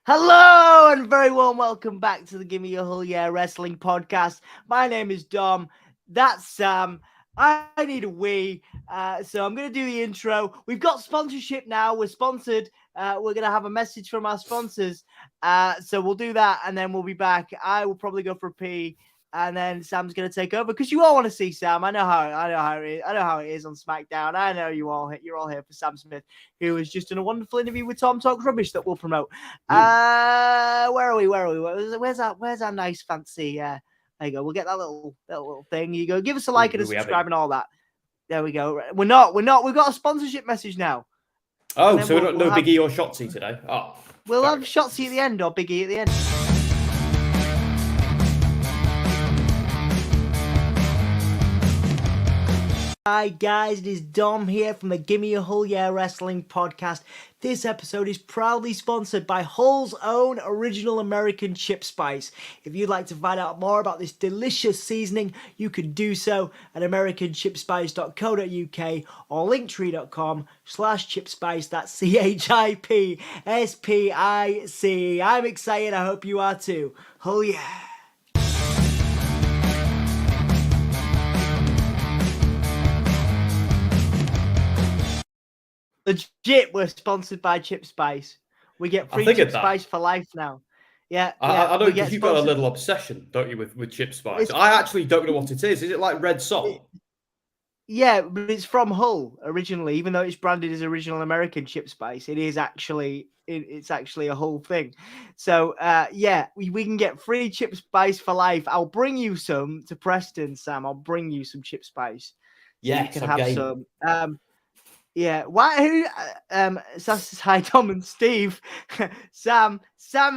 Hello and very warm welcome back to the Gimme Your Hull Yeah Wrestling Podcast. My name is Dom. That's Sam. I need a wee. So I'm going to do the intro. We've got sponsorship now. We're sponsored. We're going to have a message from our sponsors. So we'll do that and then we'll be back. I will probably go for a pee. And then Sam's going to take over because you all want to see Sam. I know how it is on Smackdown. I know you're all here for Sam Smith, who was just in a wonderful interview with Tom Talks Rubbish that we'll promote. Where are we? Where's our nice fancy? There you go. We'll get that little thing. You go. Give us a like and a subscribe and all that. There we go. We're not. We've got a sponsorship message now. Oh, so we're not no Biggie or Shotzi today. Oh, we'll have Shotzi at the end or Biggie at the end. Hi guys, it is Dom here from the Gimme Your Hull Yeah Wrestling Podcast. This episode is proudly sponsored by Hull's own original American chip spice. If you'd like to find out more about this delicious seasoning, you can do so at americanchipspice.co.uk or linktree.com/chipspice. That's CHIPSPIC. I'm excited, I hope you are too. Hull yeah! Legit, we're sponsored by Chip Spice. We get free Chip Spice for life now. Yeah, I know you've got a little obsession, don't you, with Chip Spice? I actually don't know what it is. Is it like red salt? Yeah, but it's from Hull originally. Even though it's branded as original American Chip Spice, it is actually it's actually a Hull thing. So yeah, we can get free Chip Spice for life. I'll bring you some to Preston, Sam. I'll bring you some Chip Spice. Yeah, so you can have some. Yeah, why? Who? Sass, hi, Tom and Steve. Sam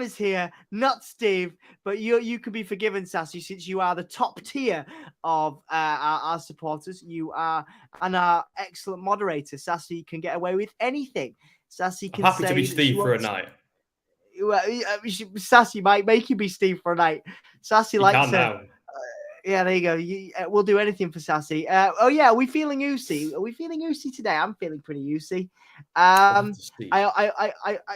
is here, not Steve. But you can be forgiven, Sassy, since you are the top tier of our supporters. You are our excellent moderator. Sassy can get away with anything. Sassy can. I'm happy to be Steve for a night. Sassy might make you be Steve for a night. Sassy likes now. Yeah, there you go. We'll do anything for Sassy. Oh yeah, are we feeling UCEY? Are we feeling UCEY today? I'm feeling pretty UCEY.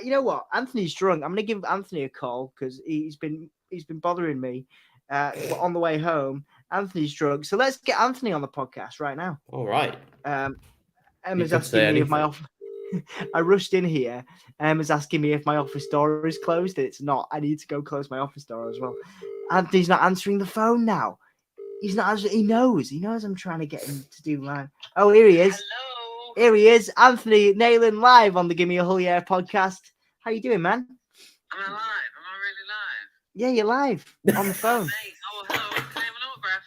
You know what? Anthony's drunk. I'm gonna give Anthony a call because he's been bothering me on the way home. Anthony's drunk, so let's get Anthony on the podcast right now. All right. Emma's asking me if my office. I rushed in here. Emma's asking me if my office door is closed. It's not. I need to go close my office door as well. Anthony's not answering the phone now. He's not answering. He knows I'm trying to get him to do mine. Oh, here he is. Hello. Here he is. Anthony Nailing live on the Gimme a Hull Yeah podcast. How you doing, man? Am I live? Am I really live? Yeah, you're live on the phone. Mate, oh, hello. Can I have an autograph?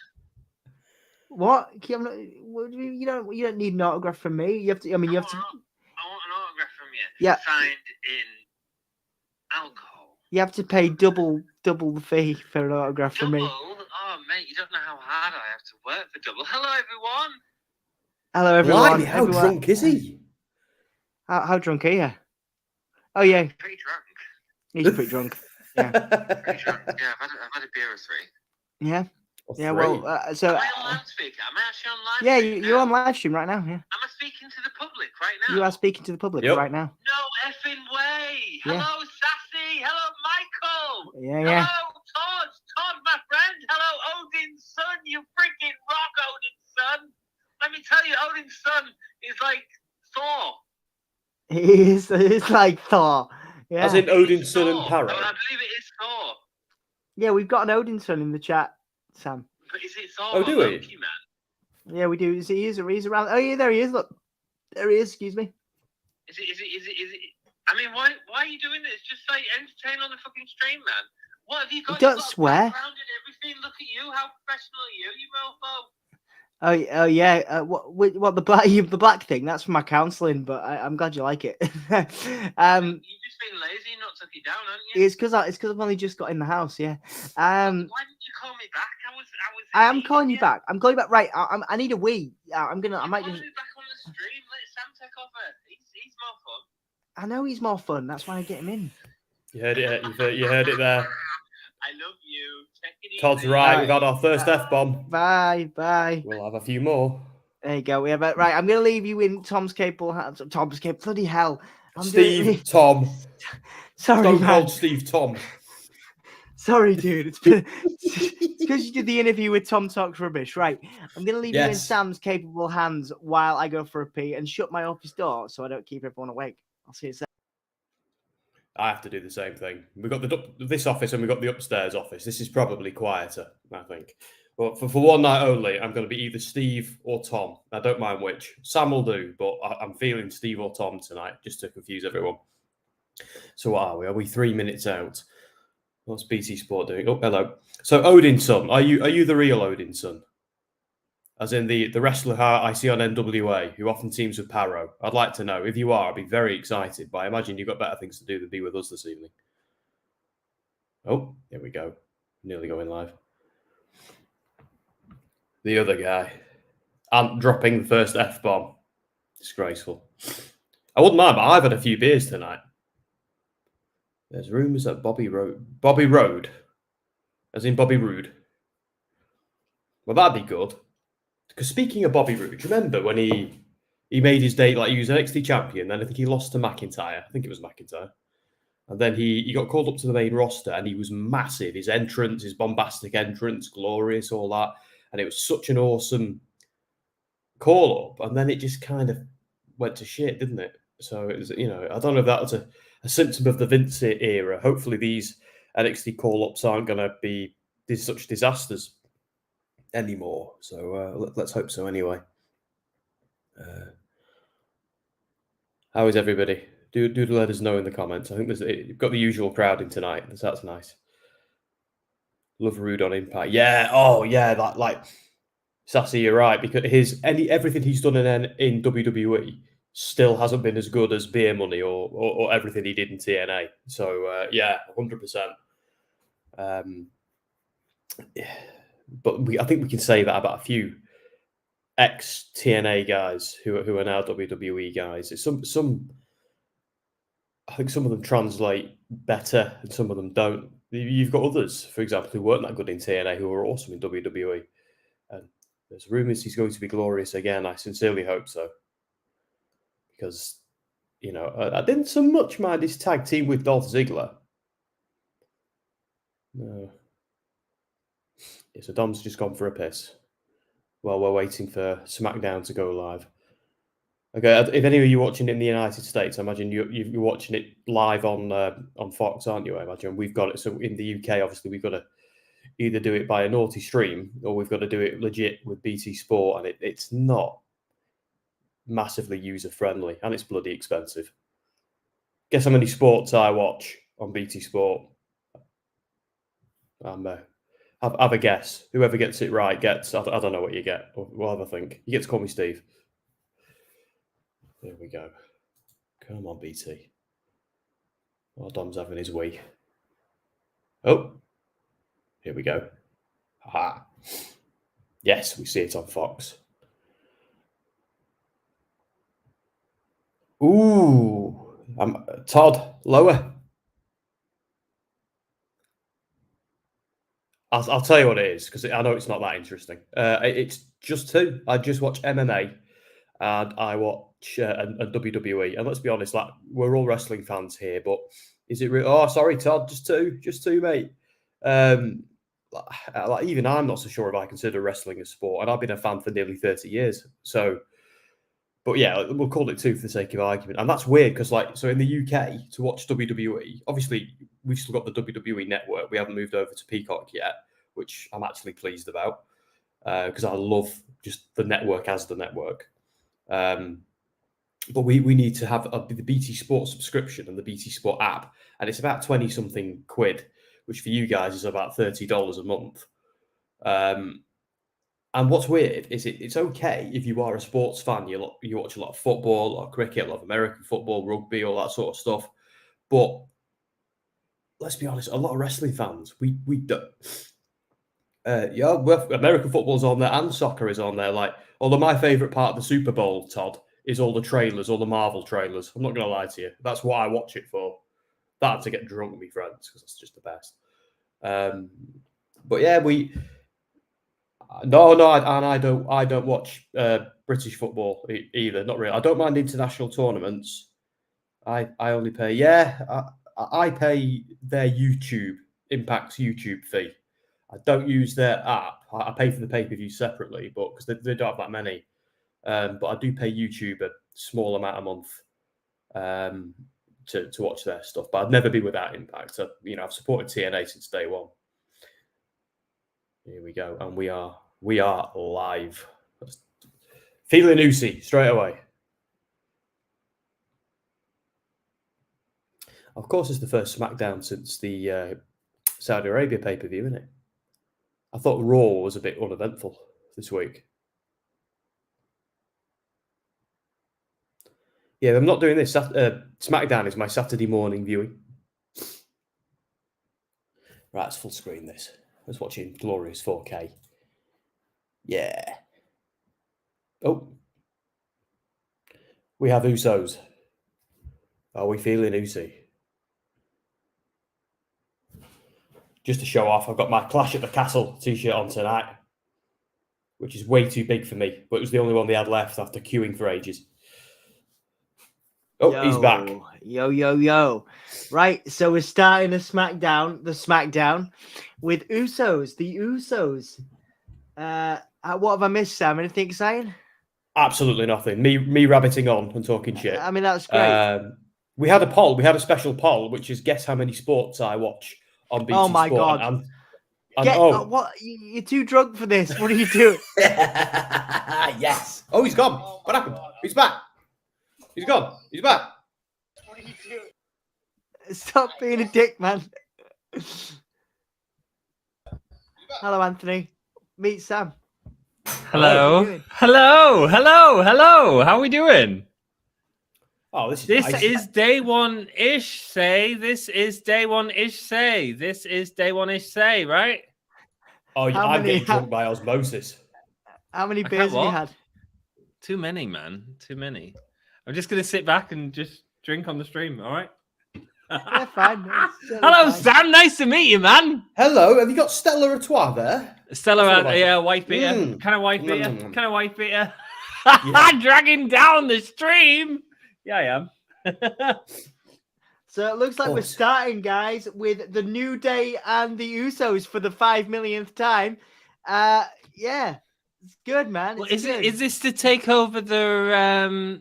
What? You don't need an autograph from me. You have to. I want an autograph from you. Yeah. Signed in alcohol. You have to pay double the fee for an autograph from me. Oh, mate, you don't know how hard I have to work for double. Hello, everyone. Hello, everyone. Blimey, how drunk is he? How drunk are you? Oh, yeah. Pretty drunk. He's pretty drunk. Yeah. Pretty drunk. Yeah, I've had a beer or three. Yeah. Yeah, well, so... Am I on loudspeaker? Am I actually on live Yeah, stream you're on live stream right now, yeah. Am I speaking to the public right now? You are speaking to the public right now. No effing way. Yeah. Hello, Sassy. Hello, Michael. Yeah. Hello, Todd, my friend. Hello, Odin's son. You freaking rock, Odin's son. Let me tell you, Odin's son is like Thor. He's like Thor. Yeah. As in Odin's son and Parrot. I believe it is Thor. Yeah, we've got an Odin son in the chat, Sam. But is it Thor? Oh, do we? Loki, man? Yeah, we do. He's around. Oh, yeah, there he is. Look, there he is. Excuse me. Is it? I mean, why are you doing this? Just like entertain on the fucking stream, man. What have you got? Don't swear. Background and everything. Look at you. How professional are you, you mofo? Oh yeah. What the black thing? That's from my counselling, but I'm glad you like it. You've just been lazy, not took it down, haven't you? It's because I've only just got in the house. Yeah. Why didn't you call me back? I am calling you back. I'm calling you back. Right. I need a wee. I might just. Call me back on the stream. Let Sam take over. He's more fun. I know he's more fun. That's why I get him in. You heard it. You heard it there. I love you. Check it Todd's right. We've had our first F-bomb. Bye. We'll have a few more. There you go. We have it. Right. I'm going to leave you in Tom's capable hands. Tom's capable. Bloody hell. Tom. Sorry, Stone man. Cold Steve Tom. Sorry, dude. It's because you did the interview with Tom Talks Rubbish. Right. I'm going to leave you in Yes. Sam's capable hands while I go for a pee and shut my office door so I don't keep everyone awake. I'll see you soon. I have to do the same thing. We've got this office and we've got the upstairs office. This is probably quieter, I think. But for one night only, I'm going to be either Steve or Tom. I don't mind which. Sam will do, but I'm feeling Steve or Tom tonight, just to confuse everyone. So what are we? Are we 3 minutes out? What's BT Sport doing? Oh, hello. So Odin's son, are you the real Odin's son? As in the wrestler I see on NWA, who often teams with Paro. I'd like to know. If you are, I'd be very excited. But I imagine you've got better things to do than be with us this evening. Oh, here we go. Nearly going live. The other guy. Ant dropping the first F-bomb. Disgraceful. I wouldn't mind, but I've had a few beers tonight. There's rumours that Bobby Roode, as in Bobby Roode. Well, that'd be good. Because speaking of Bobby Roode, do you remember when he made his day, like he was an NXT champion, then I think he lost to McIntyre. I think it was McIntyre. And then he got called up to the main roster and he was massive. His entrance, his bombastic entrance, glorious, all that. And it was such an awesome call up. And then it just kind of went to shit, didn't it? So it was, I don't know if that was a symptom of the Vince era. Hopefully these NXT call ups aren't going to be such disasters anymore. So let's hope so anyway. How is everybody? Do let us know in the comments. I think you've got the usual crowd in tonight. So that's nice. Love Rude on Impact. Yeah. Oh yeah. That like Sassy, you're right, because everything he's done in WWE still hasn't been as good as Beer Money or everything he did in TNA. So yeah, 100%. But I think we can say that about a few ex TNA guys who are now WWE guys. It's some. I think some of them translate better and some of them don't. You've got others, for example, who weren't that good in TNA who are awesome in WWE. And there's rumours he's going to be glorious again. I sincerely hope so. Because, I didn't so much mind his tag team with Dolph Ziggler. No. Yeah, so Dom's just gone for a piss while we're waiting for Smackdown to go live. Okay, if any of you watching it in the United States, I imagine you're watching it live on Fox, aren't you? I imagine we've got it. So in the UK, obviously, we've got to either do it by a naughty stream or we've got to do it legit with BT Sport, and it's not massively user friendly and it's bloody expensive. Guess how many sports I watch on BT Sport? Have a guess. Whoever gets it right gets. I don't know what you get. We'll have a think. You get to call me Steve. There we go. Come on, BT. Well, Dom's having his wee. Oh, here we go. Ah, yes, we see it on Fox. Ooh, Todd, lower. I'll tell you what it is because I know it's not that interesting. It's just two. I just watch MMA and I watch and WWE. And let's be honest, like we're all wrestling fans here, but is it real? Oh, sorry, Todd, just two, mate. Like even I'm not so sure if I consider wrestling a sport, and I've been a fan for nearly 30 years. So, but yeah, we'll call it two for the sake of argument. And that's weird because, so in the UK, to watch WWE, obviously we've still got the WWE network. We haven't moved over to Peacock yet, which I'm actually pleased about because I love just the network as the network. But we need to have the BT Sport subscription and the BT Sport app, and it's about 20 something quid, which for you guys is about $30 a month. And what's weird is it's okay if you are a sports fan. You watch a lot of football, a lot of cricket, a lot of American football, rugby, all that sort of stuff. But let's be honest, a lot of wrestling fans, we don't. American football's on there and soccer is on there. Like, although my favourite part of the Super Bowl, Todd, is all the trailers, all the Marvel trailers. I'm not going to lie to you. That's what I watch it for. That to get drunk with my friends because it's just the best. But yeah, I don't watch British football either. Not really. I don't mind international tournaments. I only pay. Yeah, I pay their Impact's YouTube fee. I don't use their app. I pay for the pay-per-view separately, but because they don't have that many. But I do pay YouTube a small amount a month to watch their stuff. But I'd never be without Impact. So, I've supported TNA since day one. Here we go, and we are live. Feeling UCEY straight away. Of course, it's the first Smackdown since the Saudi Arabia pay-per-view, isn't it? I thought Raw was a bit uneventful this week. Yeah, I'm not doing this. Smackdown is my Saturday morning viewing. Right, it's full screen this. I was watching glorious 4K. Yeah. Oh. We have USOS. Are we feeling UCEY? Just to show off, I've got my Clash at the Castle t-shirt on tonight, which is way too big for me, but it was the only one they had left after queuing for ages. Oh, he's back. Yo. Right, so we're starting the SmackDown with USOS. The USOS. What have I missed, Sam? Anything exciting? Absolutely nothing. Me rabbiting on and talking shit. I mean, that's great. We had a poll. We had a special poll, which is guess how many sports I watch on BT Oh my Sport. God. And what? You're too drunk for this. What are you doing? Yes. Oh, he's gone. What happened? He's back. He's gone. He's back. What are you doing? Stop being a dick, man. Hello, Anthony. Meet Sam. Hello. Hello. How are we doing? Oh, this is day one-ish, say. This is day one-ish, say. This is day one-ish, say, right? Oh, I'm getting drunk by osmosis. How many beers have you had? Too many, man. Too many. I'm just going to sit back and just drink on the stream, all right? Yeah, fine. Hello, fine. Sam. Nice to meet you, man. Hello. Have you got Stella Artois there? Stella, yeah, white beer. Kind of white beer. Kind of white beer. Dragging down the stream. Yeah, I am. So it looks like we're starting, guys, with the New Day and the Usos for the 5 millionth time. Yeah, it's good, man. Is this to take over their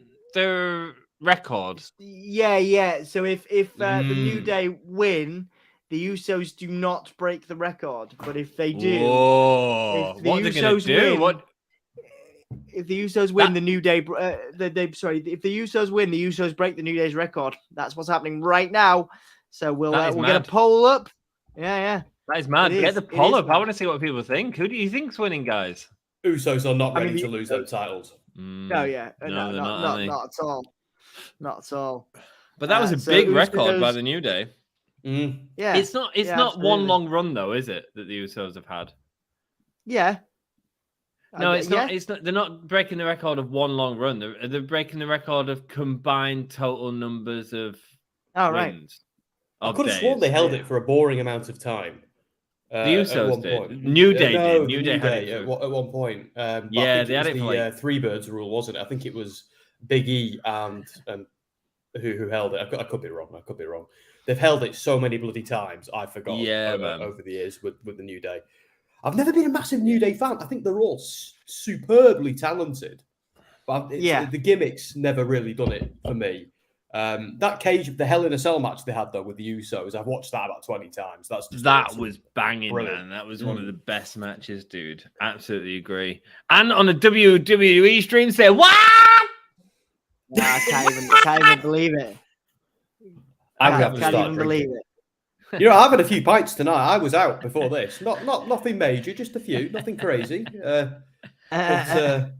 record? Yeah. So if the New Day win, the Usos do not break the record. But if they do, what are they going to do? If the Usos win, the New Day, if the Usos win, the Usos break the New Day's record. That's what's happening right now. So we'll get a poll up. Yeah. That is mad. Get the poll up. I want to see what people think. Who do you think's winning, guys? Usos are not ready to lose those titles. No, not at all. Not at all. But that was a big record by the New Day. Yeah, it's not one long run though, is it? That the Usos have had. Yeah. No, it's not. It's not. They're not breaking the record of one long run. They're breaking the record of combined total numbers of wins. I could have sworn they held it for a boring amount of time. The Usos did. New Day did. New Day had it at one point. Yeah, they had it for the three birds rule, wasn't it? I think it was Big E and who held it. I could be wrong. They've held it so many bloody times. I forgot. Over the years with the New Day. I've never been a massive New Day fan. I think they're all superbly talented, but the gimmicks never really done it for me. The Hell in a Cell match they had though with the Usos, I've watched that about 20 times. That was banging, brilliant. Man. That was one of the best matches, dude. Absolutely agree. And on a WWE stream, say what? I can't even believe it. I can't even believe it. I've had a few pints tonight. I was out before this. Not nothing major, just a few. Nothing crazy. But I've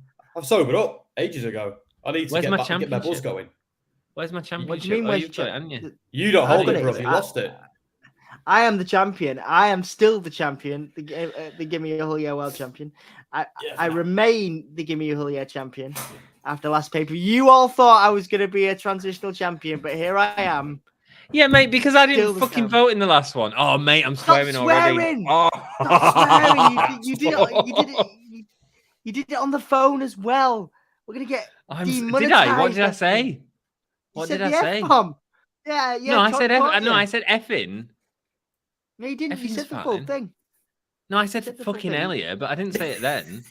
sobered up ages ago. I need to get my buzz going. Where's my championship? What do you mean? You don't hold it, bro. You lost it. I am the champion. I am still the champion. The Gimme a Hull Yeah World Champion. I remain the Gimme a Hull Yeah Champion after last paper. You all thought I was going to be a transitional champion, but here I am. Yeah, mate, because I didn't fucking vote in the last one. Oh, mate, I'm swearing already. Oh. Stop swearing. You did it on the phone as well. We're going to get demonetized. Did I? What did I say? What did I say? F-bomb. Yeah. No, I said can't no, you? I said effing. No, you didn't. You Effing's said the full fine. thing. No, I said said the full fucking thing. earlier, but I didn't say it then.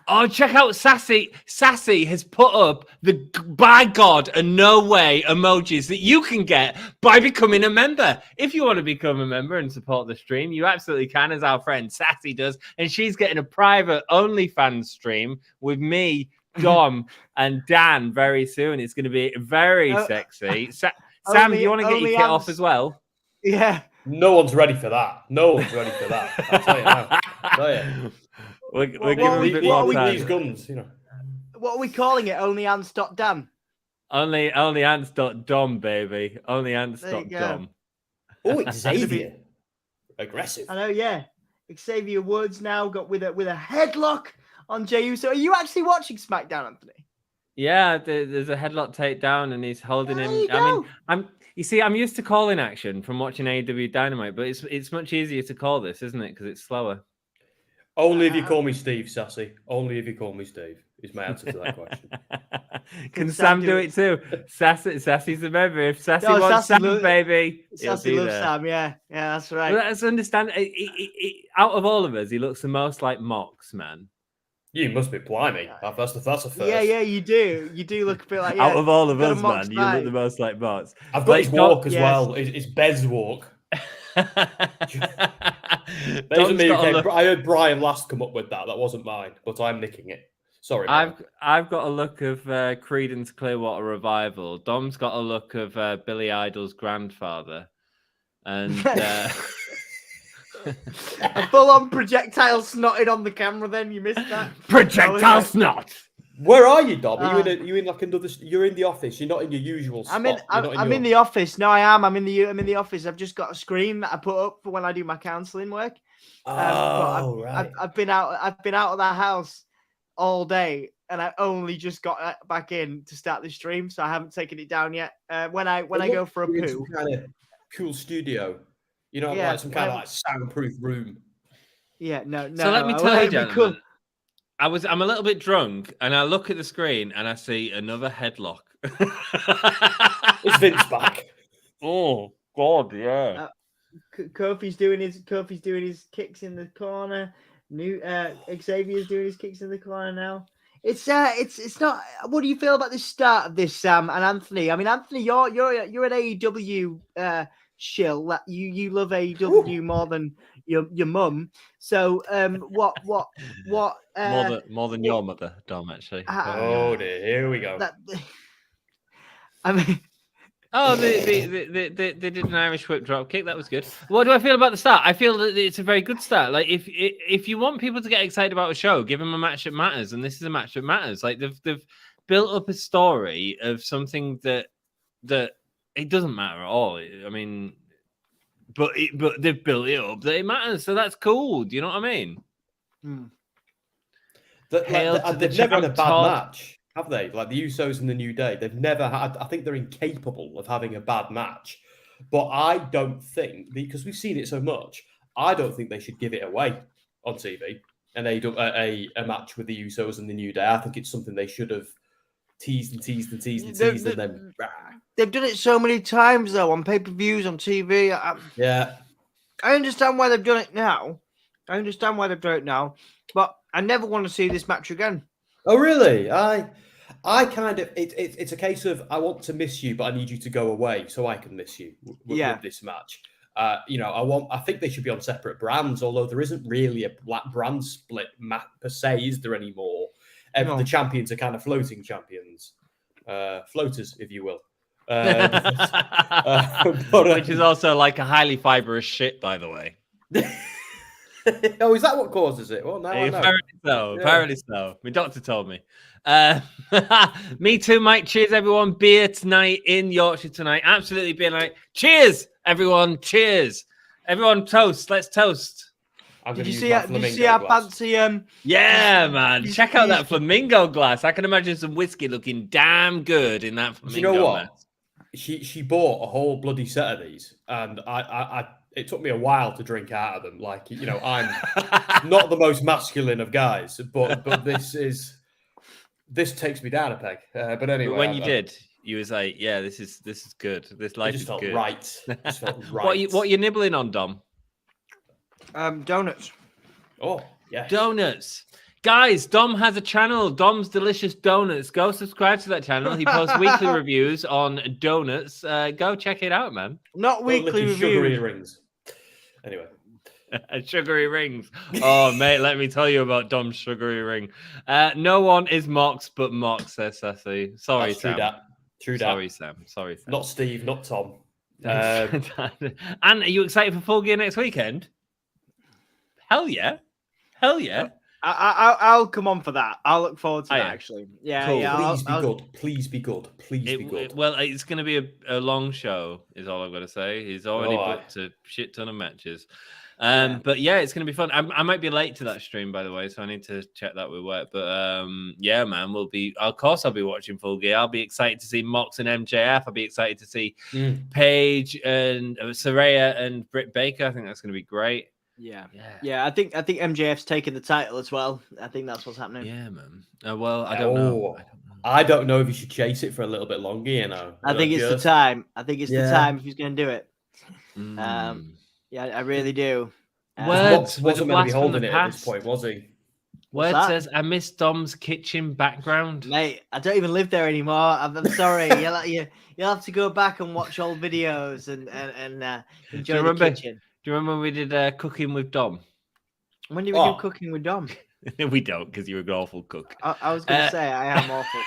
Oh, check out Sassy. Sassy has put up the by God and no way emojis that you can get by becoming a member. If you want to become a member and support the stream, you absolutely can, as our friend Sassy does. And she's getting a private OnlyFans stream with me, Dom, and Dan very soon. It's going to be very sexy. Sam, do you want to get your kit off as well? Yeah. No one's ready for that. No one's ready for that. I'll tell you now. I'll tell you. We're giving a bit more time. These guns, you know. What are we calling it? Only Ants.dam. Only ants.dom, baby. Only ants.dom. Oh, Xavier. Aggressive. I know, yeah. Xavier Woods now got with a headlock on Jey Uso. Are you actually watching SmackDown, Anthony? Yeah, there's a headlock takedown and he's holding him. I mean, I'm used to calling action from watching AEW Dynamite, but it's much easier to call this, isn't it? Because it's slower. Only if you call me Steve, Sassy. Only if you call me Steve is my answer to that question. Can Sam do it too? Sassy's the member. If Sassy wants Sam, baby, Sassy loves Sam. Yeah, that's right. Well, that's understand. Out of all of us, he looks the most like Mox, man. You must be blimey. That's a first. Yeah, you do. You do look a bit like. Out of all of us, man, you look the most like Mox. I've got his walk as well. It's Bez's walk. That isn't me. I heard Brian last come up with that. That wasn't mine, but I'm nicking it. Sorry. I've got a look of Creedence Clearwater Revival. Dom's got a look of Billy Idol's grandfather, and a full-on projectile snotted on the camera. Then you missed that projectile snot. Where are you, Dom? Are you in like another? You're in the office. You're not in your usual spot. I'm in the office. No, I am. I'm in the office. I've just got a screen that I put up for when I do my counselling work. Right. I've been out of the house all day, and I only just got back in to start the stream, so I haven't taken it down yet. When I go for a poo, some kind of cool studio, you know, like some kind of like soundproof room. Yeah, no. So let me tell you, gentlemen. I'm a little bit drunk, and I look at the screen and I see another headlock. It's Vince back. Oh God, yeah. Kofi's doing his kicks in the corner. Xavier's doing his kicks in the corner now. It's not. What do you feel about the start of this, Sam and Anthony? I mean, Anthony, you're an AEW shill. That you love AEW more than your mum. So what more than your mother, Dom, actually. Oh dear, here we go. I mean. Oh, they did an Irish whip drop kick. That was good. What do I feel about the start? I feel that it's a very good start. Like if you want people to get excited about a show, give them a match that matters, and this is a match that matters. Like they've built up a story of something that it doesn't matter at all. I mean, but they've built it up that it matters, so that's cool. Do you know what I mean? They've never had a bad match. Have they? Like the Usos and the New Day, they've never had. I think they're incapable of having a bad match. But I don't think, because we've seen it so much, I don't think they should give it away on TV. And a match with the Usos and the New Day. I think it's something they should have teased, and then. They've done it so many times though, on pay-per-views, on TV. Yeah, I understand why they've done it now. But I never want to see this match again. Oh really? I kind of it's a case of I want to miss you, but I need you to go away so I can miss you with this match. I think they should be on separate brands, although there isn't really a brand split per se, is there anymore? No. The champions are kind of floating champions, floaters, if you will. Which is also like a highly fibrous shit, by the way. Oh, is that what causes it? Well, now I know. Apparently so. My doctor told me. Me too, Mike. Cheers, everyone. Beer tonight in Yorkshire tonight. Absolutely beer night. Cheers, everyone. Cheers. Everyone toast. Let's toast. Did you see our fancy? Yeah, man. Check out that flamingo glass. I can imagine some whiskey looking damn good in that flamingo. You know what? She bought a whole bloody set of these, and I it took me a while to drink out of them. Like, you know, I'm not the most masculine of guys, but this takes me down a peg. But anyway, but when you did, you was like, yeah, this is good. This It life just is felt good. right. Just felt right. What are you nibbling on, Dom? Donuts. Oh, yes. Donuts. Guys, Dom has a channel, Dom's Delicious Donuts. Go subscribe to that channel. He posts weekly reviews on donuts. Go check it out, man. Not Don't lick weekly his sugary reviews. rings. Anyway. Sugary rings. Oh, mate, let me tell you about Dom's sugary ring. No one is Mox but Mox, says Sassy. Sorry, That's true, Sam. that. True, that. Sorry, Sam. Sorry, Sam. Not Steve, not Tom. And are you excited for Full Gear next weekend? Hell yeah. Hell yeah. I'll come on for that. I'll look forward to Oh, that, yeah. actually. Yeah, Cool. yeah. Please be good. Please be good. Please be good. Well, it's going to be a long show, is all I've got to say. He's already booked a shit ton of matches. But yeah, it's going to be fun. I might be late to that stream, by the way, so I need to check that with work. But yeah, man, of course, I'll be watching Full Gear. I'll be excited to see Mox and MJF. I'll be excited to see Paige and Saraya and Britt Baker. I think that's going to be great. Yeah. I think MJF's taking the title as well. I think that's what's happening. Yeah, man. Well, I don't know. I don't know if you should chase it for a little bit longer. You know, I think it's the time. I think it's the time if he's going to do it. Yeah, I really do. Words wasn't meant to be holding it at this past. point, was he? Word says, I miss Dom's kitchen background. Mate, I don't even live there anymore. I'm sorry. You'll have to go back and watch old videos and enjoy the kitchen. Do you remember when we did cooking with Dom? When did we do cooking with Dom? We don't, because you're an awful cook. I was going to say, I am awful.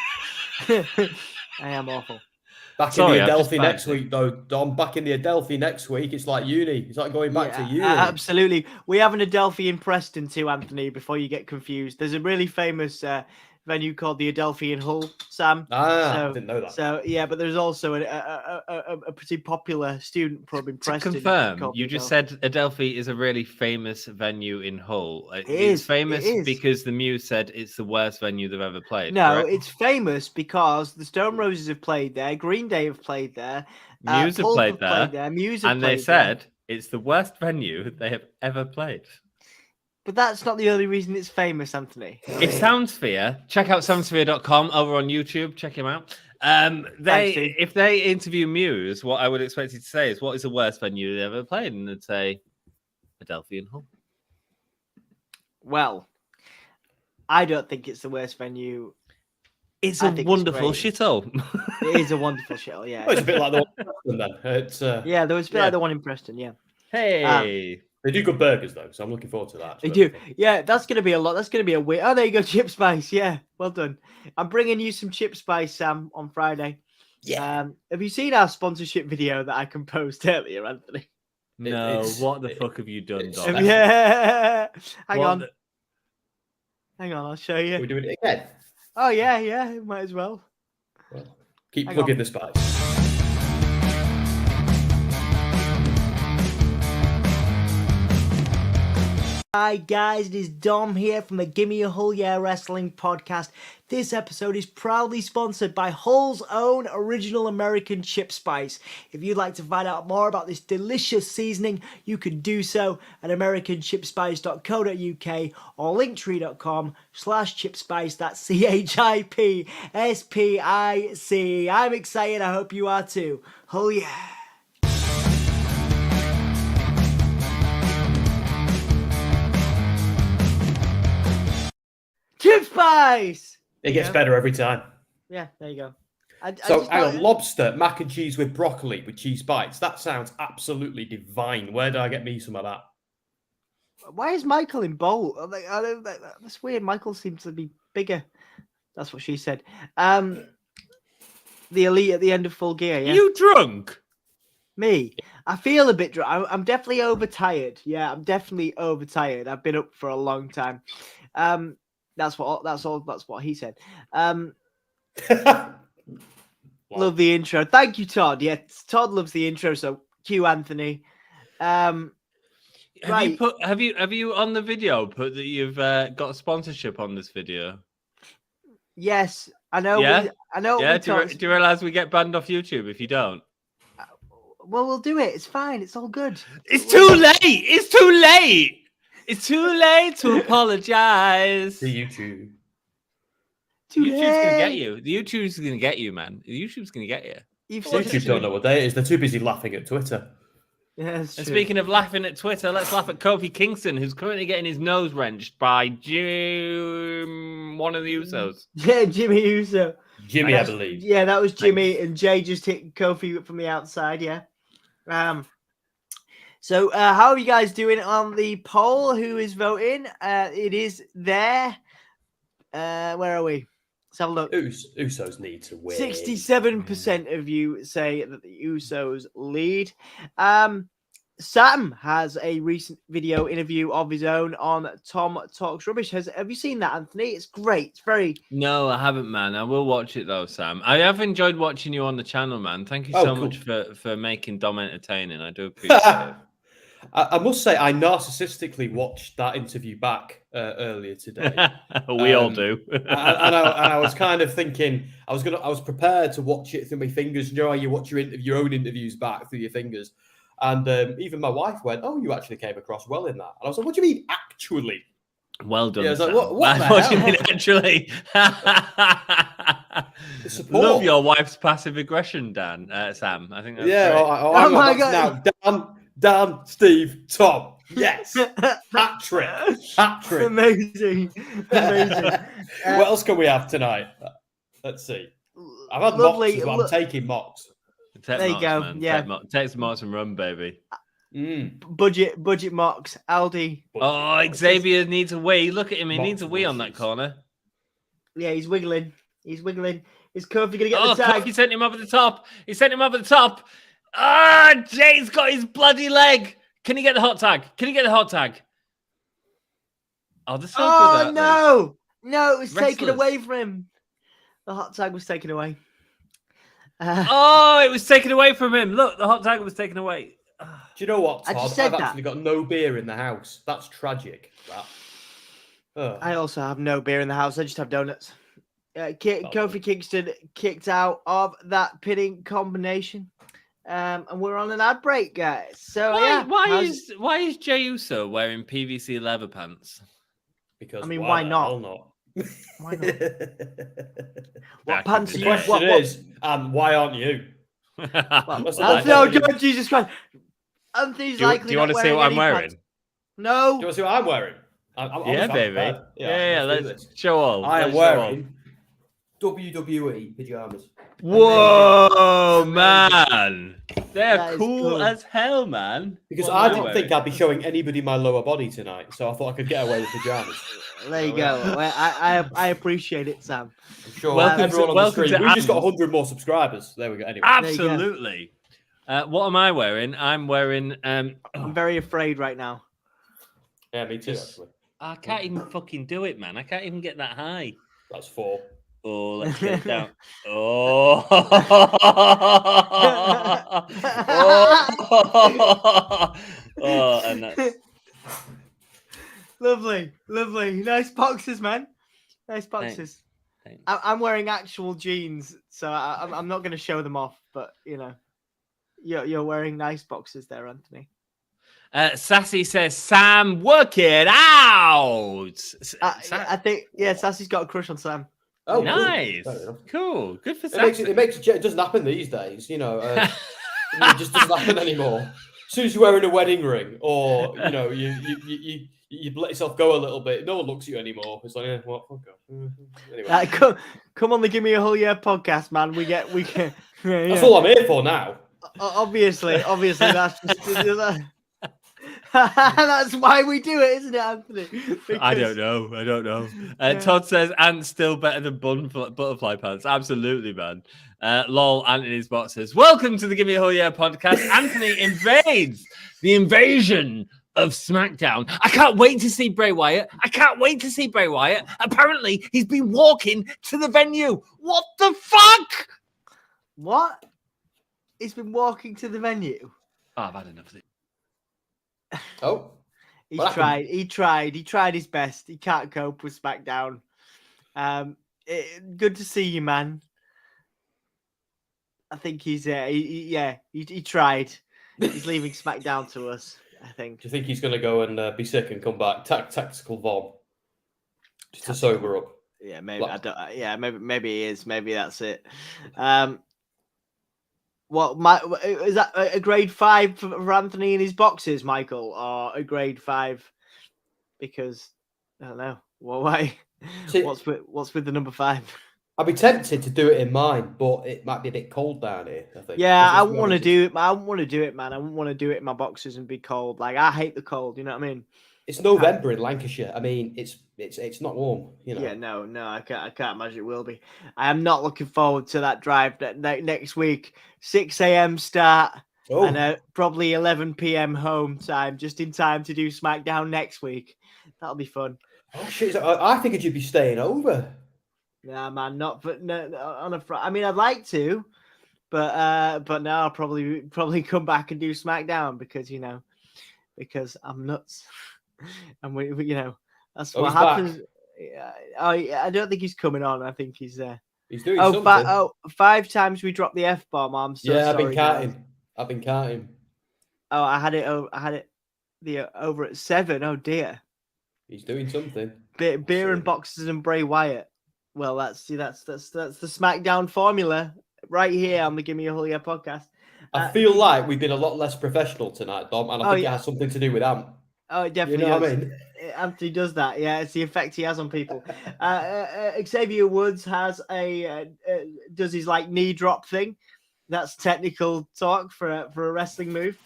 I am awful. Back in the Adelphi next week, though, Dom. Back in the Adelphi next week. It's like uni. It's like going back to uni. Absolutely. We have an Adelphi in Preston too, Anthony, before you get confused. There's a really famous venue called the Adelphi in Hull, Sam. I didn't know that. So, yeah, but there's also a pretty popular student pub in Preston. To confirm, you just said Adelphi is a really famous venue in Hull. It's famous because the Muse said it's the worst venue they've ever played. No, correct? It's famous because the Stone Roses have played there, Green Day have played there, Muse have played there, Muse have and played they said it's the worst venue they have ever played. But that's not the only reason it's famous, Anthony. If Soundsphere, check out soundsphere.com over on YouTube. Check him out. If they interview Muse, what I would expect you to say is, what is the worst venue they ever played? And they'd say Adelphi and Hull. Well, I don't think it's the worst venue. It's a wonderful shithole. It is a wonderful shithole, yeah. Well, it's a bit like the one in Preston, then. It's, yeah, there was a bit like the one in Preston, yeah. Hey. They do good burgers, though, so I'm looking forward to that. They do. Yeah, that's going to be a lot. That's going to be a win. Oh, there you go, Chip Spice. Yeah, well done. I'm bringing you some Chip Spice, Sam, on Friday. Yeah. Have you seen our sponsorship video that I composed earlier, Anthony? No, what the fuck have you done, Dom? Yeah. Hang on, I'll show you. We're doing it again. Oh, yeah, might as well. Keep plugging the spice. Hi guys, it is Dom here from the Gimme a Hull Yeah Wrestling podcast. This episode is proudly sponsored by Hull's own original American Chip Spice. If you'd like to find out more about this delicious seasoning, you can do so at americanchipspice.co.uk or linktree.com/chipspice. That's CHIPSPIC. I'm excited, I hope you are too. Hull yeah. Chip Spice! It gets better every time. Yeah, there you go. Hang on, lobster, mac and cheese with broccoli with cheese bites. That sounds absolutely divine. Where do I get me some of that? Why is Michael in bold? That's weird. Michael seems to be bigger. That's what she said. The elite at the end of Full Gear. Yeah. You drunk? Me? I feel a bit drunk. I'm definitely overtired. Yeah, I'm definitely overtired. I've been up for a long time. That's what he said. Love the intro. Thank you, Todd. Yeah, Todd loves the intro. So cue Anthony. Have you on the video put that you've got a sponsorship on this video? Yes, I know. Yeah, I know. Yeah. Do you realize we get banned off YouTube if you don't? Well, we'll do it. It's fine. It's all good. It's too late. It's too late. It's too late to apologize. To YouTube. YouTube's gonna get you. The YouTube's gonna get you, man. The YouTube's gonna get you. You've Well, said YouTube don't know what day it is. They're too busy laughing at Twitter. Yeah, that's And true. speaking of laughing at Twitter, let's laugh at Kofi Kingston, who's currently getting his nose wrenched by one of the Usos. Yeah, Jimmy Uso. Jimmy, I believe. Yeah, that was Jimmy, and Jay just hit Kofi from the outside. Yeah. So how are you guys doing on the poll? Who is voting? It is there. Where are we? Let's have a look. Usos need to win. 67% of you say that the Usos lead. Sam has a recent video interview of his own on Tom Talks Rubbish. Have you seen that, Anthony? It's great. It's very... No, I haven't, man. I will watch it though, Sam. I have enjoyed watching you on the channel, man. Thank you so much for making Dom entertaining. I do appreciate it. I must say, I narcissistically watched that interview back earlier today. We all do. and I was kind of thinking, I was prepared to watch it through my fingers. You know how you watch your own interviews back through your fingers. And even my wife went, "Oh, you actually came across well in that." And I was like, "What do you mean, actually?" Well done. Yeah, I was like, Sam. what the do you hell? mean, actually? Love your wife's passive aggression, Dan. Sam. I think that's yeah. great. Oh my God! Now, Dan, Steve, Tom. Yes, hat trick. Amazing. What else can we have tonight? Let's see. I've had mocks as well. I'm taking mocks. There you go. Man. Yeah. Take some mocks and run, baby. Budget mocks. Aldi. Oh, Xavier needs a wee. Look at him. He needs a wee on that corner. Yeah, he's wiggling. Is Kofi going to get the tag? Kofi sent him over the top. He sent him over the top. Ah, Jay's got his bloody leg. Can he get the hot tag? Oh, they're so good at no. No, it was Wrestlers. taken away from him. The hot tag was taken away. Oh, it was taken away from him. Look, the hot tag was taken away. Do you know what, Todd? I just said I've actually got no beer in the house. That's tragic. I also have no beer in the house. I just have donuts. Kofi Kingston kicked out of that pinning combination. And we're on an ad break, guys. So why is Jey Uso wearing PVC leather pants? Because why not? Why not? What pants are The you? question is, why aren't you? God, Jesus Christ! Anthony's likely. Do you want to see what I'm wearing? Pants. No. Do you want to see what I'm wearing? Yeah, baby. Yeah. Let's show all. I am wearing WWE pajamas. Whoa, man! They're cool as hell, man. Because I didn't think I'd be showing anybody my lower body tonight, so I thought I could get away with pajamas. There you go. I appreciate it, Sam. I'm sure everyone on the screen. We've just got 100 more subscribers. There we go. Anyway, absolutely. What am I wearing? I'm wearing. I'm very afraid right now. Yeah, me too. Actually, I can't even fucking do it, man. I can't even get that high. That's 4. Oh, let's get it down. Oh. And that's lovely. Nice boxes, man. Nice boxes. Thanks. I'm wearing actual jeans, so I'm not going to show them off. But you're wearing nice boxes there, Anthony. Sassy says, "Sam, work it out." I think Sassy's got a crush on Sam. Oh, nice. Cool. Good for Sassy. It doesn't happen these days, It just doesn't happen anymore. As soon as you're wearing a wedding ring, or you let yourself go a little bit, no one looks at you anymore. It's like, what? Okay. Anyway, come on the Give Me a Whole Year podcast, man. We can. Yeah. That's all I'm here for now. Obviously, that's just. That's why we do it, isn't it, Anthony? Because... I don't know. Todd says, "Ant's still better than butterfly pants." Absolutely, man. Lol, Anthony's bot says, "Welcome to the Give Me a Whole Year podcast." Anthony invades the invasion of Smackdown. I can't wait to see Bray Wyatt. Apparently, he's been walking to the venue. What the fuck? What? He's been walking to the venue? Oh, I've had enough of it. Oh, he tried his best. He can't cope with Smackdown. Good to see you, man. I think he tried. He's leaving Smackdown to us, I think. Do you think he's going to go and be sick and come back? Tactical vom. Just to sober up. Yeah, maybe What? I don't. Yeah, maybe he is. Maybe that's it. What is that a grade 5 for Anthony in his boxes, Michael, or a grade 5? Because I don't know. Well, why? See- What's with the number 5? I'd be tempted to do it in mine, but it might be a bit cold down here, I think. Yeah, I This wouldn't want to weather's- do it. I wouldn't want to do it, man. I wouldn't want to do it in my boxes and be cold. Like I hate the cold. You know what I mean? It's November in Lancashire. I mean, it's not warm, you know. Yeah, no, I can't imagine it will be. I am not looking forward to that drive next week. 6 a.m. start Oh, and probably 11 p.m. home time, just in time to do SmackDown next week. That'll be fun. oh shit! I figured you'd be staying over. Nah, man, not for no, on a Friday. I mean, I'd like to, but no, I'll probably come back and do SmackDown because I'm nuts, and we that's Oh, what he's back. happens. Yeah, I don't think he's coming on. I think he's there. He's doing something. 5 times we dropped the F-bomb. I'm so Yeah, sorry, guys. I've been counting. Oh, I had it over at 7. Oh dear. He's doing something. Beer and boxes and Bray Wyatt. Well, that's the SmackDown formula right here on the Give Me a Whole Year podcast. I feel like we've been a lot less professional tonight, Dom, and I think it has something to do with Ant. Oh, it definitely You know does. what I mean? Anthony does that. Yeah, it's the effect he has on people. Xavier Woods has does his like knee drop thing. That's technical talk for a wrestling move.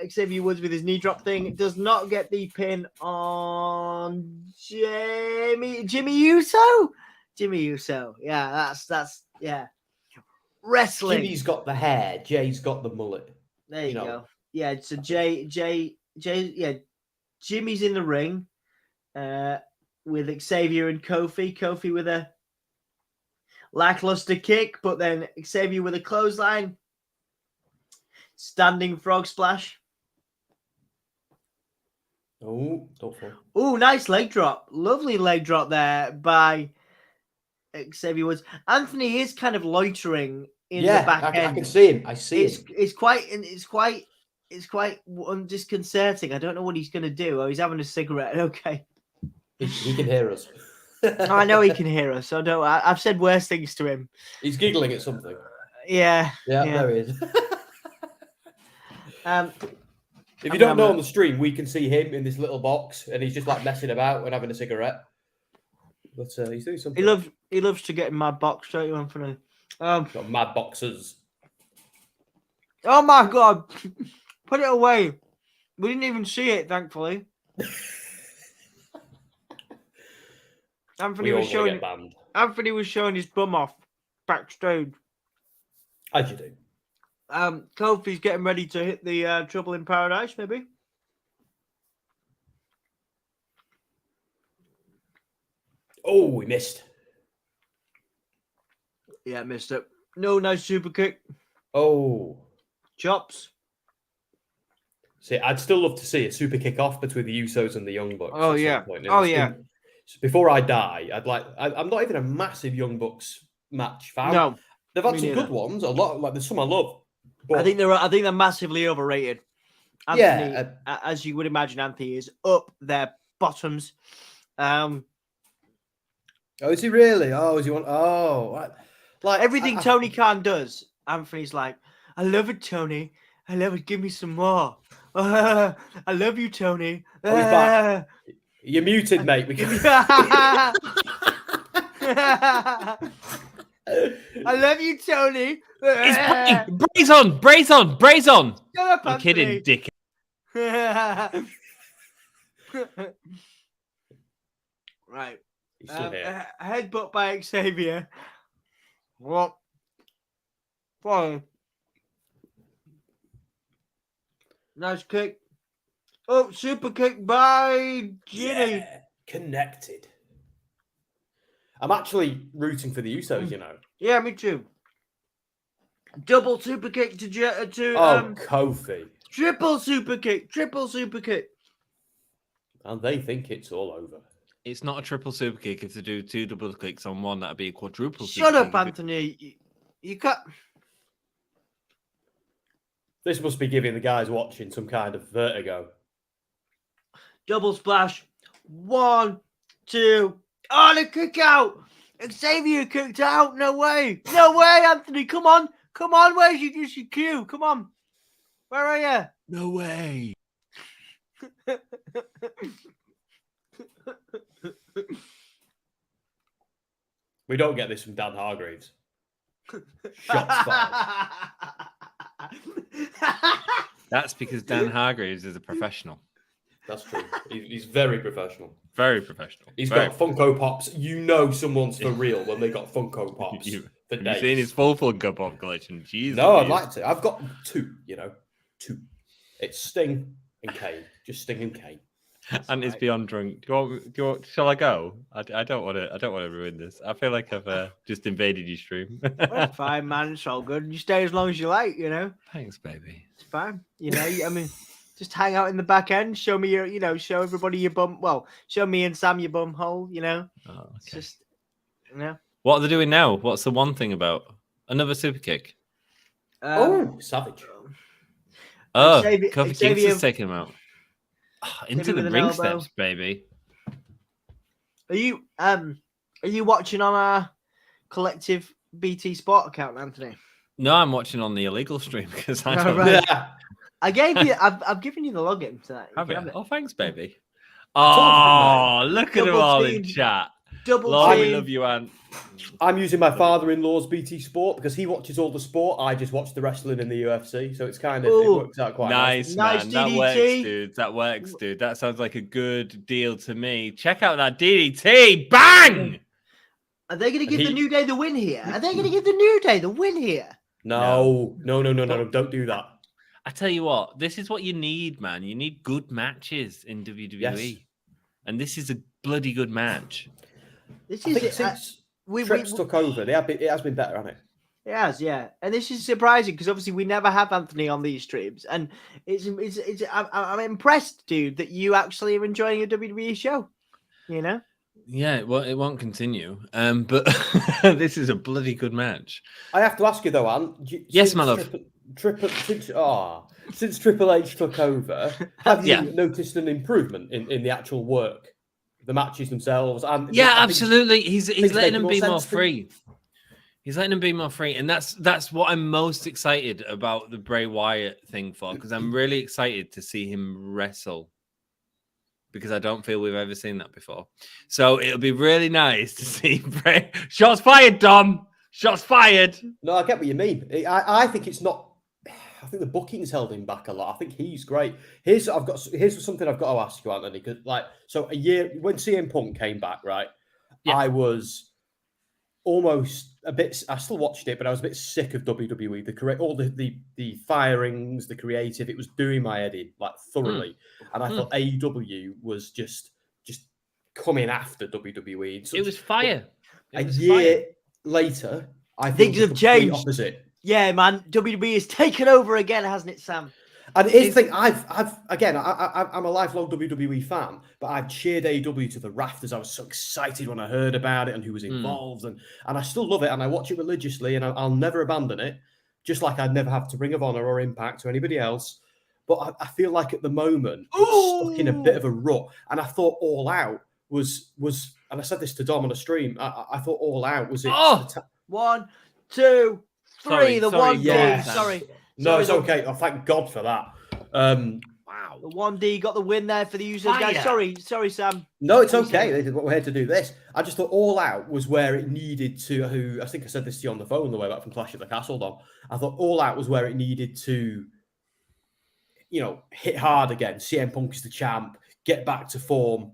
Xavier Woods with his knee drop thing does not get the pin on Jimmy Uso. Jimmy Uso. Yeah, that's yeah. Wrestling. Jimmy's got the hair. Jay's got the mullet. There you go. Yeah, so Jay, yeah, Jimmy's in the ring with Xavier and Kofi. Kofi with a lackluster kick, but then Xavier with a clothesline. Standing frog splash. Oh, don't fall. Oh, nice leg drop. Lovely leg drop there by Xavier Woods. Anthony is kind of loitering in the back end. I can see him. I see him. It's quite disconcerting. I don't know what he's going to do. Oh, he's having a cigarette. Okay. He can hear us. I know he can hear us. So I've said worse things to him. He's giggling at something. Yeah. There he is. If you I'm don't know on the stream, we can see him in this little box, and he's just like messing about and having a cigarette. But he's doing something. He loves to get in my box, don't you, Anthony? Got mad boxes. Oh my God! Put it away. We didn't even see it, thankfully. Anthony was showing his bum off backstage. As you do. Kofi's getting ready to hit the Trouble in Paradise, maybe. Oh, we missed. Yeah, missed it. No, nice super kick. Oh. Chops. See, I'd still love to see a super kick off between the Usos and the Young Bucks. Oh, yeah. Oh, yeah. So before I die, I'm not even a massive Young Bucks match fan. No. They've had some good ones. A lot, like there's some I love. But I think they're massively overrated. Anthony, as you would imagine, Anthony is up their bottoms. Oh, is he really? Oh, is he one? Oh, like everything Tony Khan does, Anthony's like, I love it, Tony. I love it. Give me some more. I love you, Tony. Oh, he's back. You're muted, mate. I love you, Tony. Bray's on. Shut up, I'm kidding, dick. Right. He's still here. Headbutt by Xavier. What? Fine. Nice kick. Oh, super kick by Ginny. Yeah, connected. I'm actually rooting for the Usos, you know. Yeah, me too. Double super kick to Kofi. Triple super kick. And they think it's all over. It's not a triple super kick. If they do 2 double clicks on one, that'd be a quadruple. Shut up, Anthony. You can't. This must be giving the guys watching some kind of vertigo. Double splash. 1, 2. Oh, the kick out. Xavier kicked out. No way. No way, Anthony. Come on. Come on. Where's your cue? Come on. Where are you? No way. We don't get this from Dan Hargreaves. Shots fired. That's because Dan Hargreaves is a professional. That's true. He's very professional. Very professional. He's Very got Funko Pops. You know someone's for real when they got Funko Pops. Have for you days. seen his full Funko Pop collection? Jeez. No, I'd Louise. like to. I've got two. Two. It's Sting and Kane. Just Sting and Kane. And it's beyond drunk. Do you want, shall I go? I don't want to. I don't want to ruin this. I feel like I've just invaded your stream. Well, fine, man. It's all good. You stay as long as you like, Thanks, baby. It's fine. I mean, just hang out in the back end. Show me your, show everybody your bum. Well, show me and Sam your bum hole. Oh, okay. It's just, What are they doing now? What's the one thing about? Another super kick. Savage. Oh, Xavier- Kofi Xavier- Kingston's taking him out. Oh, into Xavier the with an ring elbow. steps, baby. Are you watching on our collective BT Sport account, Anthony? No, I'm watching on the illegal stream because I Oh, don't right. Yeah. I gave you. I've given you the login to that. You have can it. have it. Oh, thanks, baby. told Oh, look at them Double all in team. chat. Double Lord, we team. love you, Ant. I'm using my father-in-law's BT Sport because he watches all the sport. I just watch the wrestling in the UFC, so it's kind of it Ooh. works out quite Nice, Nice man. That DDT. works, dude. That works, dude. That sounds like a good deal to me. Check out that DDT. Bang! Are they going to give He- the New Day the win here? Are they going to give the New Day the win here? No, don't do that. I tell you what, this is what you need, man. You need good matches in WWE. Yes. And this is a bloody good match. This I is think since we Trips took over, it has been better, hasn't it? It has, yeah, and this is surprising because obviously we never have Anthony on these streams, and it's I'm impressed, dude, that you actually are enjoying a WWE show. Yeah, well, it won't continue. But this is a bloody good match. I have to ask you though, Anne. Yes, my love. Since Triple H took over, have you Yeah. noticed an improvement in the actual work, the matches themselves? And Yeah, I think absolutely. He's things letting make them be more more sense to free. He's letting them be more free, and that's what I'm most excited about the Bray Wyatt thing for, because I'm really excited to see him wrestle, because I don't feel we've ever seen that before. So it'll be really nice to see Bray. Shots fired, Dom. Shots fired. No, I get what you mean. I think it's not. I think the booking's held him back a lot. I think he's great. Here's something I've got to ask you, Anthony. Because so a year when CM Punk came back, right? Yeah. I was almost a bit. I still watched it, but I was a bit sick of WWE. All the firings, the creative. It was doing my head in thoroughly, and I thought AEW was just coming after WWE. It was fire. A year later, I think Things have changed. Opposite. Yeah, man, WWE has taken over again, hasn't it, Sam? And here's the thing, I'm a lifelong WWE fan, but I've cheered AEW to the rafters. I was so excited when I heard about it and who was involved, and I still love it, and I watch it religiously, and I'll never abandon it, just like I'd never have to Ring of Honor or Impact or anybody else. But I feel like at the moment, it's stuck in a bit of a rut, and I thought All Out was, and I said this to Dom on a stream, I thought All Out was it. Oh! 1, 2, 3. Sorry, The sorry, one D. yeah. Sorry. No, it's the- okay. Oh, thank God for that. Wow. The 1D got the win there for the USOS guys. Fire. Sorry, Sam. No, it's okay. We're here to do this. I just thought All Out was where it needed to. I think I said this to you on the phone on the way back from Clash at the Castle, Dom. I thought All Out was where it needed to, hit hard again. CM Punk is the champ. Get back to form,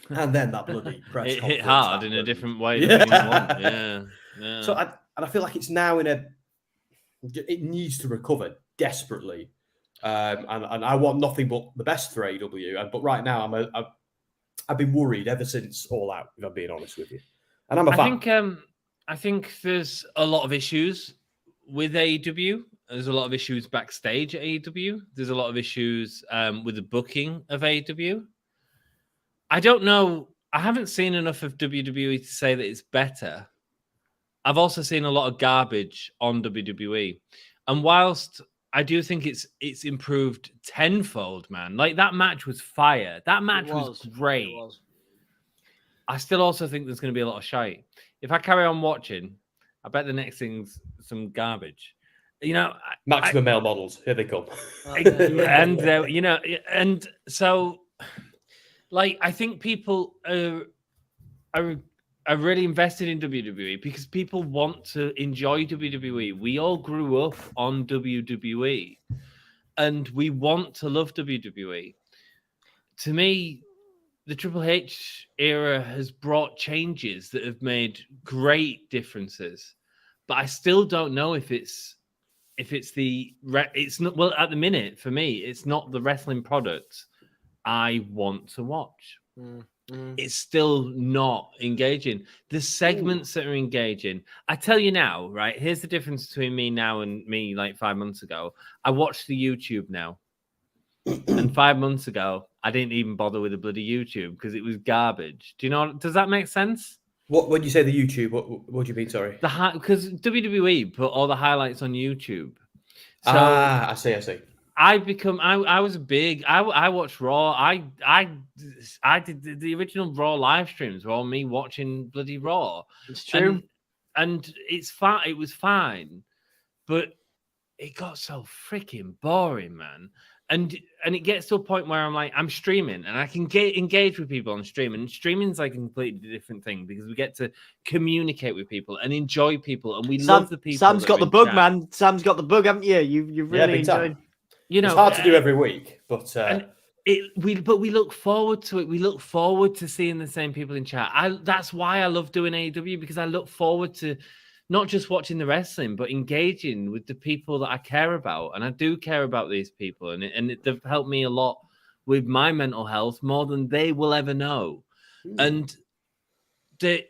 and then that bloody press It hit conference hard in a happened. different way. Yeah. Than yeah. So I feel like it's now it needs to recover desperately, and I want nothing but the best for AEW. But right now I've been worried ever since All Out. If I'm being honest with you, and I'm a fan. I think there's a lot of issues with AEW. There's a lot of issues backstage at AEW. There's a lot of issues with the booking of AEW. I don't know. I haven't seen enough of WWE to say that it's better. I've also seen a lot of garbage on WWE. And whilst I do think it's improved tenfold, man. Like that match was fire. That match was great. It was. I still also think there's going to be a lot of shite. If I carry on watching, I bet the next thing's some garbage. You know, Maximum male models. Here they come. and you know, and so, like, I think people are really invested in WWE because people want to enjoy WWE. We all grew up on WWE, and we want to love WWE. To me, the Triple H era has brought changes that have made great differences, but I still don't know if it's not, well, at the minute for me it's not the wrestling product I want to watch. It's still not engaging. The segments that are engaging, I tell you now, right? Here's the difference between me now and me like 5 months ago. I watch the YouTube now. And 5 months ago, I didn't even bother with the bloody YouTube because it was garbage. Do you know? Does that make sense? What when you say the YouTube? What do you mean? Sorry. Because WWE put all the highlights on YouTube. So I see. I was big. I watched Raw. I did the original Raw live streams were all me watching bloody Raw. It's true, and it's fine. It was fine, but it got so freaking boring, man. And it gets to a point where I'm like, I'm streaming and I can engage with people on stream. And streaming's like a completely different thing because we get to communicate with people and enjoy people, and we love the people. Sam's got the bug, man. Sam's got the bug, haven't you? You've really enjoyed. You know, it's hard to do every week, but we look forward to it. We look forward to seeing the same people in chat. That's why I love doing AEW, because I look forward to not just watching the wrestling, but engaging with the people that I care about. And I do care about these people. And they've helped me a lot with my mental health, more than they will ever know. And at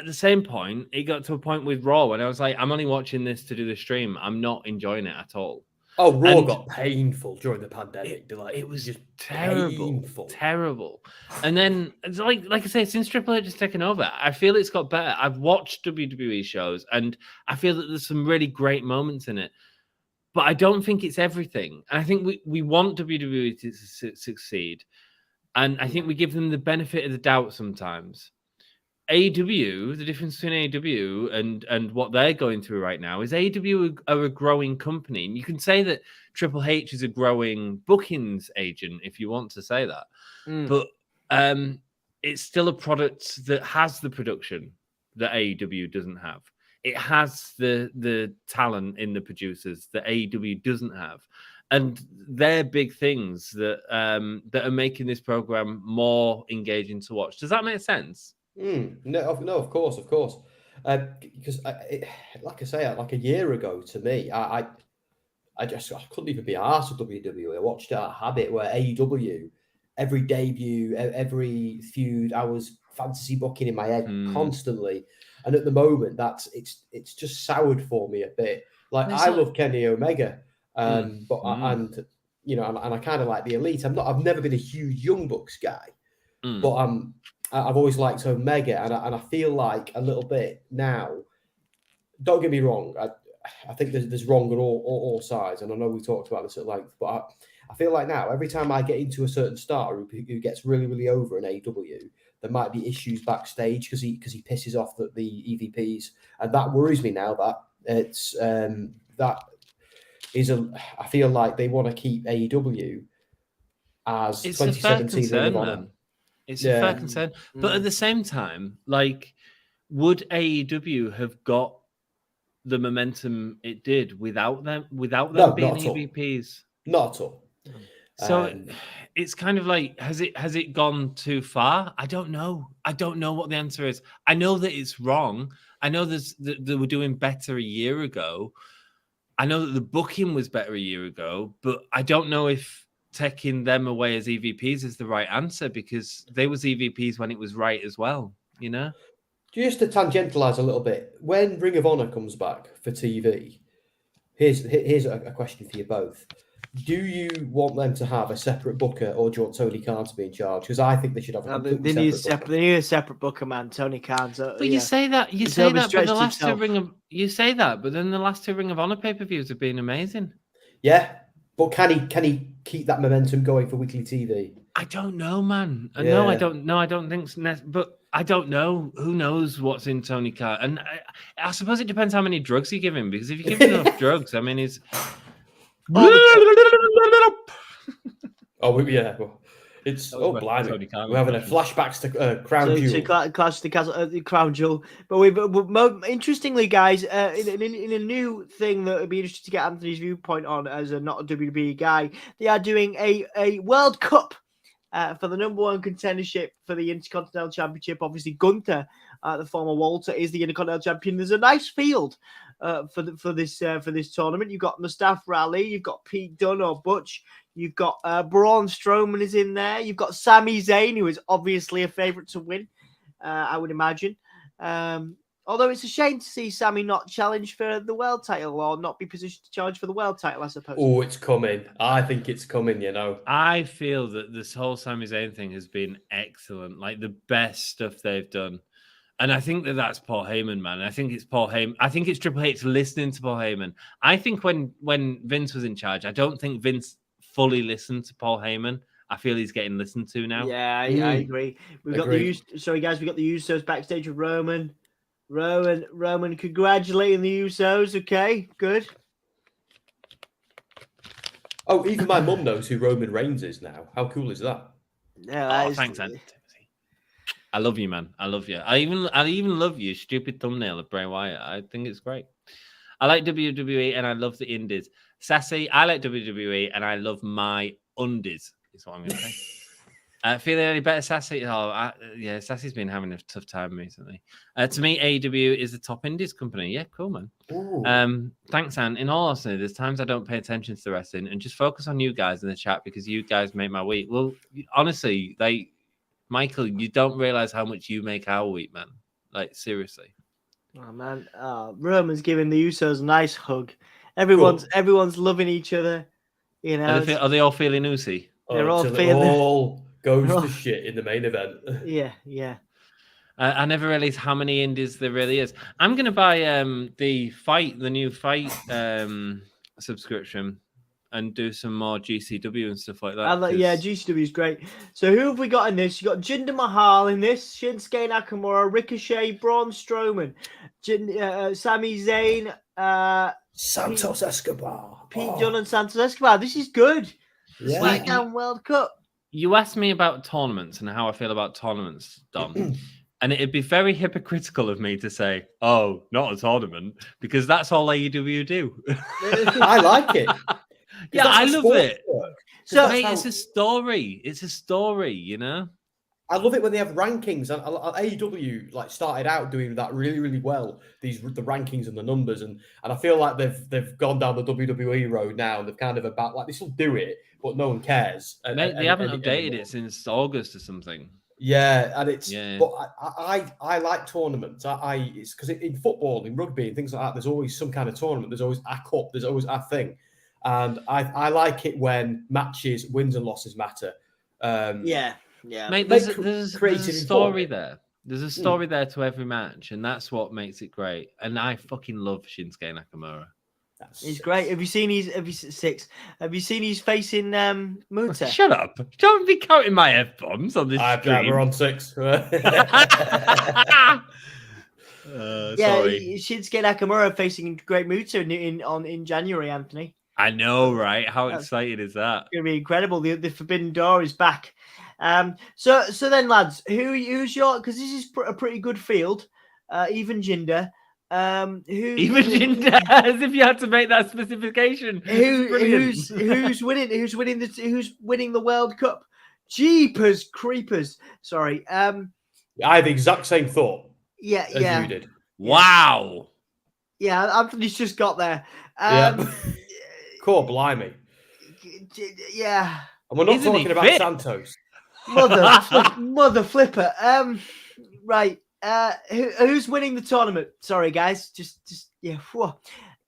the same point, it got to a point with Raw when I was like, I'm only watching this to do the stream. I'm not enjoying it at all. Oh, Raw got painful during the pandemic. It was just terrible. And then, like I say, since Triple H has taken over, I feel it's got better. I've watched WWE shows, and I feel that there's some really great moments in it. But I don't think it's everything. And I think we want WWE to succeed. And I think we give them the benefit of the doubt sometimes. AEW, the difference between AEW and what they're going through right now is AEW are a growing company. You can say that Triple H is a growing bookings agent if you want to say that. But it's still a product that has the production that AEW doesn't have. It has the talent in the producers that AEW doesn't have. And they're big things that are making this program more engaging to watch. Does that make sense? No, of course. Because, like I say, like a year ago to me, I couldn't even be arsed with WWE. I watched it out of habit, where AEW, every debut, every feud, I was fantasy booking in my head constantly. And at the moment, it's just soured for me a bit. Like, I love Kenny Omega, and you know, and I kind of like the Elite. I've never been a huge Young Bucks guy, but I've always liked Omega, and I feel like a little bit now. Don't get me wrong. I think there's wrong on all sides, and I know we talked about this at length. But I feel like now, every time I get into a certain star who gets really, really over in AEW, there might be issues backstage because he pisses off the EVPs, and that worries me now. That it's that is I feel like they want to keep AEW as 2017 Ring of Honor. It's a fair concern. But at the same time, like, would AEW have got the momentum it did without them being EVPs? Not at all. So it's kind of like, has it gone too far? I don't know. I don't know what the answer is. I know that it's wrong. I know that they were doing better a year ago. I know that the booking was better a year ago, but I don't know if taking them away as EVPs is the right answer, because they was EVPs when it was right as well, you know? Just to tangentialize a little bit, when Ring of Honor comes back for TV, here's a question for you both. Do you want them to have a separate booker, or do you want Tony Khan to be in charge? Because I think they should have they need a separate booker, man. Tony Khan's. But you say that, but the last two but then the last two Ring of Honor pay-per-views have been amazing. Yeah, but can he keep that momentum going for weekly TV? I don't know, man. No, I don't know. I don't think so. But I don't know. Who knows what's in Tony Khan? And I suppose it depends how many drugs you give him. Because if you give him enough drugs, I mean, he's... It's Tony blimey. Khan We're having impression. flashbacks to Crown Jewel. Clash the Castle, Crown Jewel. But interestingly, guys, in a new thing that would be interesting to get Anthony's viewpoint on as not a WWE guy, they are doing a World Cup for the #1 contendership for the Intercontinental Championship. Obviously, Gunther, the former Walter, is the Intercontinental Champion. There's a nice field for this tournament. You've got Mustafa Ali, you've got Pete Dunne or Butch. You've got Braun Strowman is in there. You've got Sami Zayn, who is obviously a favourite to win, I would imagine. Although it's a shame to see Sami not challenge for the world title or not be positioned to challenge for the world title, I suppose. Oh, it's coming. I think it's coming, you know. I feel that this whole Sami Zayn thing has been excellent, like the best stuff they've done. And I think that's Paul Heyman, man. I think it's Paul Heyman. I think it's Triple H listening to Paul Heyman. I think when Vince was in charge, I don't think Vince fully listened to Paul Heyman. I feel he's getting listened to now. Yeah, I agree. We've got the USOS backstage with Roman, congratulating the USOS. Okay, good. Oh, even my mum knows who Roman Reigns is now. How cool is that? Yeah, thanks, Anthony. I love you, man. I love you. I even love your stupid thumbnail of Bray Wyatt. I think it's great. I like WWE and I love the indies. Sassy, I like WWE and I love my undies, is what I'm going to say. Feeling any better, Sassy? Yeah, Sassy's been having a tough time recently. To me, AEW is the top indies company. Yeah, cool, man. Thanks, Anne. In all honesty, there's times I don't pay attention to the wrestling and just focus on you guys in the chat because you guys make my week. Well, honestly, Michael, you don't realize how much you make our week, man. Like, seriously. Oh, man. Roman's giving the Usos a nice hug. Everyone's loving each other. You know, are they all feeling oozy? They're all feeling. Goes to shit in the main event. Yeah. I never realized how many indies there really is. I'm gonna buy the new fight subscription and do some more GCW and stuff like that. Yeah, GCW is great. So who have we got in this? You got Jinder Mahal in this, Shinsuke Nakamura, Ricochet, Braun Strowman, Sami Zayn, Santos Escobar, Pete Dunne, and Santos Escobar. This is good. Yeah. Smackdown World Cup. You asked me about tournaments and how I feel about tournaments, Dom. And it'd be very hypocritical of me to say, oh, not a tournament, because that's all AEW do. I like it. Yeah, I love it. So, mate, it's a story. It's a story, you know? I love it when they have rankings. And AEW started out doing that really, really well. The rankings and the numbers, and I feel like they've gone down the WWE road now. And they've kind of they still do it, but no one cares. Mate, they haven't updated it since August or something. Yeah, and it's. Yeah. But I like tournaments. It's because in football, in rugby, and things like that, there's always some kind of tournament. There's always a cup. There's always a thing, and I like it when matches, wins and losses matter. Yeah, mate. There's a story there. There's a story there to every match, and that's what makes it great. And I fucking love Shinsuke Nakamura. He's great. Have you seen he's facing Muta? Shut up! Don't be counting my F-bombs on this stream. We're on 6. Yeah, sorry. Shinsuke Nakamura facing Great Muta in January, Anthony. I know, right? How excited is that? It's going to be incredible. The Forbidden Door is back. So then, lads, who's your? Because this is a pretty good field. Even Jinder. Jinder, as if you had to make that specification. Who's winning? Who's winning the World Cup? Jeepers creepers! Sorry. I have the exact same thought. Yeah. You did. Wow. Yeah, Anthony's just got there. Cool, blimey. Yeah. And we're not talking about Santos. Mother flipper. Right. Who's winning the tournament? Sorry, guys. Just yeah. Whoa.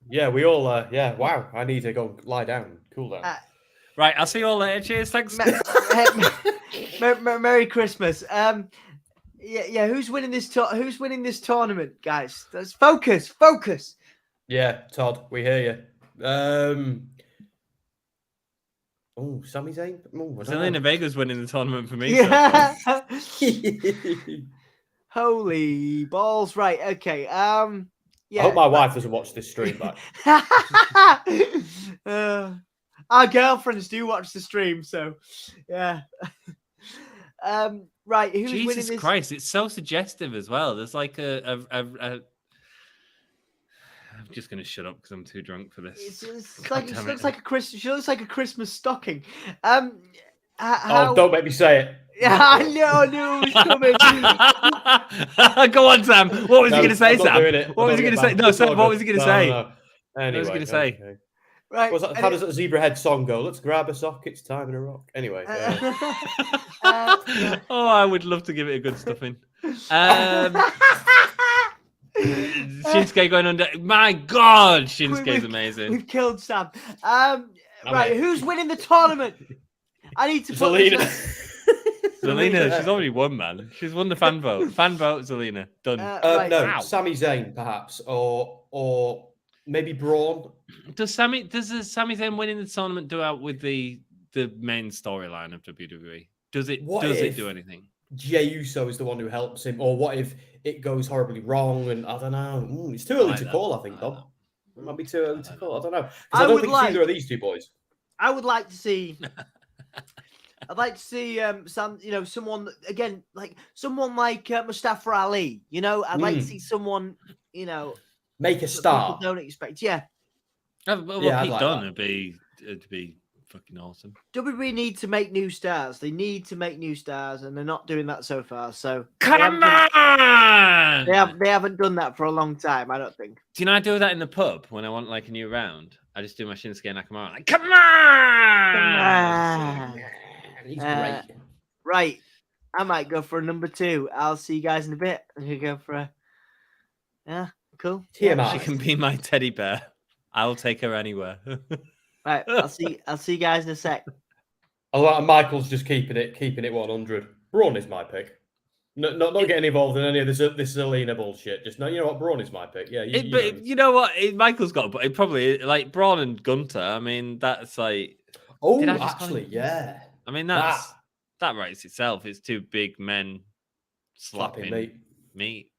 Yeah, we all. Wow. I need to go lie down, cool down. Right. I'll see you all later. Cheers. Thanks. Merry Christmas. Yeah. Who's winning this? Who's winning this tournament, guys? Let's focus. Yeah, Todd, we hear you. Oh, Sami Zayn. Oh, Zelina Vega's winning the tournament for me. Yeah. So Holy balls! Right. Okay. Yeah. I hope my wife doesn't watch this stream back. Our girlfriends do watch the stream, so yeah. Right. Who's winning Jesus this? Christ, it's so suggestive as well. There's like a I'm just gonna shut up because I'm too drunk for this. It's like, damn she looks it. like a Christmas. She looks like a Christmas stocking. Oh, How... don't make me say it. Yeah, I knew it was coming. Go on, Sam. What was he No, going to say, I'm not Sam? doing it. What was he going to say? No, Sam. What was he going to say? No. Anyway, What was he going to say? okay. Right. How does that Zebra Head song go? Let's grab a sock. It's time in a rock. Anyway. Oh, I would love to give it a good stuffing. Shinsuke going under. My God, Shinsuke's amazing. We've killed Sam. Right, who's winning the tournament? I need to put Zelina. Zelina, she's already won, man. She's won the fan vote. Fan vote, Zelina. Done. Right. No, Wow. Sami Zayn, perhaps, or maybe Braun. Does Sami Zayn winning the tournament do out with the main storyline of WWE? Does it do anything? Jey Uso is the one who helps him, or what if it goes horribly wrong? And I don't know. It's too early to call. I think, Dom. It might be too early to call. I don't know. 'Cause I don't think it's either of these two boys. I would like to see. I'd like to see some, someone again, like someone like Mustafa Ali. I'd like to see someone, make a that star. people don't expect. Yeah. Well, Yeah, I'd Pete like Dunne that. it'd be fucking awesome. WWE need to make new stars. They need to make new stars, and they're not doing that so far. So Come on! they haven't done that for a long time. I don't think. Do you know I do that in the pub when I want like a new round? I just do my Shinsuke Nakamura. Like, come on! He's great. Right. I might go for a number 2. I'll see you guys in a bit. I'm gonna go for a. Yeah. Cool. TMI. She can be my teddy bear. I'll take her anywhere. Right. I'll see you guys in a sec. Michael's just keeping it 100. Braun is my pick. Not getting involved in any of this Zelina bullshit. Just you know what, Braun is my pick. Yeah, but you know what, Michael's got, but it probably like Braun and Gunther. I mean, that's like. Oh, Did I just actually, call it- yeah. I mean, that writes itself. It's two big men slapping meat.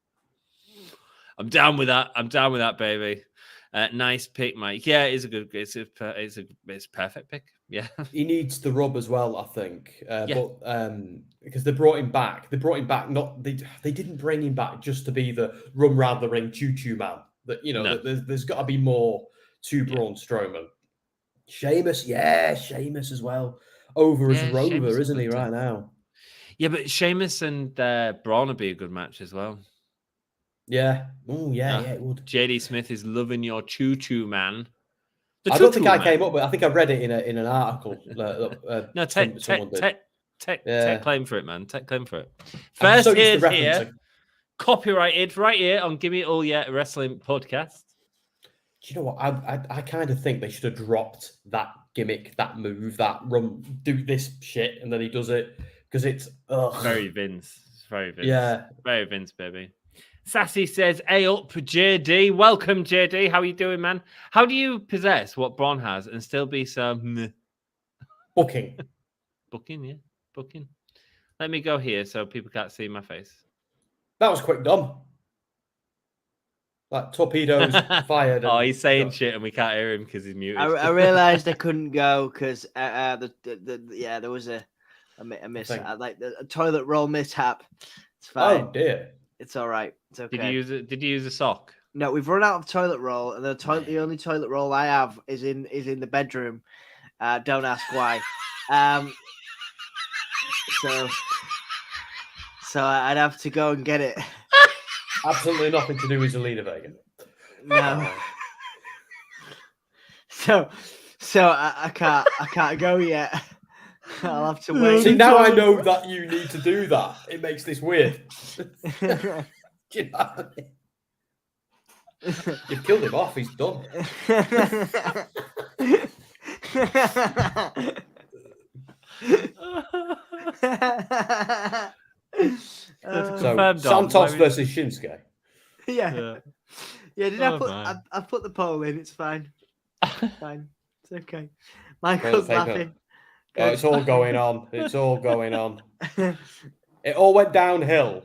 I'm down with that, baby. Nice pick, Mike. Yeah, it's a perfect pick. Yeah, he needs the rub as well, I think. Yeah. But because they brought him back. They didn't bring him back just to be the run round the ring choo-choo man. That there's got to be more to Braun Strowman. Sheamus as well. Over as Rover, Sheamus isn't he, would, right now? Yeah, but Sheamus and Braun would be a good match as well. Yeah. Oh, yeah, it would. JD Smith is loving your choo-choo man. I don't think I came up with. I think I read it in an article. No, take claim for it, man. Take claim for it. I'm First so used to here, referencing. copyrighted right here on Gimme It All Yet Wrestling Podcast. Do you know what? I kind of think they should have dropped that gimmick, that move, that run, do this shit, and then he does it because it's Very Vince. It's very Vince. Yeah. Very Vince, baby. Sassy says, "Hey up, JD. Welcome, JD. How are you doing, man? How do you possess what Braun has and still be so booking. Booking, yeah. Booking. Let me go here so people can't see my face. That was quick, Dom. Like torpedoes fired. Oh, he's saying shit and we can't hear him because he's muted. I realized I couldn't go because there was a miss, like a toilet roll mishap. It's fine. Oh dear. It's all right. It's okay. Did you use a sock? No, we've run out of toilet roll, and the only toilet roll I have is in the bedroom. Don't ask why. So I'd have to go and get it. Absolutely nothing to do with Zelina Vega. No. So I can't go yet. I'll have to wait. See, now I know that you need to do that. It makes this weird. Do you know what I mean? You've killed him off. He's done. So Santos versus Shinsuke. Yeah. I put the poll in. It's fine. It's fine. It's okay. Michael's laughing. Oh, it's all going on. It's all going on. It all went downhill.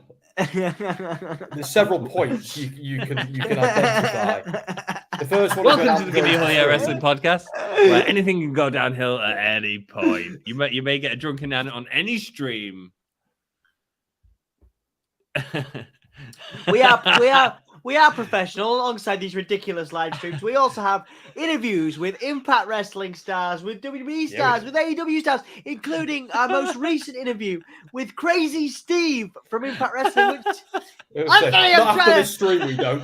There's several points you can identify. The first one. Welcome to the Give Me a Whole Year Wrestling Podcast, where anything can go downhill at any point. You may get a drunken nan on any stream. we are professional alongside these ridiculous live streams. We also have interviews with Impact Wrestling stars, with WWE stars, with AEW stars, including our most recent interview with Crazy Steve from Impact Wrestling. Not after this stream, we don't.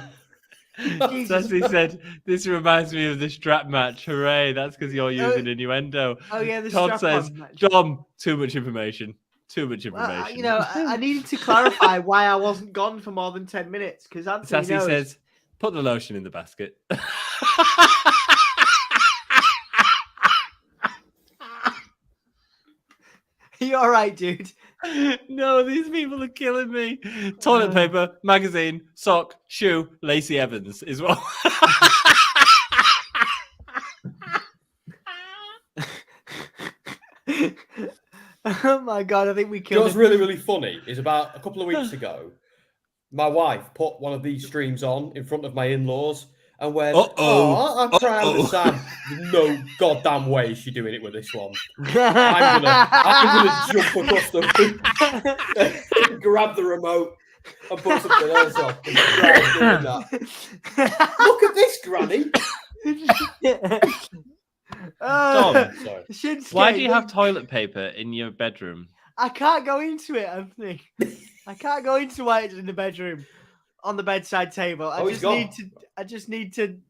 Sassy said, "This reminds me of the strap match. Hooray! That's because you're using innuendo." Oh yeah, the Todd strap-on says, match. "Dom, too much information. Too much information." I needed to clarify why I wasn't gone for more than 10 minutes because Anthony Sassy knows. says, "Put the lotion in the basket." You all right, dude? No, these people are killing me. Toilet paper, magazine, sock, shoe, Lacey Evans is what. Oh my god, I think we You know killed what's him. really, really funny is about a couple of weeks ago, my wife put one of these streams on in front of my in-laws and went, "Oh, I'm proud of Sam." No goddamn way is she doing it with this one. I'm gonna jump across the room, grab the remote, and put something else on. And doing that. Look at this, Granny. Dom, Sorry. Shinsuke, why do you have toilet paper in your bedroom? I can't go into it, Anthony. I can't go into why it's in the bedroom on the bedside table. I just need to,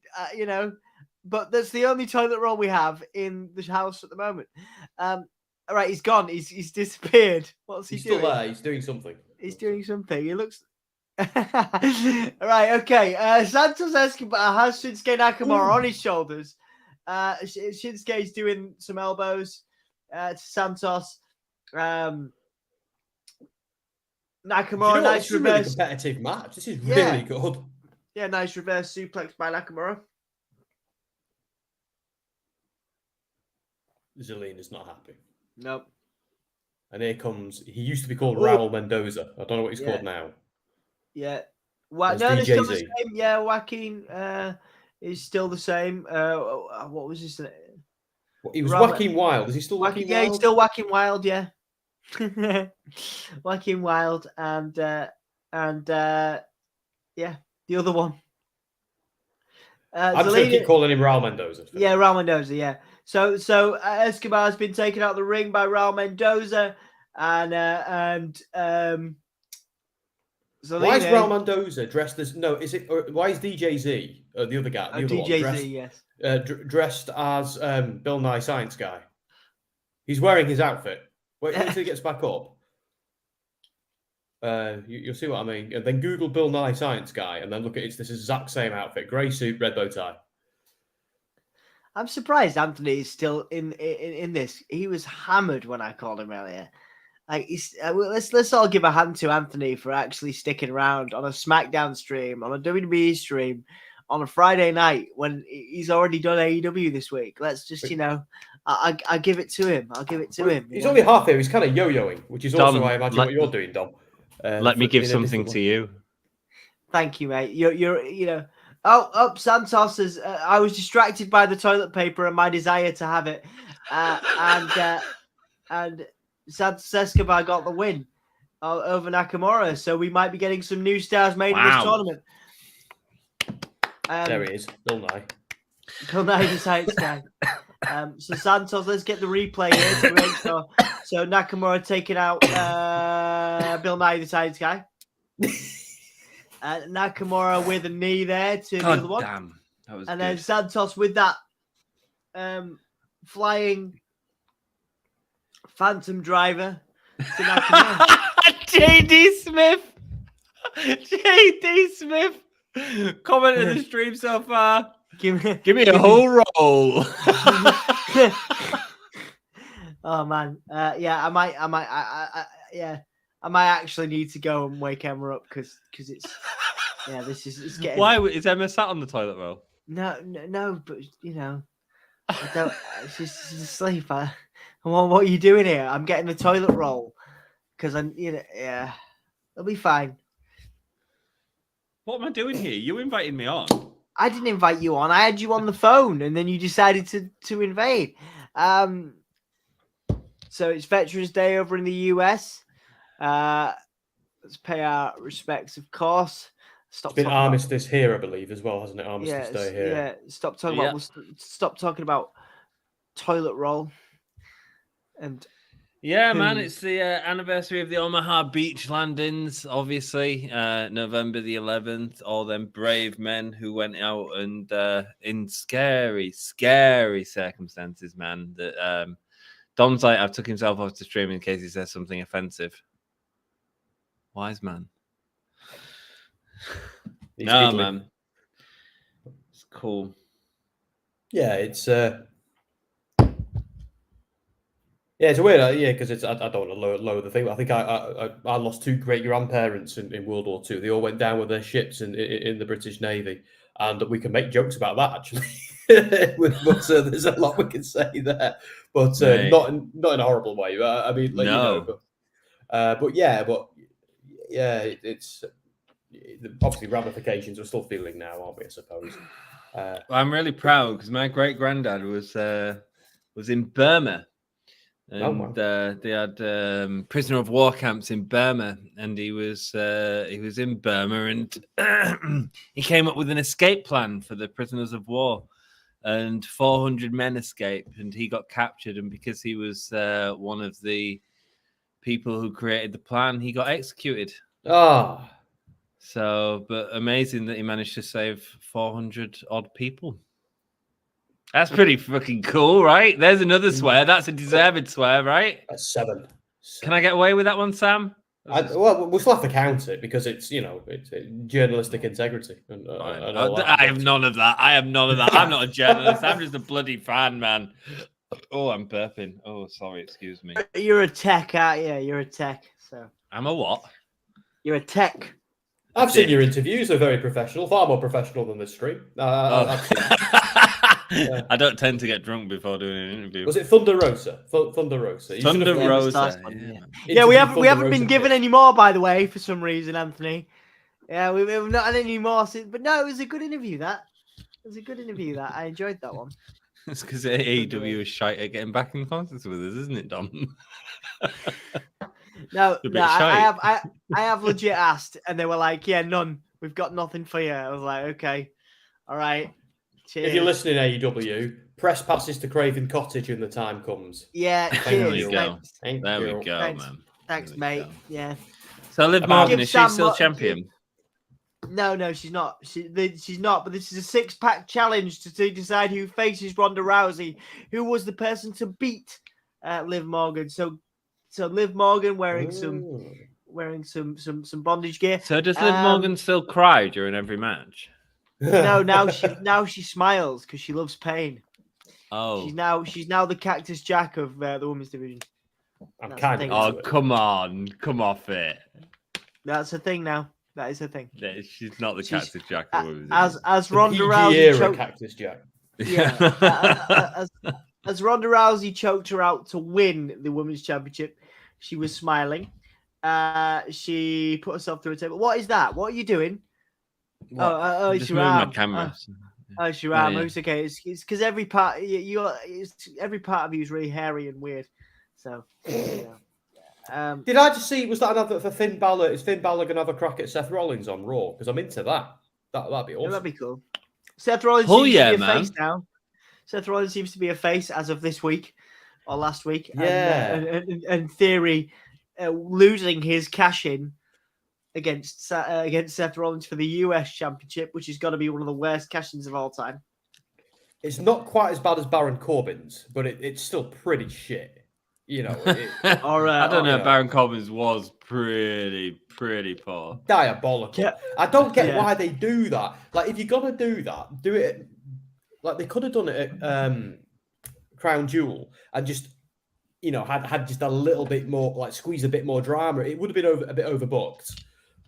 but that's the only toilet roll we have in the house at the moment. All right, he's gone. He's disappeared. What's he doing? Still there. He's doing something. He's doing something. He looks. All right, okay. Santos Escobar has Shinsuke Nakamura on his shoulders. Shinsuke's doing some elbows to Santos. Nakamura, nice This is a reverse. really competitive match. This is really good. Yeah, nice reverse suplex by Nakamura. Zelina's not happy. Nope. And here comes, he used to be called Raul Mendoza. I don't know what he's called now. Yeah. That's they're still the DJZ. same. Yeah, Joaquin is still the same. What was his name? He was Robert- Joaquin Wild. Is he still Joaquin Yeah, Wild? he's still Joaquin Wild, yeah. Joaquin Wild and the other one. I'm just going to keep calling him Raul Mendoza. Yeah, Raul Mendoza, yeah. So Escobar's been taken out of the ring by Raul Mendoza and Zelina. Why is Raul Mendoza dressed as why is DJZ the other guy? The other one, DJZ, yes. Dressed as Bill Nye Science Guy? He's wearing his outfit. Wait until he gets back up. You'll see what I mean. And then Google Bill Nye Science Guy, and then look at this exact same outfit: grey suit, red bow tie. I'm surprised Anthony is still in this. He was hammered when I called him earlier. Like, let's all give a hand to Anthony for actually sticking around on a SmackDown stream, on a WWE stream, on a Friday night when he's already done AEW this week. Let's just, I give it to him. I'll give it to him. He's only half here. He's kind of yo-yoing, which is also, Dom, I imagine, what you're doing, Dom. Let me give something to you. Thank you, mate. You're Oh, Santos is. I was distracted by the toilet paper and my desire to have it, and Santos Escobar got the win over Nakamura. So we might be getting some new stars made in this tournament. There he is, Bill Nye. Bill Nye the Science Guy. So Santos, let's get the replay here to make sure. So Nakamura taking out Bill Nye the Science Guy. Nakamura with a knee there to the other one. Damn. That was and then Santos with that flying phantom driver to Nakamura. JD Smith. JD Smith. Comment in the stream so far. Give me a whole roll. Oh man. Yeah, I might actually need to go and wake Emma up because it's it's getting. Why is Emma sat on the toilet roll? No, but I don't. She's asleep. Well, what are you doing here? I'm getting the toilet roll because yeah, it'll be fine. What am I doing here? You invited me on. I didn't invite you on. I had you on the phone, and then you decided to invade. So it's Veterans Day over in the US. Let's pay our respects, of course. It's been armistice here, I believe, as well, hasn't it? Armistice Day here. Yeah, stop talking about toilet roll. And yeah, man, it's the anniversary of the Omaha beach landings, obviously, November the 11th. All them brave men who went out and in scary, scary circumstances, man. That Dom's like, I've took himself off the stream in case he says something offensive. Wise man. No, giggling. Man. It's cool. Yeah, it's it's weird. Because I don't want to lower the thing. But I think I lost 2 great grandparents in World War II. They all went down with their ships in the British Navy, and we can make jokes about that actually. But there's a lot we can say there, but not in a horrible way. I mean, like, no. It's obviously ramifications we're still feeling now, aren't we? I suppose. I'm really proud because my great granddad was in Burma, and they had prisoner of war camps in Burma, and he was in Burma, and he came up with an escape plan for the prisoners of war, and 400 men escaped, and he got captured, and because he was one of the people who created the plan, he got executed. So, but amazing that he managed to save 400 odd people. That's pretty fucking cool, right? There's another swear. That's a deserved swear, right? That's 7. Can I get away with that one, Sam? Well, we'll still have to count it because it's journalistic integrity. And I have none of that. I'm not a journalist. I'm just a bloody fan, man. Oh, I'm burping. Oh, sorry. Excuse me. You're a tech, aren't you? You're a tech. So I'm a what? You're a tech. I've seen your interviews. They're very professional, far more professional than this stream. I don't tend to get drunk before doing an interview. Was it Thunder Rosa? Thunder Rosa. Thunder Rosa. Yeah, we haven't been given any more, by the way, for some reason, Anthony. Yeah, we've not had any more since. But no, it was a good interview. That I enjoyed that one. It's because AEW is shite at getting back in contact with us, isn't it, Dom? No, I have legit asked, and they were like, "Yeah, none. We've got nothing for you." I was like, "Okay, all right." Cheers. If you're listening, AEW, press passes to Craven Cottage when the time comes. Yeah, there we go. Thank there you. we go, Thanks. man. Thanks, mate. Go. Yeah. So Liv Morgan, is she still champion? No, she's not. She's not. But this is a 6-pack challenge to decide who faces Ronda Rousey, who was the person to beat Liv Morgan. So Liv Morgan wearing some bondage gear. So does Liv Morgan still cry during every match? No, now she smiles because she loves pain. Oh, she's now the Cactus Jack of the women's division. I'm kind of. Oh, come on, come off it. That's a thing now. That is a thing. She's not the Cactus Jack of women's as Ronda Rousey choked Cactus Jack. Yeah, as Ronda Rousey choked her out to win the women's championship, she was smiling. She put herself through a table. What is that? What are you doing? Oh, it's your arm. My camera. It's your arm. It's okay. It's because every part every part of you is really hairy and weird. So, did I just see? Was that an advert for Finn Balor? Is Finn Balor gonna have a crack at Seth Rollins on Raw? Because I'm into that. That'd be awesome. Yeah, that'd be cool. Seth Rollins seems to be a face now. Seth Rollins seems to be a face as of this week or last week. Yeah. And Theory losing his cash in against Seth Rollins for the US Championship, which is going to be one of the worst cash-ins of all time. It's not quite as bad as Baron Corbin's, but it's still pretty shit. You know, I don't know. Baron Corbin's was pretty poor, diabolical. Yeah. I don't get why they do that. Like, if you're gonna do that, do it like they could have done it at Crown Jewel and just had just a little bit more, like squeeze a bit more drama. It would have been a bit overbooked,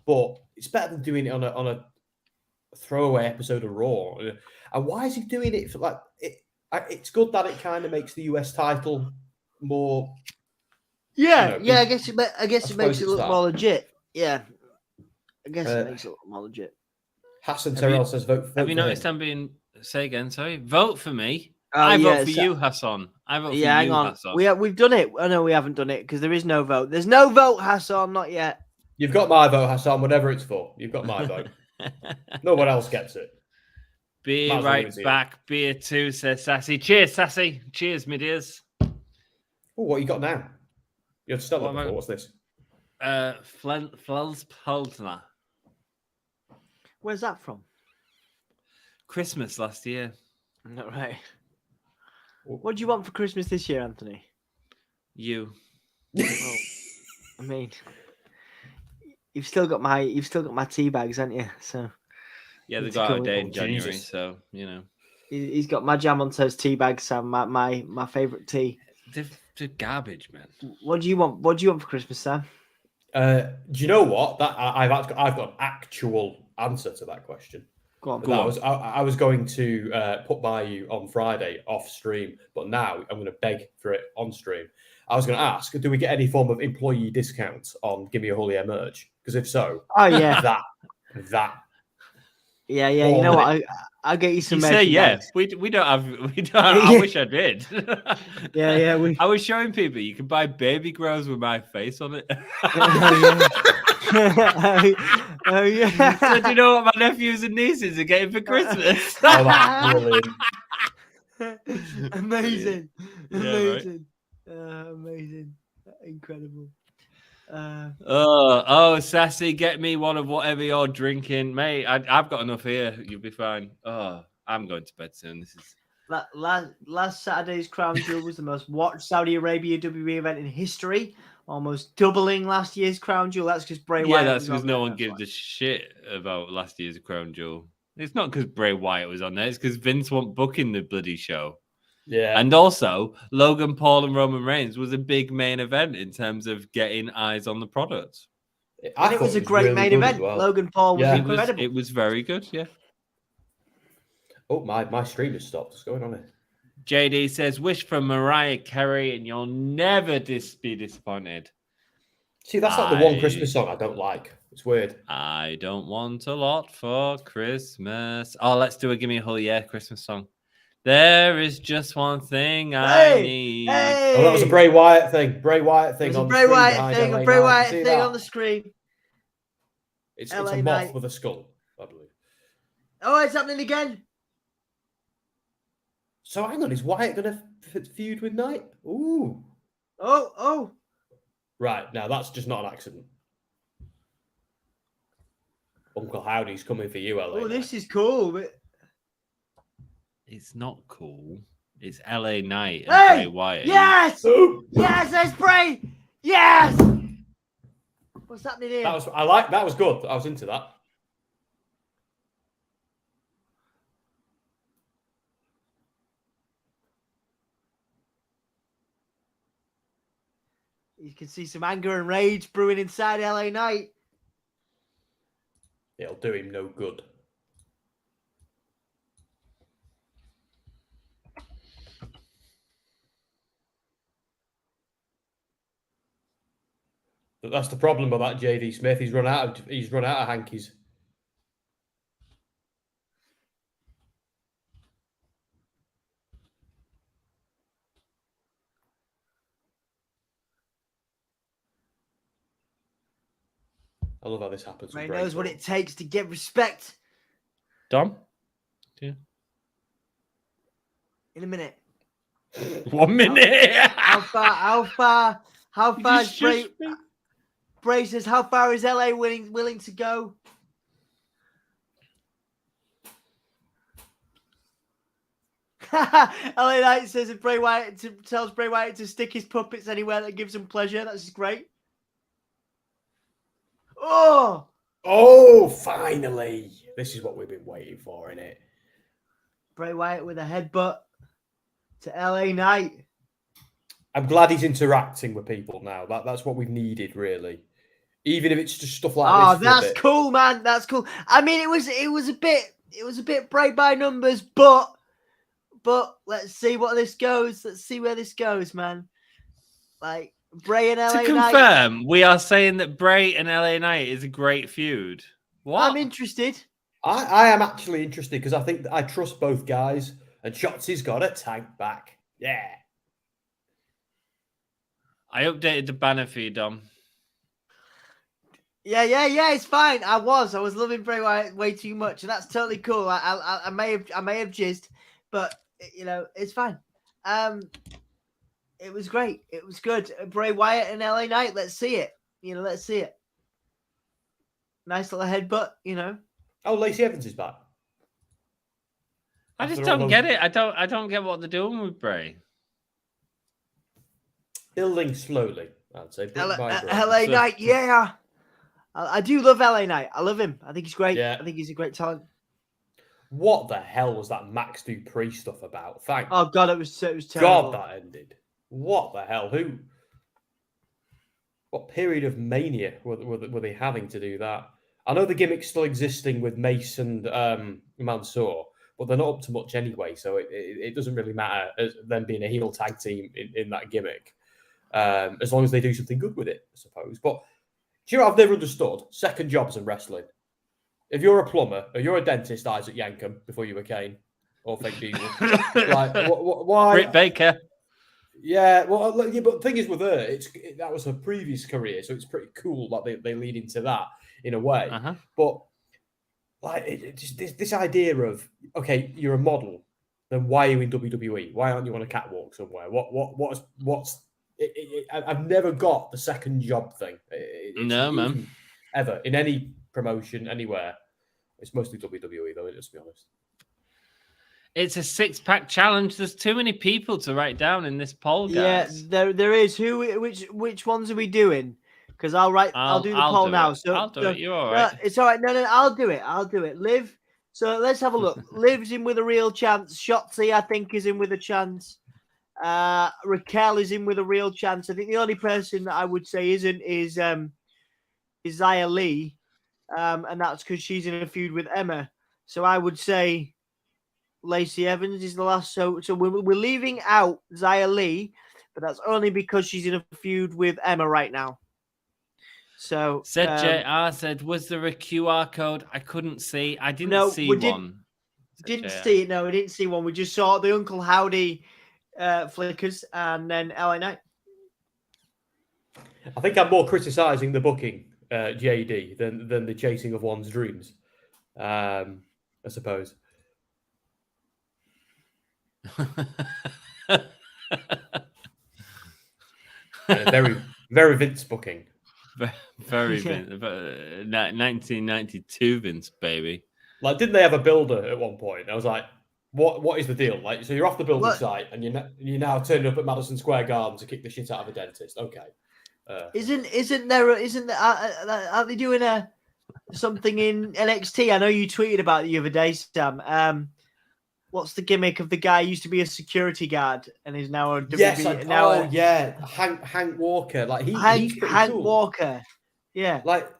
but it's better than doing it on a throwaway episode of Raw. And why is he doing it for it's good that it kind of makes the US title more. Yeah, You know, yeah. I guess it suppose makes it it's look that. more legit. Yeah, I guess it Uh, makes it look more legit. Hassan Have Terrell you- says vote Have you for noticed him. I'm being say again? Sorry, vote for me. Oh, I vote yeah, for so- you, Hassan. I vote Yeah, for hang you, on. Hassan. We've done it. Oh no, we haven't done it because there is no vote. There's no vote, Hassan. Not yet. You've got my vote, Hassan. Whatever it's for, you've got my vote. No one else gets it. Be Might as well right give it to you. back. Beer 2 says Sassy. Cheers, Sassy. Cheers, my dears. Oh, what you got now? You had Stella What am I- before. What's this? Flelspaldner. Where's that from? Christmas last year. Not right. What do you want for Christmas this year, Anthony? You. Well, I mean, you've still got my tea bags, haven't you? So Yeah, they It's got out a cool. day in Oh, January, Jesus. so you know. he's got my jam on toast tea bags, Sam. My favorite tea. They're garbage, man. What do you want? What do you want for Christmas, Sam? Do you know what? That I've got an actual answer to that question. Go on. But I was going to put by you on Friday off stream, but now I'm going to beg for it on stream. I was going to ask, do we get any form of employee discount on Gimme a Holy Air merch? Because if so, Oh yeah, that. yeah. You know what? I'll get you some. You say yeah. merchandise. We don't have. I wish I did. Yeah. I was showing people you can buy baby grows with my face on it. Oh yeah. So do you know what my nephews and nieces are getting for Christmas? Oh, that's brilliant. Amazing. Yeah, right. Amazing. Amazing. Incredible. Oh, Sassy, get me one of whatever you're drinking, mate. I've got enough here. You'll be fine. Oh, I'm going to bed soon. This is Last Saturday's Crown Jewel was the most watched Saudi Arabia WWE event in history, almost doubling last year's Crown Jewel. That's because Bray Wyatt. that's was because on no there, one that's gives why. a shit about last year's Crown Jewel. It's not because Bray Wyatt was on there. It's because Vince wasn't booking the bloody show. Yeah. And also, Logan Paul and Roman Reigns was a big main event in terms of getting eyes on the product. And it was a great main event. Well. Logan Paul was Yeah. incredible. It was very good, yeah. Oh, my stream has stopped. What's going on here? JD says, wish for Mariah Carey and you'll never be disappointed. See, that's like the one Christmas song I don't like. It's weird. I don't want a lot for Christmas. Oh, let's do a Gimme a Holy Yeah Christmas song. There is just one thing I need. Hey! Oh, that was a Bray Wyatt thing. Bray Wyatt thing There's a on Bray the screen. Wyatt behind thing, LA a Bray Knight. Wyatt You see thing that? on the screen. It's LA a moth Knight. with a skull, I believe. Oh, it's happening again. So hang on, is Wyatt going to feud with Knight? Ooh. Oh. Right, now that's just not an accident. Uncle Howdy's coming for you, LA. Oh, Knight. this is cool. But... It's not cool. It's LA Knight and Hey! Bray Wyatt. Yes! Ooh. Yes, there's Bray! Yes! What's happening here? That was good. I was into that. You can see some anger and rage brewing inside LA Knight. It'll do him no good. But that's the problem about JD Smith. He's run out of hankies. I love how this happens. Ray knows what it takes to get respect. Dom? In a minute. 1 minute. How far is Bray? Bray says, how far is LA willing to go? LA Knight says if Bray Wyatt tells Bray Wyatt to stick his puppets anywhere that gives him pleasure. That's great. Oh, finally. This is what we've been waiting for, innit? Bray Wyatt with a headbutt to LA Knight. I'm glad he's interacting with people now. That's what we've needed, really. Even if it's just stuff like this. That's cool, man. That's cool. I mean, it was a bit Bray by numbers, but let's see what this goes. Let's see where this goes, man. Like Bray and To LA Knight. confirm, we are saying that Bray and LA Knight is a great feud. What? I'm interested. I am actually interested because I think that I trust both guys, and Shotzi's got a tank back. Yeah. I updated the banner for you, Dom. Yeah. It's fine. I was loving Bray Wyatt way too much, and that's totally cool. I may have jizzed, but you know it's fine. It was great. It was good. Bray Wyatt and LA Knight. Let's see it. You know, let's see it. Nice little headbutt. You know. Oh, Lacey Evans is back. I just After all don't those- get it. I don't get what they're doing with Bray. Building slowly, I'd say. brick by brick. LA So- Knight. Yeah. I do love LA Knight. I love him. I think he's great. Yeah. I think he's a great talent. What the hell was that Max Dupree stuff about? Thank Oh God, it was terrible. God that ended. What the hell? What period of mania were they having to do that? I know the gimmick's still existing with Mace and Mansoor, but they're not up to much anyway, so it doesn't really matter as them being a heel tag team in that gimmick, as long as they do something good with it, I suppose. But do you know what I've never understood? Second jobs in wrestling. If you're a plumber or you're a dentist, Isaac Yankem, before you were Kane or Fake Diesel, like why? Britt Baker. Yeah, well, yeah, but the thing is with her, that was her previous career, so it's pretty cool that they lead into that in a way. Uh-huh. But like, just this idea of, okay, you're a model, then why are you in WWE? Why aren't you on a catwalk somewhere? I've never got the second job thing. No, man. Ever in any promotion anywhere. It's mostly WWE though. Let's be honest. It's a 6-pack challenge. There's too many people to write down in this poll, guys. Yeah, there is. Which ones are we doing? Because I'll do the poll now. So I'll do it. You're all right. No, it's all right. No, I'll do it. Liv. So let's have a look. Liv's in with a real chance. Shotzi, I think, is in with a chance. Raquel is in with a real chance. I think the only person that I would say isn't is Xia Li, and that's because she's in a feud with Emma. So I would say Lacey Evans is the last. So we're leaving out Xia Li, but that's only because she's in a feud with Emma right now. So Said JR said, was there a QR code? I couldn't see. I didn't No, see we one. didn't see it. No, we didn't see one. We just saw the Uncle Howdy flickers and then LA Knight. I think I'm more criticising the booking, JD, than the chasing of one's dreams. I suppose. Very, very Vince booking. Very Vince. 1992 Vince, baby. Like, didn't they have a builder at one point? I was like, what is the deal? Like, so you're off the building site and you're now turning up at Madison Square Garden to kick the shit out of a dentist. Okay. Isn't there are they doing something in NXT? I know you tweeted about it the other day, Sam. What's the gimmick of the guy who used to be a security guard and is now a WWE? Yes, Hank Walker. Like he's pretty Hank cool. Walker. Yeah. Like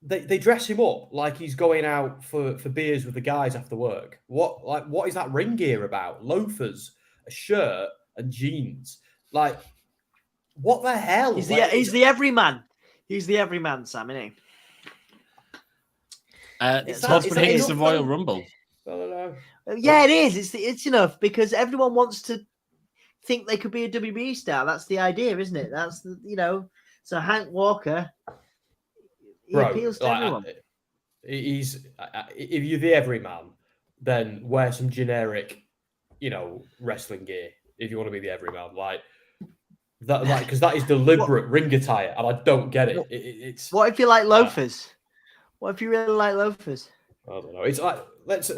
they dress him up like he's going out for beers with the guys after work. What is that ring gear about? Loafers, a shirt, and jeans. Like, what the hell? He's the everyman. He's the everyman, Sam, isn't he? It's the pace of Royal Rumble. I don't know. Yeah, it is. It's enough because everyone wants to think they could be a WWE star. That's the idea, isn't it? That's So Hank Walker, he appeals to everyone. If you're the everyman, then wear some generic, wrestling gear. If you want to be the everyman, like that, because that is deliberate ring attire, and I don't get it. It's what if you like loafers? What if you really like loafers? I don't know. It's like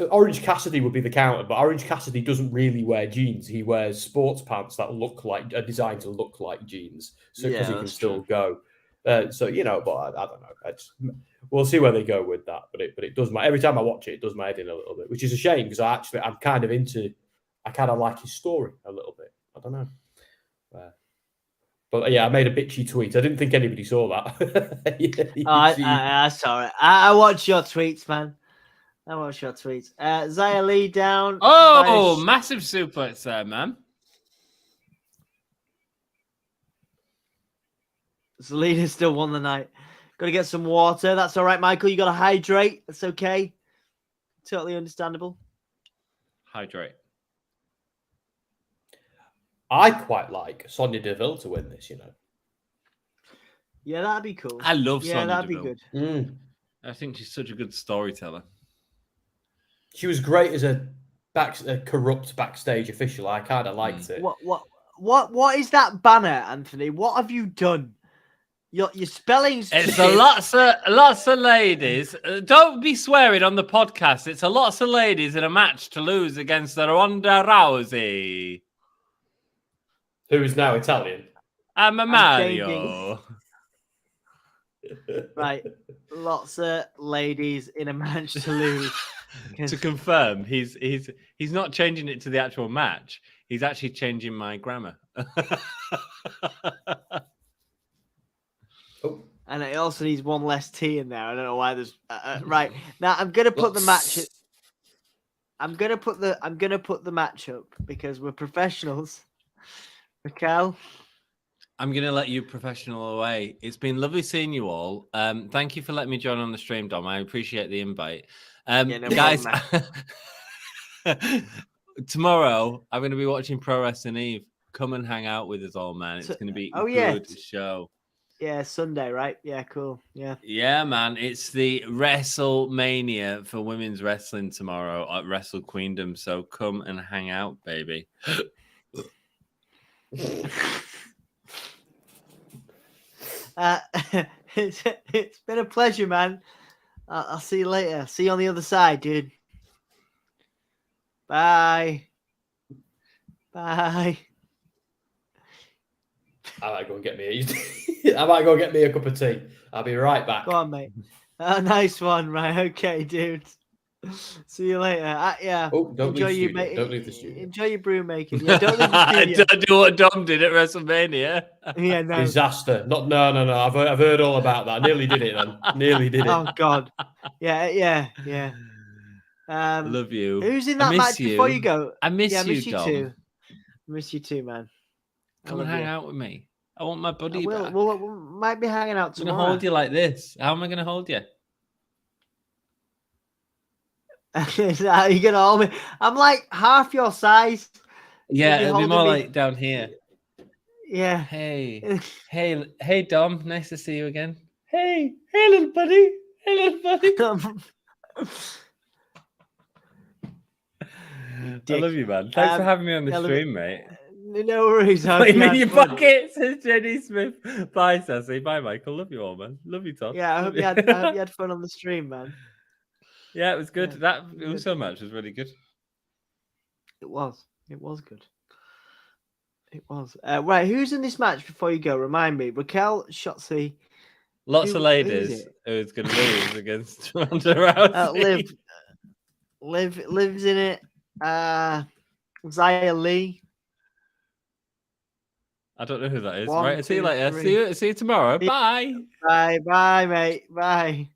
Orange Cassidy would be the counter, but Orange Cassidy doesn't really wear jeans. He wears sports pants that are designed to look like jeans, so because he can still go. So but I don't know. We'll see where they go with that. But it does my every time I watch it, it does my head in a little bit, which is a shame because I'm kind of like his story a little bit. I don't know. But yeah, I made a bitchy tweet. I didn't think anybody saw that. I saw it. I watch your tweets, man. I watch your tweets. Xia Li down. Massive suplex there, man. Zelina still won the night. Got to get some water. That's all right, Michael. You got to hydrate. That's okay. Totally understandable. Hydrate. I quite like Sonya Deville to win this, you know. Yeah, that'd be cool. I love Yeah, Sonya that'd Deville. be good. I think she's such a good storyteller. She was great as a corrupt backstage official. I kind of liked it. What is that banner, Anthony? What have you done? Your spelling's It's shit. lots of ladies. Don't be swearing on the podcast. It's a lots of ladies in a match to lose against Ronda Rousey. Who is now Italian. I'm a Mario. Right, lots of ladies in a match to lose. To confirm, he's not changing it to the actual match. He's actually changing my grammar. Oh. And it also needs one less T in there. I don't know why there's right now. I'm gonna put the match. I'm gonna put the match up because we're professionals. Raquel, I'm going to let you professional away. It's been lovely seeing you all. Thank you for letting me join on the stream, Dom. I appreciate the invite. no Guys, problem, tomorrow I'm going to be watching Pro Wrestling Eve. Come and hang out with us all, man. It's going to be a good show. Yeah, Sunday, right? Yeah, cool. Yeah. Yeah, man. It's the WrestleMania for women's wrestling tomorrow at Wrestle Queendom. So come and hang out, baby. It's been a pleasure, man. I'll see you later. See you on the other side, dude. Bye. Bye. I might go and get me a cup of tea. I'll be right back. Go on, mate. Nice one, right? Okay, dude. See you later. Yeah. Oh, don't enjoy leave the you, studio. mate. Don't leave the studio. Enjoy your brew making. Yeah, don't leave the studio. Don't do what Dom did at WrestleMania. Yeah, no. Disaster. No. I've heard all about that. Nearly did it then. Nearly did it. Oh God. Yeah. Love you. Who's in that match before you go? I miss I you, miss you Dom. too. I miss you too, man. Come and hang out with me. I want my buddy back. We might be hanging out I'm tomorrow. going to hold you like this. How am I going to hold you? You're going to hold me? I'm like half your size. Yeah, it'll be more like down here. Yeah. Hey, Dom. Nice to see you again. Hey, little buddy. Hey, little buddy. I love you, man. Thanks for having me on the stream, mate. No worries. Put him in your pocket, says Jenny Smith. Bye, Sassy. Bye, Michael. Love you all, man. Love you, Tom. Yeah, I hope you had fun on the stream, man. Yeah, it was good. Yeah, that USO match was really good. It was good. It was. Right, who's in this match before you go? Remind me. Raquel, Shotzi. Lots of ladies who's going to lose against Ronda Rousey. Liv lives in it. Xia Li. I don't know who that is. 1, right, see you 2, later. 3. See you tomorrow. Bye. Bye, mate. Bye.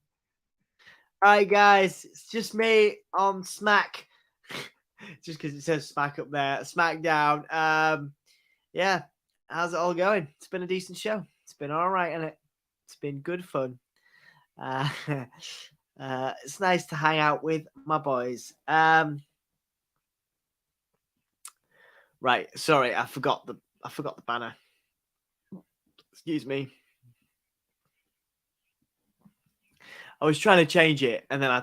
All right, guys. It's just me on Smack. Just because it says Smack up there. Smackdown. Yeah. How's it all going? It's been a decent show. It's been all right, hasn't it? It's been good fun. It's nice to hang out with my boys. Right. Sorry, I forgot the banner. Excuse me. I was trying to change it, and then I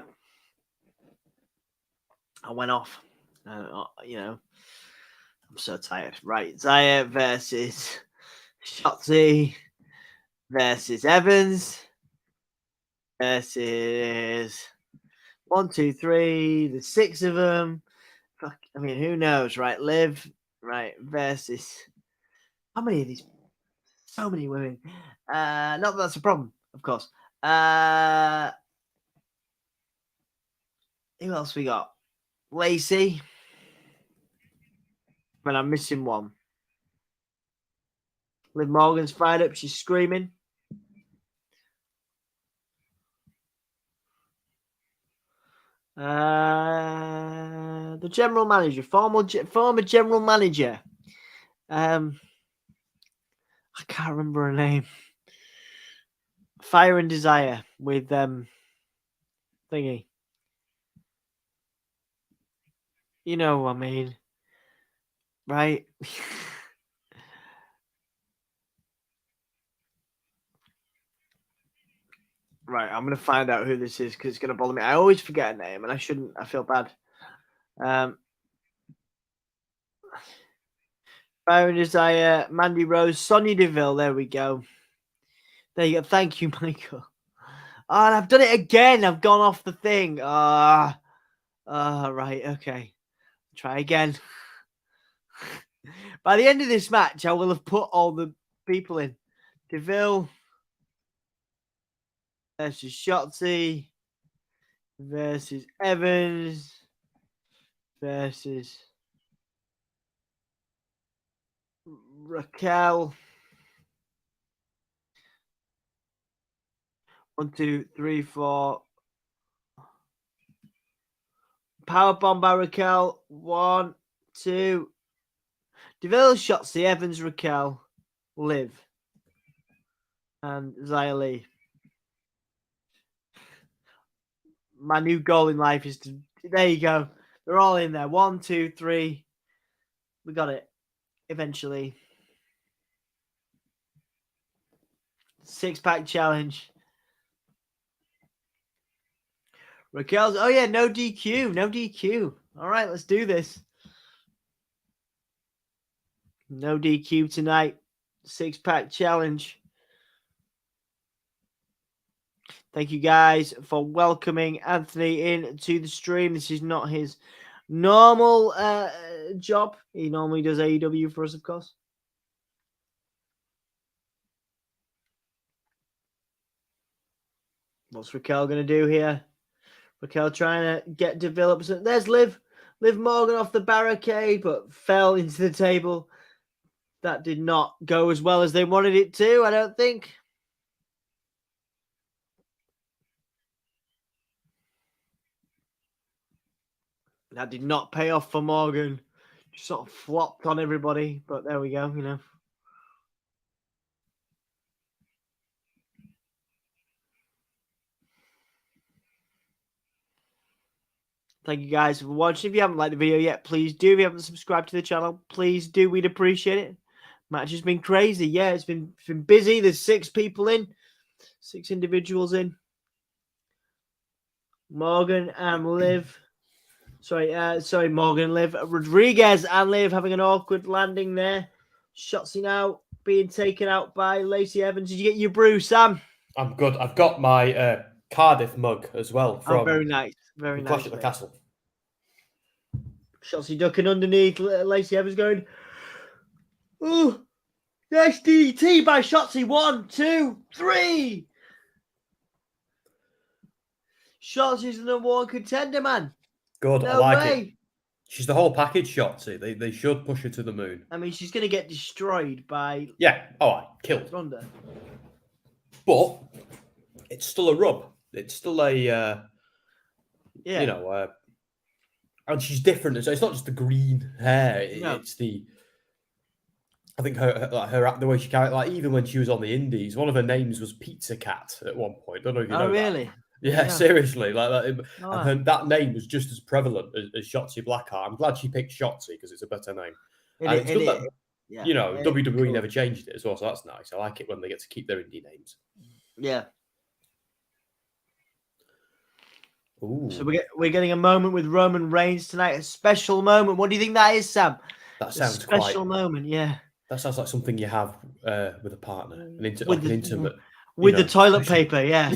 went off. I'm so tired. Right, Xia versus Shotzi versus Evans versus 1, 2, 3. There's 6 of them. Fuck, I mean, who knows, right? Liv, right, versus how many of these? So many women. Not that that's a problem, of course. Who else we got? Lacey. But I'm missing one. Liv Morgan's fired up. She's screaming. The general manager, former general manager. I can't remember her name. Fire and Desire with thingy. You know what I mean, right? Right, I'm gonna find out who this is because it's gonna bother me. I always forget a name, and I shouldn't. I feel bad. Fire and Desire, Mandy Rose, Sonya Deville. There we go. There you go. Thank you, Michael. Oh, and I've done it again. I've gone off the thing. Right. Okay. Try again. By the end of this match, I will have put all the people in. Deville versus Shotzi versus Evans versus Raquel. 1, 2, 3, 4. Powerbomb by Raquel. 1, 2. Deville, Shotzi, Evans, Raquel, Liv, and Xia Li. My new goal in life is to. There you go. They're all in there. 1, 2, 3. We got it. Eventually. 6-pack challenge. Raquel's. Oh, yeah. No DQ. No DQ. All right. Let's do this. No DQ tonight. 6-pack challenge. Thank you guys for welcoming Anthony into the stream. This is not his normal job. He normally does AEW for us, of course. What's Raquel going to do here? Raquel trying to get developed. There's Liv Morgan off the barricade, but fell into the table. That did not go as well as they wanted it to, I don't think. That did not pay off for Morgan. Just sort of flopped on everybody, but there we go, you know. Thank you guys for watching. If you haven't liked the video yet, please do. If you haven't subscribed to the channel, please do. We'd appreciate it. Match has been crazy. Yeah, it's been busy. There's 6 people in. 6 individuals in. Morgan and Liv. Sorry, Morgan and Liv. Rodriguez and Liv having an awkward landing there. Shotzi now being taken out by Lacey Evans. Did you get your brew, Sam? I'm good. I've got my Cardiff mug as well. From very nice. Very nice. Clash at the Castle. Shotzi ducking underneath. Lacey Evans going, ooh, yes, DT by Shotzi. 1, 2, 3. Shotzi's the #1 contender, man. Good, No I like way. it. She's the whole package, Shotzi. They should push her to the moon. I mean, she's going to get destroyed by killed. Thunder. But it's still a rub. It's still a, and she's different. So it's not just the green hair. It's the, I think her the way she carried, like even when she was on the Indies, one of her names was Pizza Cat at one point. I don't know if you know. Oh, really? That. Yeah, seriously, that name was just as prevalent as Shotzi Blackheart. I'm glad she picked Shotzi because it's a better name. It's good that WWE never changed it as well, so that's nice. I like it when they get to keep their indie names. Yeah. Ooh. So we're getting a moment with Roman Reigns tonight, a special moment. What do you think that is, Sam? That sounds special moment, yeah. That sounds like something you have with a partner, an intimate. With the toilet paper, yeah.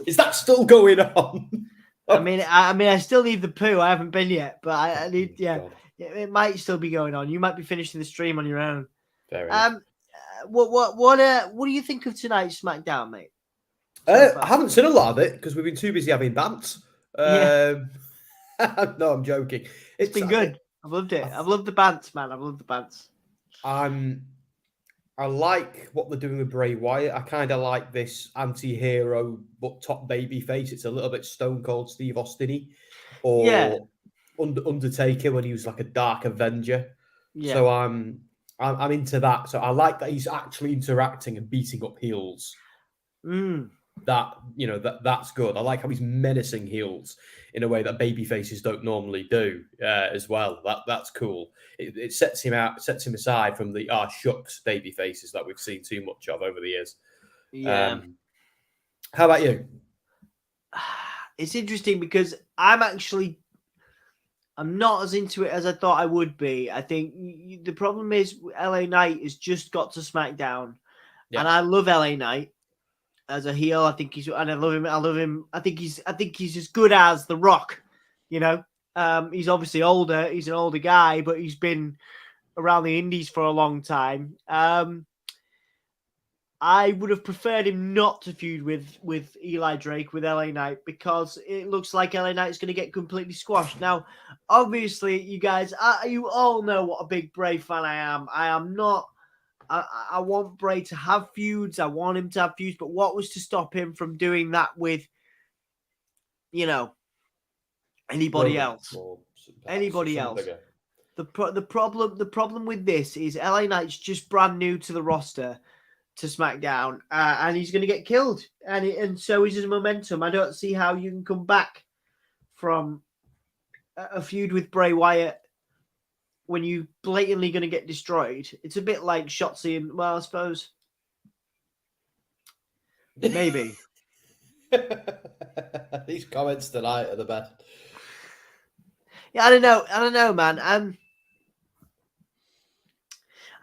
Is that still going on? I mean, I still need the poo. I haven't been yet, but I need, God. it might still be going on. You might be finishing the stream on your own. Fair enough. What do you think of tonight's SmackDown, mate? I haven't seen a lot of it because we've been too busy having bants. No, I'm joking. It's been good. I've loved it. I've loved the bants, man. I've loved the bants. I like what they're doing with Bray Wyatt. I kind of like this anti-hero but top baby face. It's a little bit Stone Cold Steve Austin-y or Undertaker when he was like a dark Avenger. Yeah. So I'm into that. So I like that he's actually interacting and beating up heels That's good. I like how he's menacing heels in a way that baby faces don't normally do as well. That's cool. It sets him aside from the shucks baby faces that we've seen too much of over the years. Yeah. How about you? It's interesting because I'm not as into it as I thought I would be. I think the problem is LA Knight has just got to SmackDown, and I love LA Knight as a heel. I think and I love him. I think he's as good as The Rock. He's obviously older. He's an older guy, but he's been around the indies for a long time. I would have preferred him not to feud with Eli Drake, with LA Knight, because it looks like LA Knight is going to get completely squashed. Now, obviously, you guys, you all know what a big Bray fan I am. I am not. I want Bray to have feuds. I want him to have feuds. But what was to stop him from doing that with, anybody else? Anybody else? The problem with this is LA Knight's just brand new to the roster, to SmackDown, and he's going to get killed, and so is his momentum. I don't see how you can come back from a feud with Bray Wyatt when you blatantly going to get destroyed. It's a bit like Shotzi, and I suppose maybe these comments tonight are the best. Yeah, I don't know, man.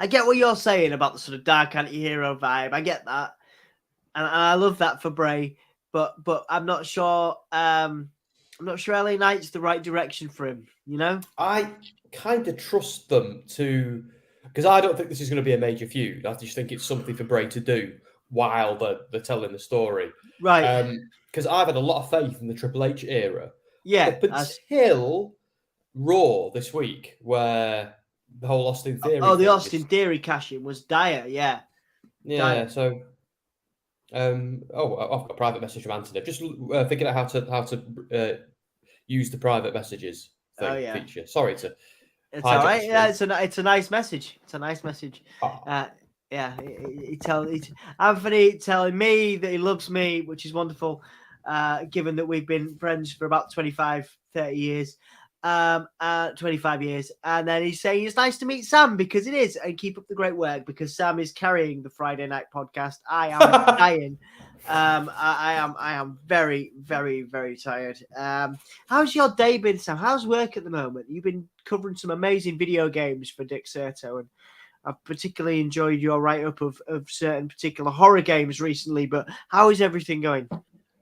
I get what you're saying about the sort of dark anti-hero vibe. I get that, and I love that for Bray. But I'm not sure. I'm not sure LA Knight's the right direction for him. I kind of trust them because I don't think this is going to be a major feud. I just think it's something for Bray to do while they're telling the story, right? Because I've had a lot of faith in the Triple H era. Yeah, up until Raw this week, where the whole Austin Theory. The Austin Theory cash-in was dire. Yeah. Dire. So, I've got a private message from Anthony. Just figured out how to use the private messages feature. Sorry to. It's all right. Yeah, it's a nice message. It's a nice message. Anthony telling me that he loves me, which is wonderful. Given that we've been friends for about 25, 30 years. 25 years, and then he's saying it's nice to meet Sam, because it is, and keep up the great work, because Sam is carrying the Friday night podcast. I am dying. I am very, very, very tired. How's your day been, Sam? How's work at the moment? You've been covering some amazing video games for Dick Serto, and I've particularly enjoyed your write-up of certain particular horror games recently. But how is everything going?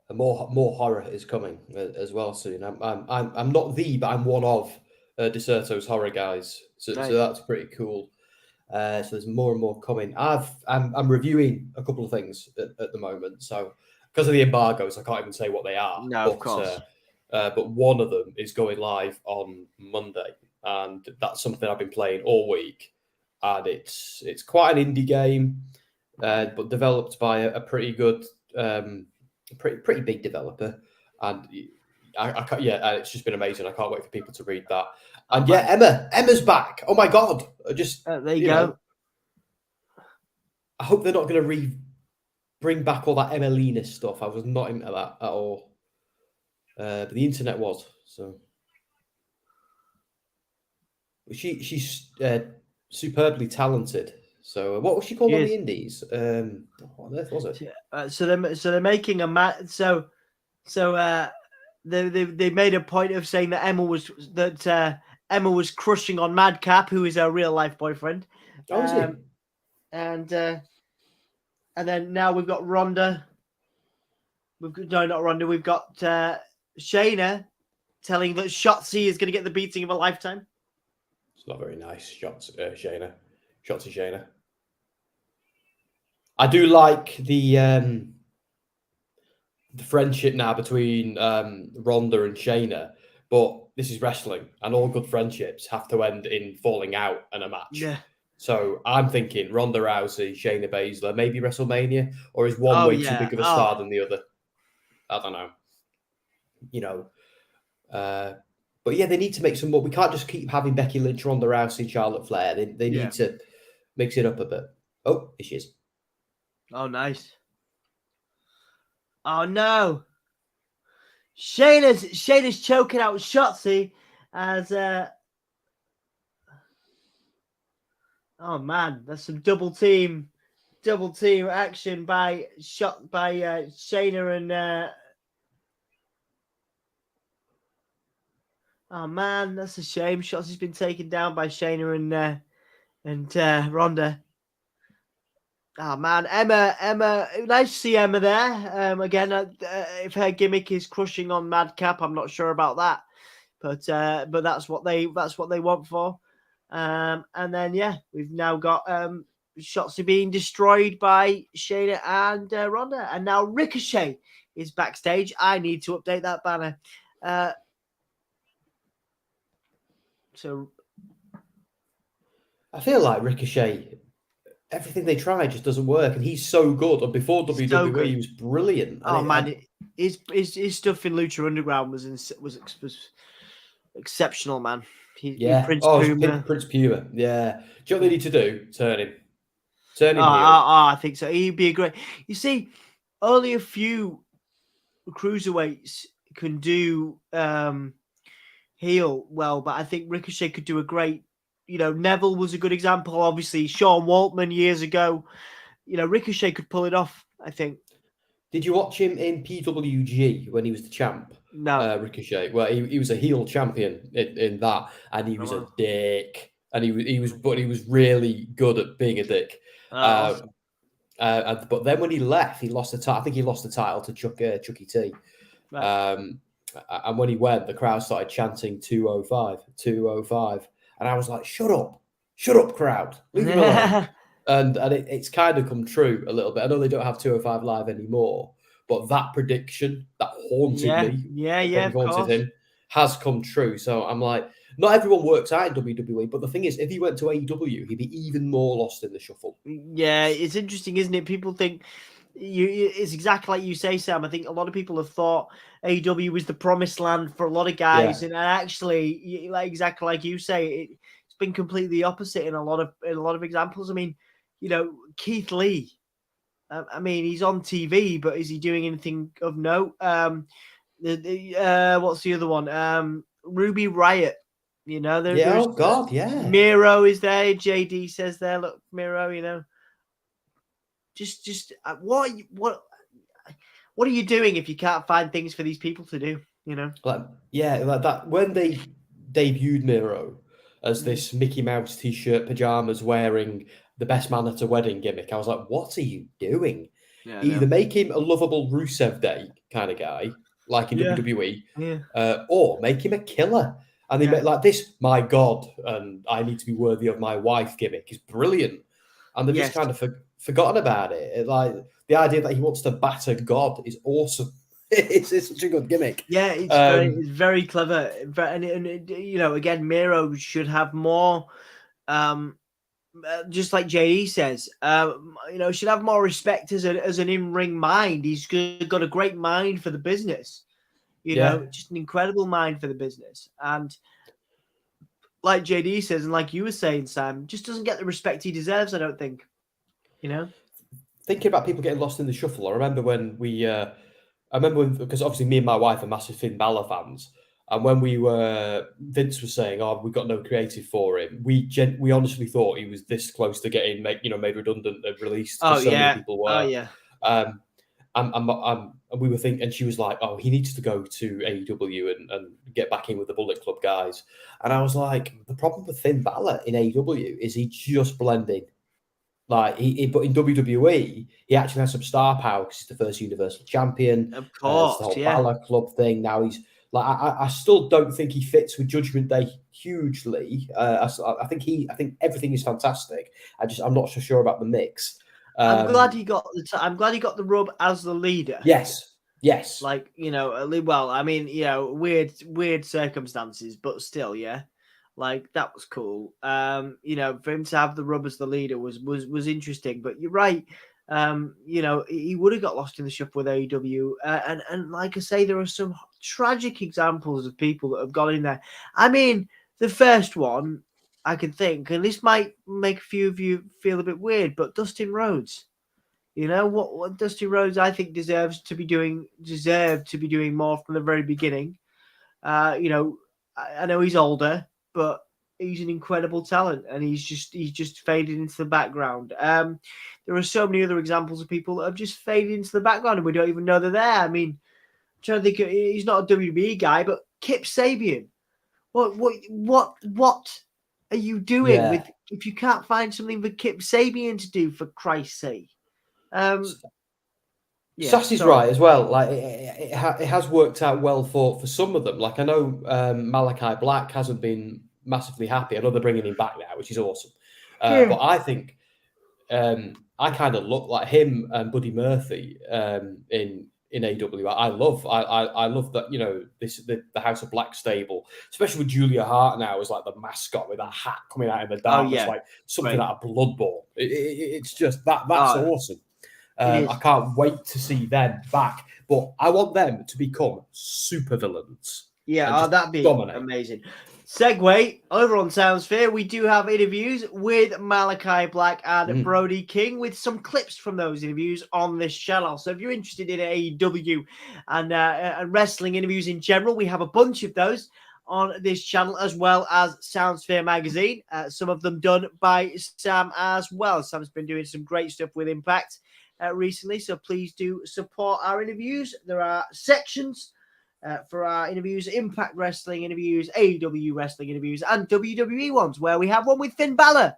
More horror is coming as well soon. I'm not but I'm one of DeSerto's horror guys. So that's pretty cool. So there's more and more coming. I'm reviewing a couple of things at the moment. So because of the embargoes, I can't even say what they are. No, of course. But one of them is going live on Monday, and that's something I've been playing all week. And it's quite an indie game, but developed by a pretty good. Pretty big developer, and it's just been amazing. I can't wait for people to read that. And Emma's back. Oh my god! There you go. I hope they're not going to bring back all that Emelina stuff. I was not into that at all, but the internet was. So she's superbly talented. So what was she called on the indies? What on earth was it? So they're making they made a point of saying that Emma was crushing on Madcap, who is her real life boyfriend. Oh, is he? And then now we've got Ronda. Not Ronda. We've got Shayna telling that Shotzi is going to get the beating of a lifetime. It's not very nice, Shayna. Shayna. I do like the friendship now between Ronda and Shayna, but this is wrestling, and all good friendships have to end in falling out in a match. Yeah. So I'm thinking Ronda Rousey, Shayna Baszler, maybe WrestleMania, or is one way too big of a star than the other? I don't know. But yeah, they need to make some more. We can't just keep having Becky Lynch, Ronda Rousey, Charlotte Flair. They need to mix it up a bit. Oh, here she is. Oh, nice. Oh no. Shayna's choking out Shotzi as oh man, that's some double team action by Shayna and oh man, that's a shame. Shotzi's been taken down by Shayna and Ronda. Oh man, Emma, nice to see Emma there. Again, if her gimmick is crushing on Madcap, I'm not sure about that, but that's what they want for. And then yeah, we've now got Shotzi being destroyed by Shayna and Ronda, and now Ricochet is backstage. I need to update that banner. So I feel like Ricochet, everything they try just doesn't work, and he's so good. And before WWE, good. he was brilliant. Oh man, his stuff in Lucha Underground was exceptional, man. Prince Puma. Prince Puma. Yeah. Do you know what they need to do? Turn him heel. I think so. He'd be a great. You see, only a few cruiserweights can do heel well, but I think Ricochet could do a great. You know, Neville was a good example. Obviously, Sean Waltman years ago. You know, Ricochet could pull it off, I think. Did you watch him in PWG when he was the champ? No. Ricochet. Well, he was a heel champion in that, and he was a dick. And he was really good at being a dick. Awesome. But then when he left, he lost the title. I think he lost the title to Chucky T. Right. And when he went, the crowd started chanting 205, 205. And I was like, shut up, crowd. Leave him alone. And it's kind of come true a little bit. I know they don't have 205 Live anymore, but that prediction that haunted me, of haunted him, has come true. So I'm like, not everyone works out in WWE, but the thing is, if he went to AEW, he'd be even more lost in the shuffle. Yeah, it's interesting, isn't it? People think it's exactly like you say, Sam. I think a lot of people have thought AEW was the promised land for a lot of guys, and actually, like exactly like you say, it's been completely the opposite in a lot of examples. I mean, you know, Keith Lee. I mean, he's on TV, but is he doing anything of note? What's the other one? Ruby Riott. You know, oh God, yeah. Miro is there. JD says there, look, Miro. You know, just what are you doing if you can't find things for these people to do? You know, like that when they debuted Miro as this Mickey Mouse t-shirt, pajamas, wearing the best man at a wedding gimmick, I was like, what are you doing? Yeah, either make him a lovable Rusev Day kind of guy, like in WWE, or make him a killer. And they make like this, my God, and I need to be worthy of my wife gimmick is brilliant. And they've just kind of forgotten about it. Like the idea that he wants to batter God is awesome. It's such a good gimmick. Yeah, it's very clever. And you know, again, Miro should have more, just like JD says, you know, should have more respect as an in-ring mind. He's got a great mind for the business. You know, just an incredible mind for the business. And like JD says, and like you were saying, Sam, just doesn't get the respect he deserves, I don't think. You know? Thinking about people getting lost in the shuffle, I remember when because obviously me and my wife are massive Finn Balor fans. And when Vince was saying, "Oh, we've got no creative for him," we honestly thought he was this close to getting made redundant and released. Many people were. Oh yeah. And we were thinking, and she was like, "Oh, he needs to go to AEW and get back in with the Bullet Club guys." And I was like, "The problem with Finn Balor in AEW is he just blending. Like but in WWE, he actually has some star power because he's the first Universal Champion. Of course, the whole Balor Club thing. Now he's like, I still don't think he fits with Judgment Day hugely. I think everything is fantastic. I'm not so sure about the mix. I'm glad he got the rub as the leader. Yes. Like, you know, well, I mean, you know, weird circumstances, but still, yeah. Like that was cool. You know, for him to have the rub as the leader was interesting. But you're right. You know, he would have got lost in the shuffle with AEW. And like I say, there are some tragic examples of people that have gone in there. I mean, the first one I can think, and this might make a few of you feel a bit weird, but Dustin Rhodes, You know what Dusty Rhodes, I think, deserved to be doing more from the very beginning. You know, I know he's older, but he's an incredible talent, and he's just faded into the background. There are so many other examples of people that have just faded into the background, and we don't even know they're there. I mean, I'm trying to think, he's not a WWE guy, but Kip Sabian. What are you doing with if you can't find something for Kip Sabian to do, for Christ's sake? Sassy's right as well. Like it has worked out well for some of them. Like I know Malachi Black hasn't been massively happy. I know they're bringing him back now, which is awesome. But I think I kind of look like him and Buddy Murphy in AW. I love that, you know, the House of Black stable, especially with Julia Hart now as like the mascot with that hat coming out in the dark. It's like something out of Blood Bowl. It's just that's awesome. I can't wait to see them back, but I want them to become super villains. Yeah, that'd be dominate. Amazing. Segue over on Soundsphere, we do have interviews with Malachi Black and Brody King, with some clips from those interviews on this channel. So if you're interested in AEW and wrestling interviews in general, we have a bunch of those on this channel, as well as Soundsphere magazine. Some of them done by Sam as well. Sam's been doing some great stuff with Impact recently, so please do support our interviews. There are sections for our interviews: Impact Wrestling interviews, AEW Wrestling interviews, and WWE ones, where we have one with Finn Balor.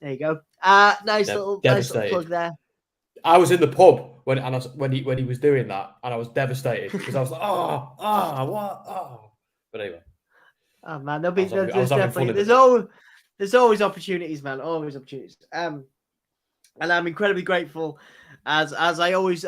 There you go. Nice little plug there. I was in the pub when he was doing that, and I was devastated because I was like, what? But anyway. Oh man, there's always opportunities, man. Always opportunities. And I'm incredibly grateful, as I always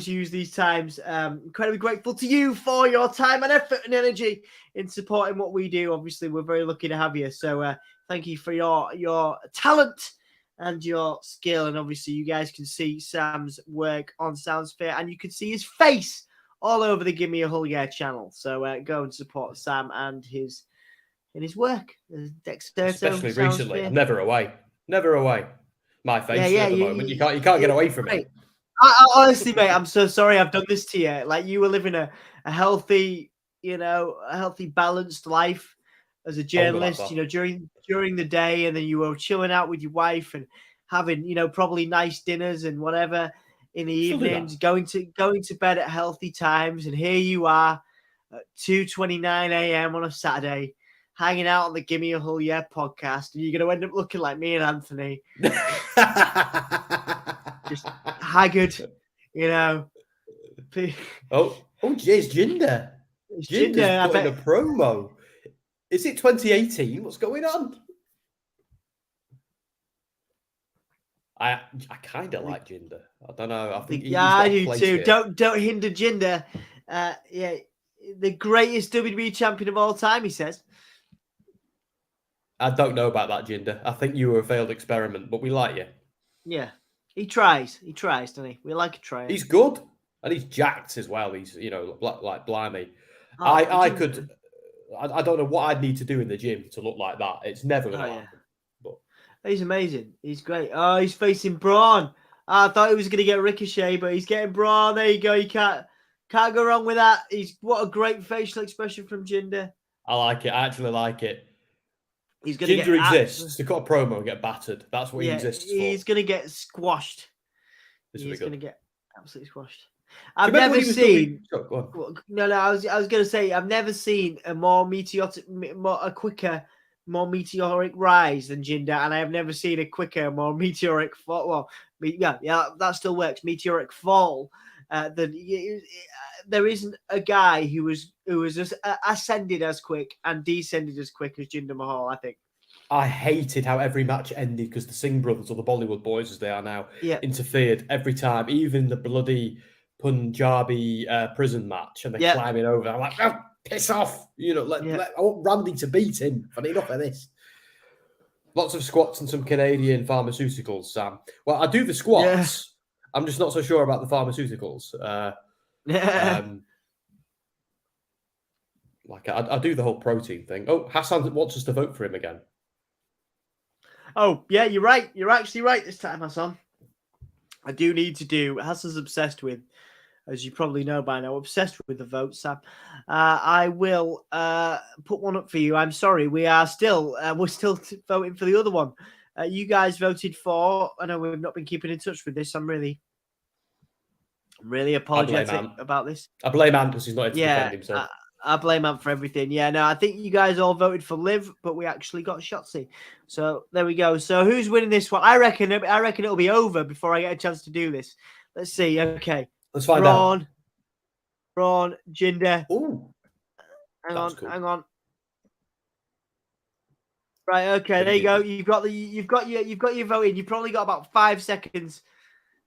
use these times. Incredibly grateful to you for your time and effort and energy in supporting what we do. Obviously, we're very lucky to have you. So thank you for your talent and your skill. And obviously, you guys can see Sam's work on Soundsphere, and you can see his face all over the Give Me a Hull Yeah channel. So go and support Sam and his work. Especially recently, I'm never away. My face at the moment. You can't get away from it. I honestly, mate, I'm so sorry I've done this to you. Like, you were living a healthy, balanced life as a journalist, during the day, and then you were chilling out with your wife and having, probably nice dinners and whatever in the evenings, going to bed at healthy times, and here you are at 2:29 a.m. on a Saturday, hanging out on the Gimme a Hull Yeah podcast, and you're going to end up looking like me and Anthony. Just haggard, Oh, it's Jinder. Jinder's putting a promo. Is it 2018? What's going on? I kind of like Jinder. I don't know. I think I do too. Don't hinder Jinder. The greatest WWE champion of all time, he says. I don't know about that, Jinder. I think you were a failed experiment, but we like you. Yeah. He tries, doesn't he? We like a try. He's good. And he's jacked as well. He's, like blimey. I don't know what I'd need to do in the gym to look like that. It's never going to happen. But he's amazing. He's great. Oh, he's facing Braun. I thought he was going to get Ricochet, but he's getting Braun. There you go. You can't go wrong with that. What a great facial expression from Jinder. I like it. I actually like it. Jinder exists to cut a promo and get battered. That's what he exists for. He's going to get squashed. He's going to get absolutely squashed. I've never never seen. Go on. No. I was going to say I've never seen a quicker, more meteoric rise than Jinder, and I have never seen a quicker, more meteoric fall. Well, that still works. Meteoric fall. There isn't a guy who was just ascended as quick and descended as quick as Jinder Mahal, I think. I hated how every match ended because the Singh brothers, or the Bollywood boys as they are now, interfered every time, even the bloody Punjabi prison match, and they're climbing over. I'm like, oh, piss off! I want Randy to beat him. I need enough of this. Lots of squats and some Canadian pharmaceuticals, Sam. Well, I do the squats. I'm just not so sure about the pharmaceuticals. I do the whole protein thing. Oh, Hassan wants us to vote for him again. Oh, yeah, you're right. You're actually right this time, Hassan. I do need to do. Hassan's obsessed with, as you probably know by now, obsessed with the vote, Sam. I will put one up for you. I'm sorry, we're still voting for the other one. You guys voted for. I know we've not been keeping in touch with this. I'm really apologetic about this. I blame Ant because he's not able to defend himself. I blame Ant for everything. Yeah, no, I think you guys all voted for Liv, but we actually got Shotzi. So there we go. So who's winning this one? I reckon it'll be over before I get a chance to do this. Let's see. Okay. Let's find out. Braun, Jinder. Ooh. Hang on. Right, okay, there you go. You've got your vote in. You've probably got about 5 seconds.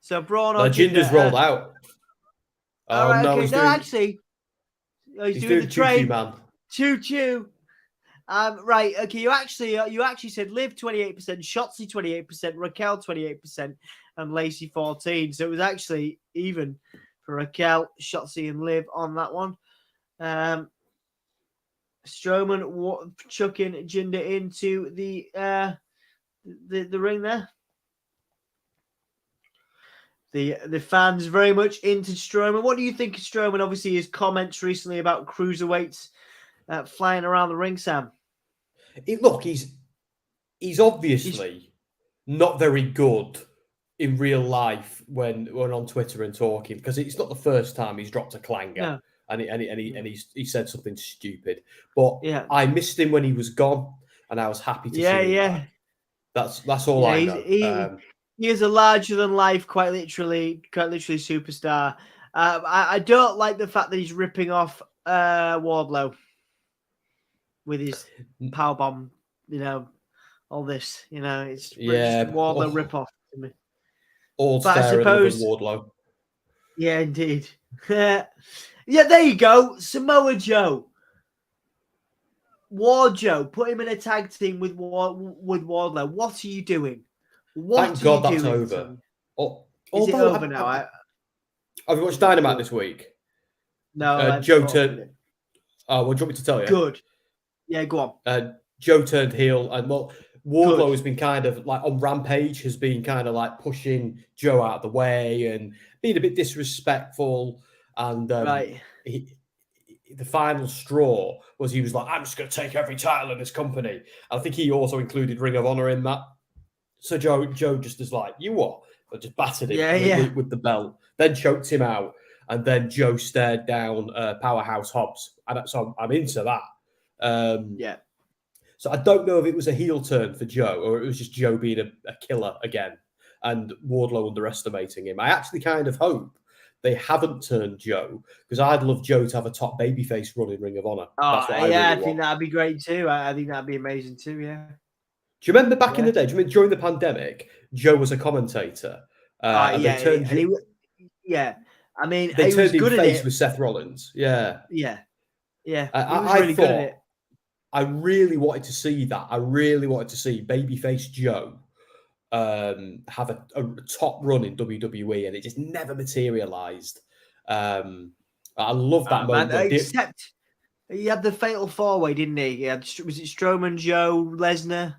So Braun or Jinder's rolled out. Oh right, no, okay. He's doing the train. Man. Choo-choo. Right, okay. You actually said Liv 28%, Shotzi 28%, Raquel 28%, and Lacey 14%. So it was actually even for Raquel, Shotzi, and Liv on that one. Strowman chucking Jinder into the ring there. The fans very much into Strowman. What do you think of Strowman? Obviously, his comments recently about cruiserweights flying around the ring, Sam. Look, he's obviously not very good in real life when on Twitter and talking, because it's not the first time he's dropped a clanger and he said something stupid. But I missed him when he was gone, and I was happy to see him back. That's all I know. He is a larger than life, quite literally superstar. I don't like the fact that he's ripping off Wardlow with his powerbomb, all this, it's just Wardlow rip-off to me. All staring at Wardlow. Yeah, indeed. Yeah, there you go. Samoa Joe. War Joe, put him in a tag team with Wardlow. What are you doing? Thank God that's over. Is it over now? Have you watched Dynamite this week? No. Joe turned. Oh, well, do you want me to tell you? Good. Yeah, go on. Joe turned heel, and Wardlow has been kind of like on Rampage, has been kind of like pushing Joe out of the way and being a bit disrespectful. And the final straw was he was like, "I'm just going to take every title in this company." And I think he also included Ring of Honor in that. So Joe just is like, "You what?" I just battered him with the belt, then choked him out, and then Joe stared down Powerhouse Hobbs. And so I'm into that. So I don't know if it was a heel turn for Joe or it was just Joe being a killer again and Wardlow underestimating him. I actually kind of hope they haven't turned Joe, because I'd love Joe to have a top babyface run in Ring of Honor. That's what I think that'd be great too. I think that'd be amazing too. Yeah. Do you remember back in the day? Do you remember during the pandemic, Joe was a commentator? I mean, they turned him face with Seth Rollins. Yeah. I really good at it. I really wanted to see that. I really wanted to see babyface Joe have a top run in WWE, and it just never materialized. I love that moment. Except he had the fatal 4-way, didn't he? Was it Strowman, Joe, Lesnar?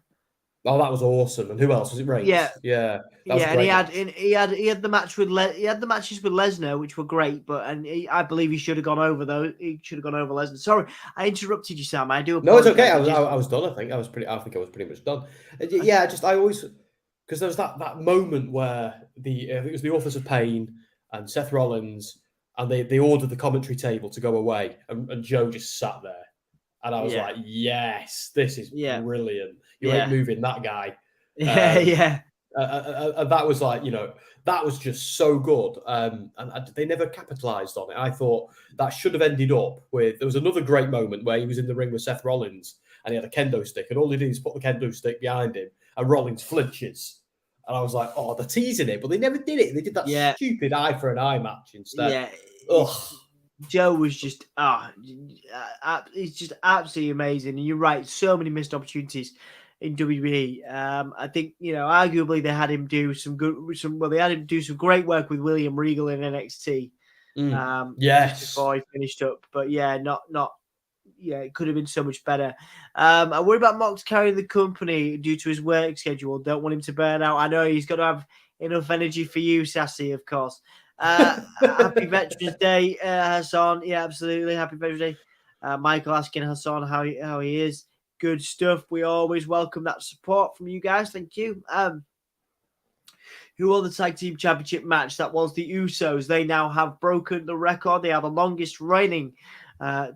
Oh, that was awesome! And who else was it? Reigns. Yeah. And he had the match with the matches with Lesnar, which were great. But I believe he should have gone over though. He should have gone over Lesnar. Sorry, I interrupted you, Sam. I do. No, it's okay. I was done. I think I was pretty much done. I always, because there was that moment where it was the Authors of Pain and Seth Rollins, and they ordered the commentary table to go away, and Joe just sat there. And I was like, yes, this is brilliant. You ain't moving that guy. And that was like, that was just so good. And they never capitalized on it. I thought that should have ended up with, there was another great moment where he was in the ring with Seth Rollins and he had a kendo stick, and all he did is put the kendo stick behind him and Rollins flinches. And I was like, oh, they're teasing it, but they never did it. They did that stupid eye for an eye match instead. Ugh. Joe was just he's just absolutely amazing. And you're right, so many missed opportunities in WWE. I think arguably they had him do some great work with William Regal in NXT. Yes, before he finished up, but it could have been so much better. I worry about Mox carrying the company due to his work schedule. Don't want him to burn out. I know he's got to have enough energy for you, Sassy, of course. Happy Veterans Day, Hassan. Yeah, absolutely. Happy Veterans Day. Michael asking Hassan how he is. Good stuff. We always welcome that support from you guys. Thank you. Who won the Tag Team Championship match? That was the USOs. They now have broken the record. They are the longest reigning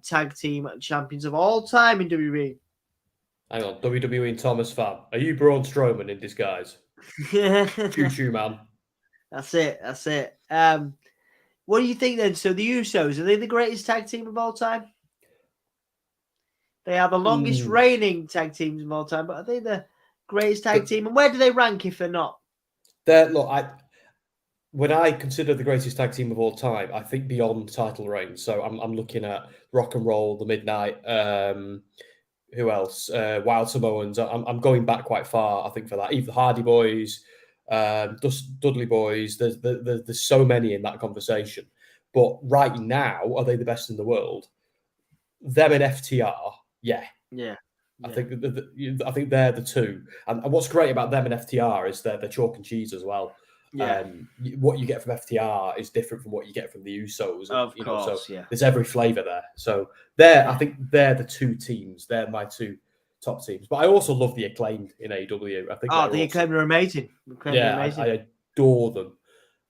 tag team champions of all time in WWE. Hang on, WWE and Thomas fan. Are you Braun Strowman in disguise? Choo-choo, man. That's it. What do you think then? So the USOs, are they the greatest tag team of all time? They are the longest reigning tag teams of all time, but are they the greatest tag team? And where do they rank if they're not? When I consider the greatest tag team of all time, I think beyond title reigns. So I'm looking at Rock and Roll, The Midnight, who else? Wild Samoans. I'm going back quite far, I think, for that. Even the Hardy Boys, Dudley Boys. There's so many in that conversation. But right now, are they the best in the world? Them and FTR, yeah. I think they're the two. And what's great about them and FTR is they're chalk and cheese as well. Yeah. What you get from FTR is different from what you get from the USOs. Of course, so there's every flavour there. So I think they're the two teams. They're my two top teams. But I also love the Acclaimed in AEW. I think the Acclaimed are amazing. I adore them.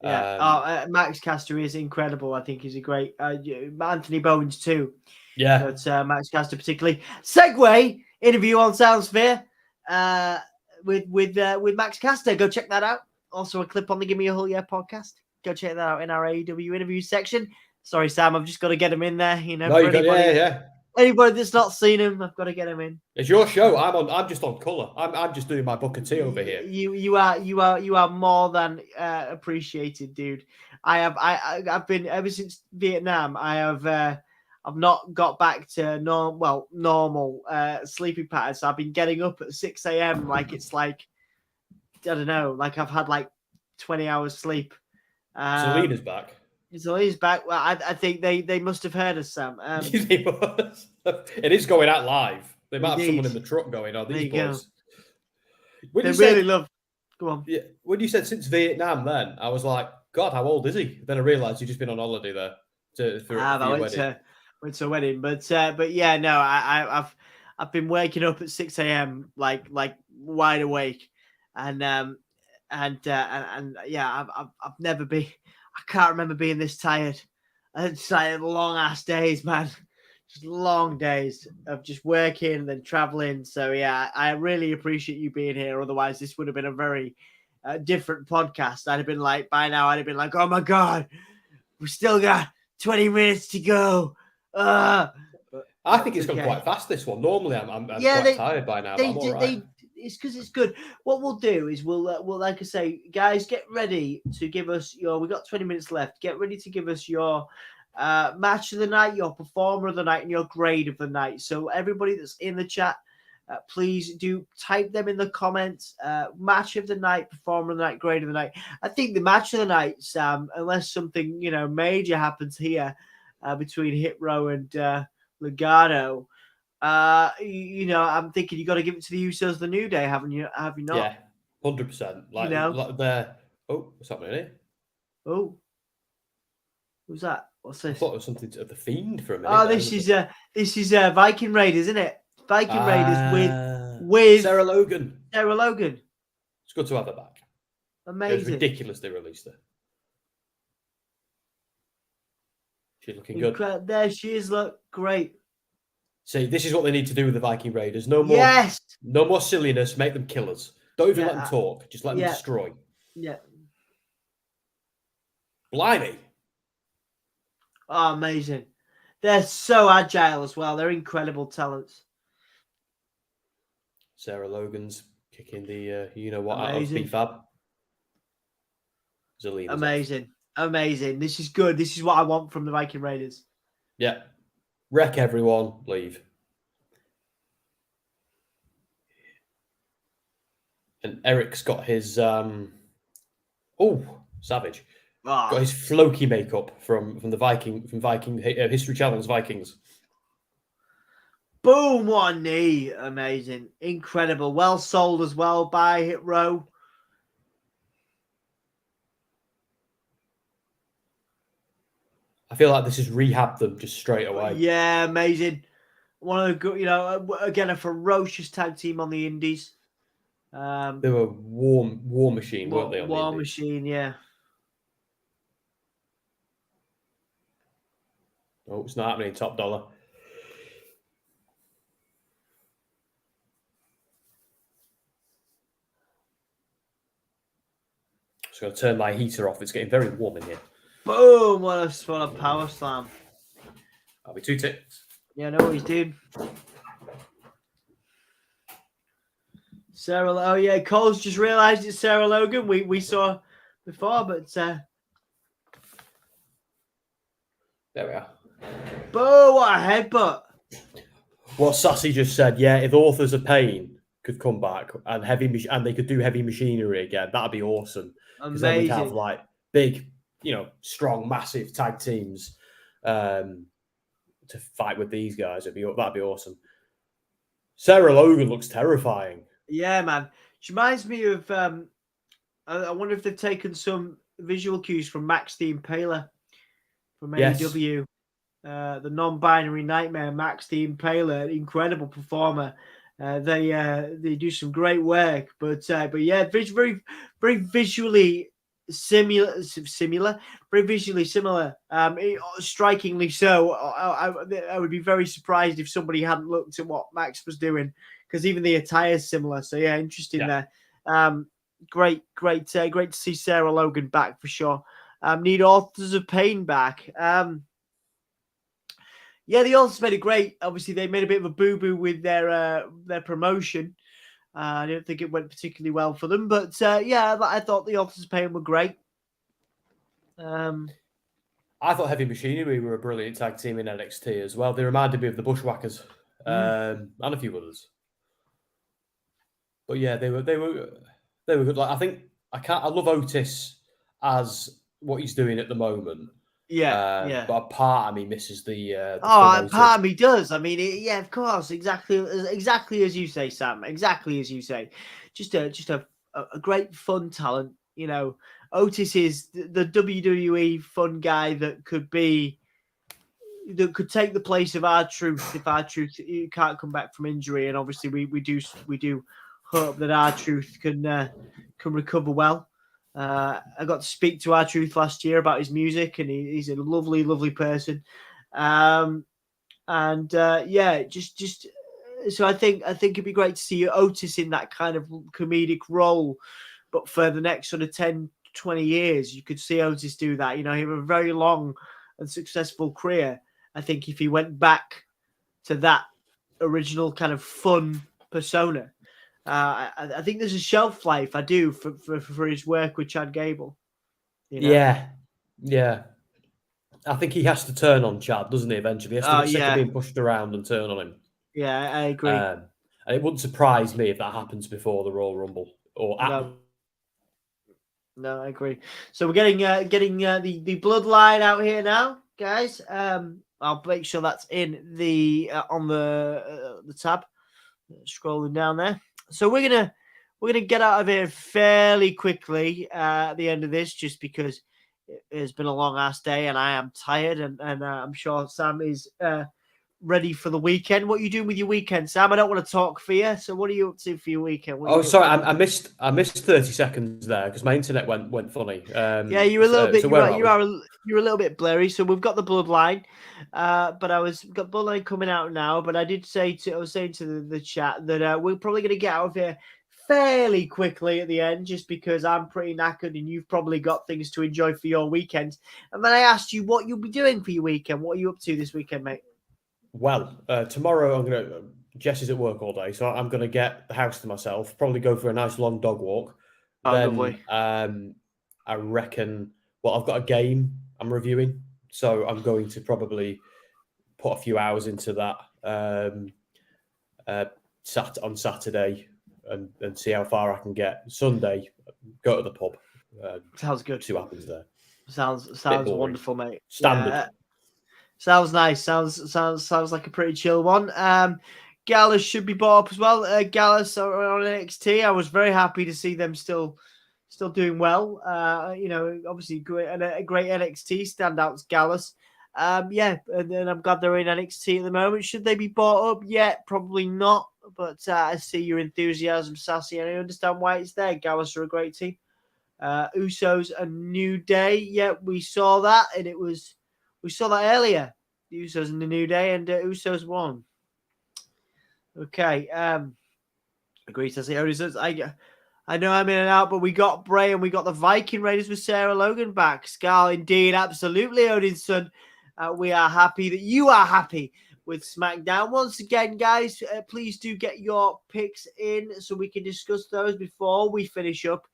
Yeah. Max Caster is incredible. I think he's a great Anthony Bowens too. Yeah. But Max Caster particularly. Segue interview on Soundsphere with Max Caster. Go check that out. Also a clip on the Give Me a Hull Yeah podcast. Go check that out in our AEW interview section. Sorry, Sam, I've just got to get him in there. You know, no, anybody that's not seen him, I've got to get him in. It's your show. I'm just on colour. I'm just doing my Booker T over here. You are more than appreciated, dude. I've been ever since Vietnam. I've not got back to normal sleeping patterns. So I've been getting up at 6 a.m. like it's like, I don't know, like I've had like 20 hours sleep. Selena's back. Selena's back. Well, I think they must have heard us, Sam. They must. It is going out live. They might have someone in the truck going, these boys. They really love. Go on. Yeah, when you said since Vietnam, then I was like, God, how old is he? Then I realised you've just been on holiday there for I went to a wedding, but yeah, no, I've been waking up at 6 a.m. like wide awake. And yeah, I've never been. I can't remember being this tired. It's like long ass days, man. Just long days of just working and then traveling. So yeah, I really appreciate you being here. Otherwise, this would have been a very different podcast. I'd have been like, by now, I'd have been like, oh my God, we still got 20 minutes to go. I think it's gone quite fast, this one. Normally, I'm quite tired by now. But I'm all right. It's because it's good. What we'll do is we'll like I say, guys, get ready to give us we've got 20 minutes left. Get ready to give us your match of the night, your performer of the night, and your grade of the night. So everybody that's in the chat, please do type them in the comments. Match of the night, performer of the night, grade of the night. I think the match of the night, Sam, unless something major happens here between Hit Row and Legado. I'm thinking you got to give it to the Usos the New Day, haven't you? Have you not? Yeah, 100%. Like they're. Oh, what's happening here? Oh, who's that? What's this? I thought it was something to the Fiend for a minute. Oh, this is Viking Raiders, isn't it? Viking Raiders with Sarah Logan. Sarah Logan. It's good to have her back. Amazing. It's ridiculous they released her. She's looking good. There she is. Look great. See, this is what they need to do with the Viking Raiders. No more, no more silliness. Make them killers. Don't even let them talk. Just let them destroy. Yeah. Blimey. Oh, amazing. They're so agile as well. They're incredible talents. Sarah Logan's kicking the out of B-Fab. Amazing. This is good. This is what I want from the Viking Raiders. Yeah. Wreck everyone, leave. And Eric's got his savage. Got his Floki makeup from the Viking History Channel's Vikings. Boom, one knee. Amazing. Incredible. Well sold as well by Hit Row. I feel like this has rehabbed them just straight away. Yeah, amazing. One of the good, again, a ferocious tag team on the Indies. They were war machine, weren't they? On War the Indies? Machine, yeah. Oh, it's not happening. Top dollar. Just going to turn my heater off. It's getting very warm in here. Boom! What a power slam. I'll be 2 ticks. Yeah, I know what he's doing. Sarah, oh yeah, Cole's just realised it's Sarah Logan. We saw before, but there we are. boom! What a headbutt! What Sassy just said, yeah, if Authors of Pain could come back and they could do heavy machinery again, that'd be awesome. Because then we'd have like big, strong, massive tag teams to fight with these guys. That'd be awesome. Sarah Logan looks terrifying. Yeah, man. She reminds me of. I wonder if they've taken some visual cues from Max the Impaler from AEW. The non-binary nightmare, Max the Impaler, incredible performer. They do some great work, but yeah, very very visually similar, very visually similar. Strikingly so. I would be very surprised if somebody hadn't looked at what Max was doing, because even the attire is similar. So yeah, interesting there. Great to see Sarah Logan back for sure. Need Authors of Pain back. Yeah, the Authors made it great. Obviously, they made a bit of a boo-boo with their promotion. I don't think it went particularly well for them, but yeah, I thought the Authors of Pain were great. I thought Heavy Machinery were a brilliant tag team in NXT as well. They reminded me of the Bushwhackers and a few others. But yeah, they were good. Like I love Otis as what he's doing at the moment. Yeah. But a part of me misses the part of me does. I mean, yeah, of course, exactly as you say, Sam. Exactly as you say. Just a great fun talent. Otis is the WWE fun guy that could take the place of R-Truth if R-Truth can't come back from injury, and obviously we do hope that R-Truth can recover well. I got to speak to R-Truth last year about his music, and he's a lovely, lovely person. Yeah, just so I think it'd be great to see Otis in that kind of comedic role, but for the next sort of 10, 20 years, you could see Otis do that. He had a very long and successful career. I think if he went back to that original kind of fun persona, I think there's a shelf life. I do for his work with Chad Gable. Yeah. I think he has to turn on Chad, doesn't he? Eventually, he has to get sick of being pushed around and turn on him. Yeah, I agree. And it wouldn't surprise me if that happens before the Royal Rumble or No, I agree. So we're getting the Bloodline out here now, guys. I'll make sure that's in the on the tab. Scrolling down there. So we're gonna get out of here fairly quickly at the end of this, just because it's been a long ass day and I am tired, and I'm sure Sam is ready for the weekend. What are you doing with your weekend, Sam? I don't want to talk for you. So what are you up to for your weekend? Sorry, I missed 30 seconds there because my internet went funny. Yeah, you're a little bit. You're a little bit blurry. So we've got the Bloodline, but got Bloodline coming out now. But I was saying to the chat that we're probably going to get out of here fairly quickly at the end, just because I'm pretty knackered and you've probably got things to enjoy for your weekend. And then I asked you what you'll be doing for your weekend. What are you up to this weekend, mate? Well, tomorrow Jess is at work all day, so I'm gonna get the house to myself. Probably go for a nice long dog walk. Lovely. I reckon. Well, I've got a game I'm reviewing, so I'm going to probably put a few hours into that on Saturday and see how far I can get. Sunday, go to the pub. Sounds good. See what happens there. Sounds wonderful, mate. Standard. Yeah. Sounds nice. Sounds like a pretty chill one. Gallus should be brought up as well. Gallus on NXT. I was very happy to see them still doing well. Obviously a great NXT standouts. Gallus. Yeah, and then I'm glad they're in NXT at the moment. Should they be bought up yet? Probably not. But I see your enthusiasm, Sassy, and I understand why it's there. Gallus are a great team. Usos a New Day. Yeah, we saw that, and we saw that earlier. The Usos and the New Day, and Usos won. Okay. Agree, Sassy. I know I'm in and out, but we got Bray and we got the Viking Raiders with Sarah Logan back. Scarl, indeed, absolutely, Odin's son. We are happy that you are happy with SmackDown. Once again, guys, please do get your picks in so we can discuss those before we finish up.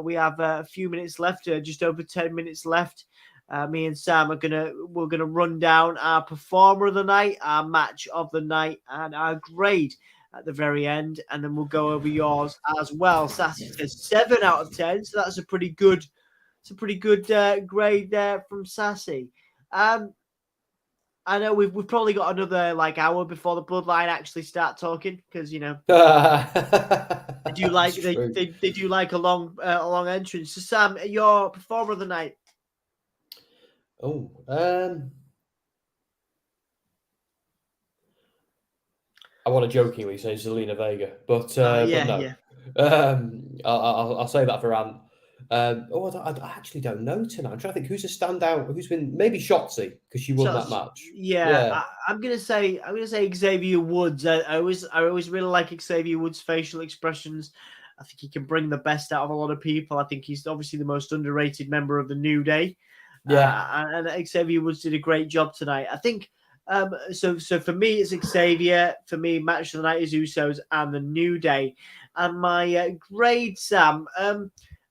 We have a few minutes left, just over 10 minutes left. Me and Sam we're gonna run down our performer of the night, our match of the night, and our grade at the very end, and then we'll go over yours as well. Sassy says 7 out of 10, so that's a pretty good grade there from Sassy. I know we've probably got another hour before the Bloodline actually start talking, because they do like they do like a long entrance. So Sam, your performer of the night. I want to jokingly say Zelina Vega, but no. Yeah. I'll say that for Ant. I actually don't know tonight. I'm trying to think who's a standout. Who's been maybe Shotzi because she won that match. Yeah. I'm gonna say Xavier Woods. I always really like Xavier Woods' facial expressions. I think he can bring the best out of a lot of people. I think he's obviously the most underrated member of the New Day. Yeah, and Xavier Woods did a great job tonight. I think. So for me, it's Xavier. For me, match of the night is Usos and the New Day. And my grade, Sam.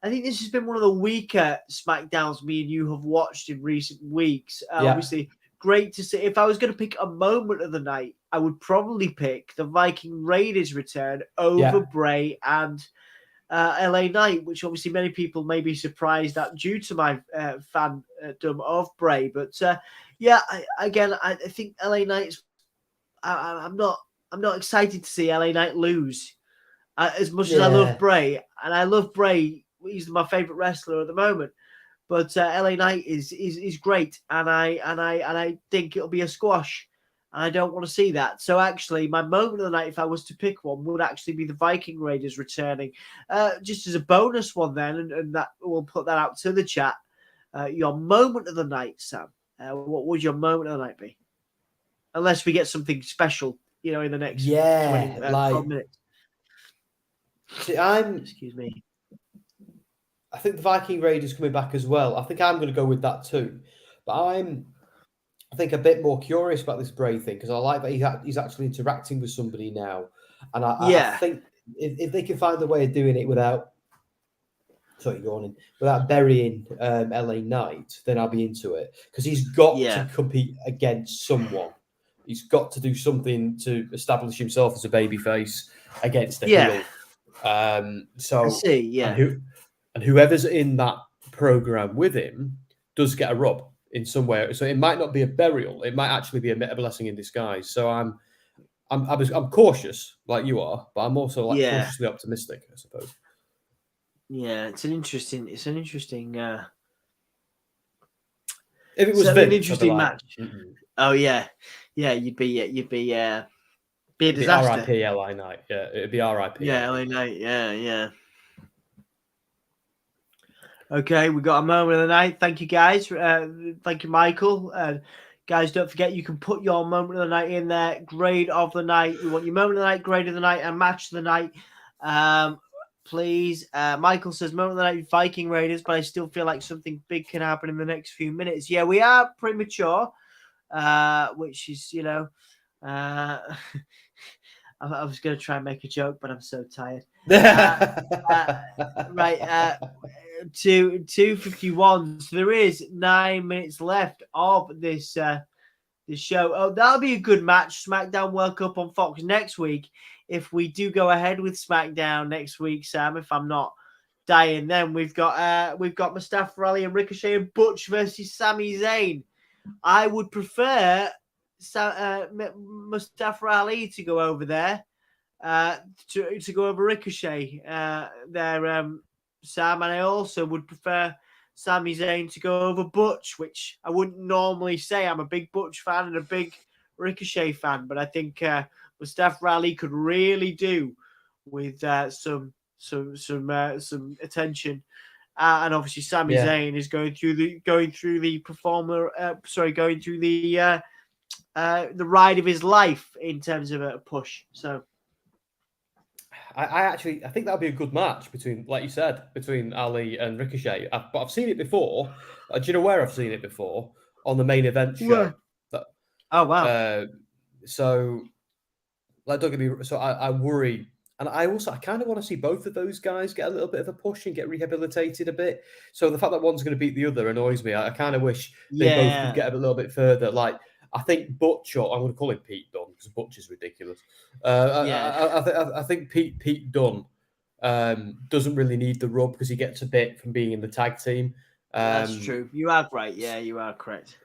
I think this has been one of the weaker SmackDowns me and you have watched in recent weeks. Obviously, great to see. If I was going to pick a moment of the night, I would probably pick the Viking Raiders return over Bray and LA Knight, which obviously many people may be surprised at due to my fandom of Bray. But I think LA Knight's. I'm not excited to see LA Knight lose as much as I love Bray, and I love Bray. He's my favorite wrestler at the moment. But LA Knight is great, and I think it'll be a squash. I don't want to see that. So actually, my moment of the night, if I was to pick one, would actually be the Viking Raiders returning, just as a bonus one. Then, and that we'll put that out to the chat. Your moment of the night, Sam. What would your moment of the night be? Unless we get something special, in the next 12 minutes. See, excuse me. I think the Viking Raiders coming back as well. I think I'm going to go with that too. But I think a bit more curious about this Bray thing, because I like that he's actually interacting with somebody now. And I think if they can find a way of doing it without burying LA Knight, then I'll be into it. Because he's got to compete against someone. He's got to do something to establish himself as a babyface against a heel. So I see, and whoever's in that program with him does get a rub in some way. So it might not be a burial; it might actually be a blessing in disguise. So I'm cautious, like you are, but I'm also cautiously optimistic, I suppose. Yeah, it's an interesting. If it was an interesting match. Mm-hmm. Oh yeah, you'd be a disaster. R.I.P. LA Knight. Yeah, it'd be R.I.P. Yeah, LA Knight. Yeah. Okay, we got a moment of the night. Thank you, guys. Thank you, Michael. Guys, don't forget you can put your moment of the night in there. Grade of the night. We want your moment of the night, grade of the night, and match of the night. Please. Michael says moment of the night, Viking Raiders, but I still feel like something big can happen in the next few minutes. Yeah, we are premature, which is, I was going to try and make a joke, but I'm so tired. Right. 2:51. So there is 9 minutes left of this show. Oh, that'll be a good match. SmackDown World Cup on Fox next week. If we do go ahead with SmackDown next week, Sam, if I'm not dying, then we've got Mustafa Ali and Ricochet and Butch versus Sami Zayn. I would prefer Mustafa Ali to go over there, to go over Ricochet there, Sam, and I also would prefer Sami Zayn to go over Butch, which I wouldn't normally say. I'm a big Butch fan and a big Ricochet fan, but I think Mustafa Ali could really do with some attention. And obviously, Sami Zayn is going through the ride of his life in terms of a push. So, I think that'll be a good match between, like you said, between Ali and Ricochet. But I've seen it before. Do you know where I've seen it before? On the main event show. Oh wow! So, like, don't get me. So I worry. And I kind of want to see both of those guys get a little bit of a push and get rehabilitated a bit. So the fact that one's going to beat the other annoys me. I kind of wish they both could get a little bit further. Like, I think Butch, or I'm going to call him Pete Dunne because Butch is ridiculous. I think Pete Dunne doesn't really need the rub because he gets a bit from being in the tag team. That's true. You are right. Yeah, you are correct.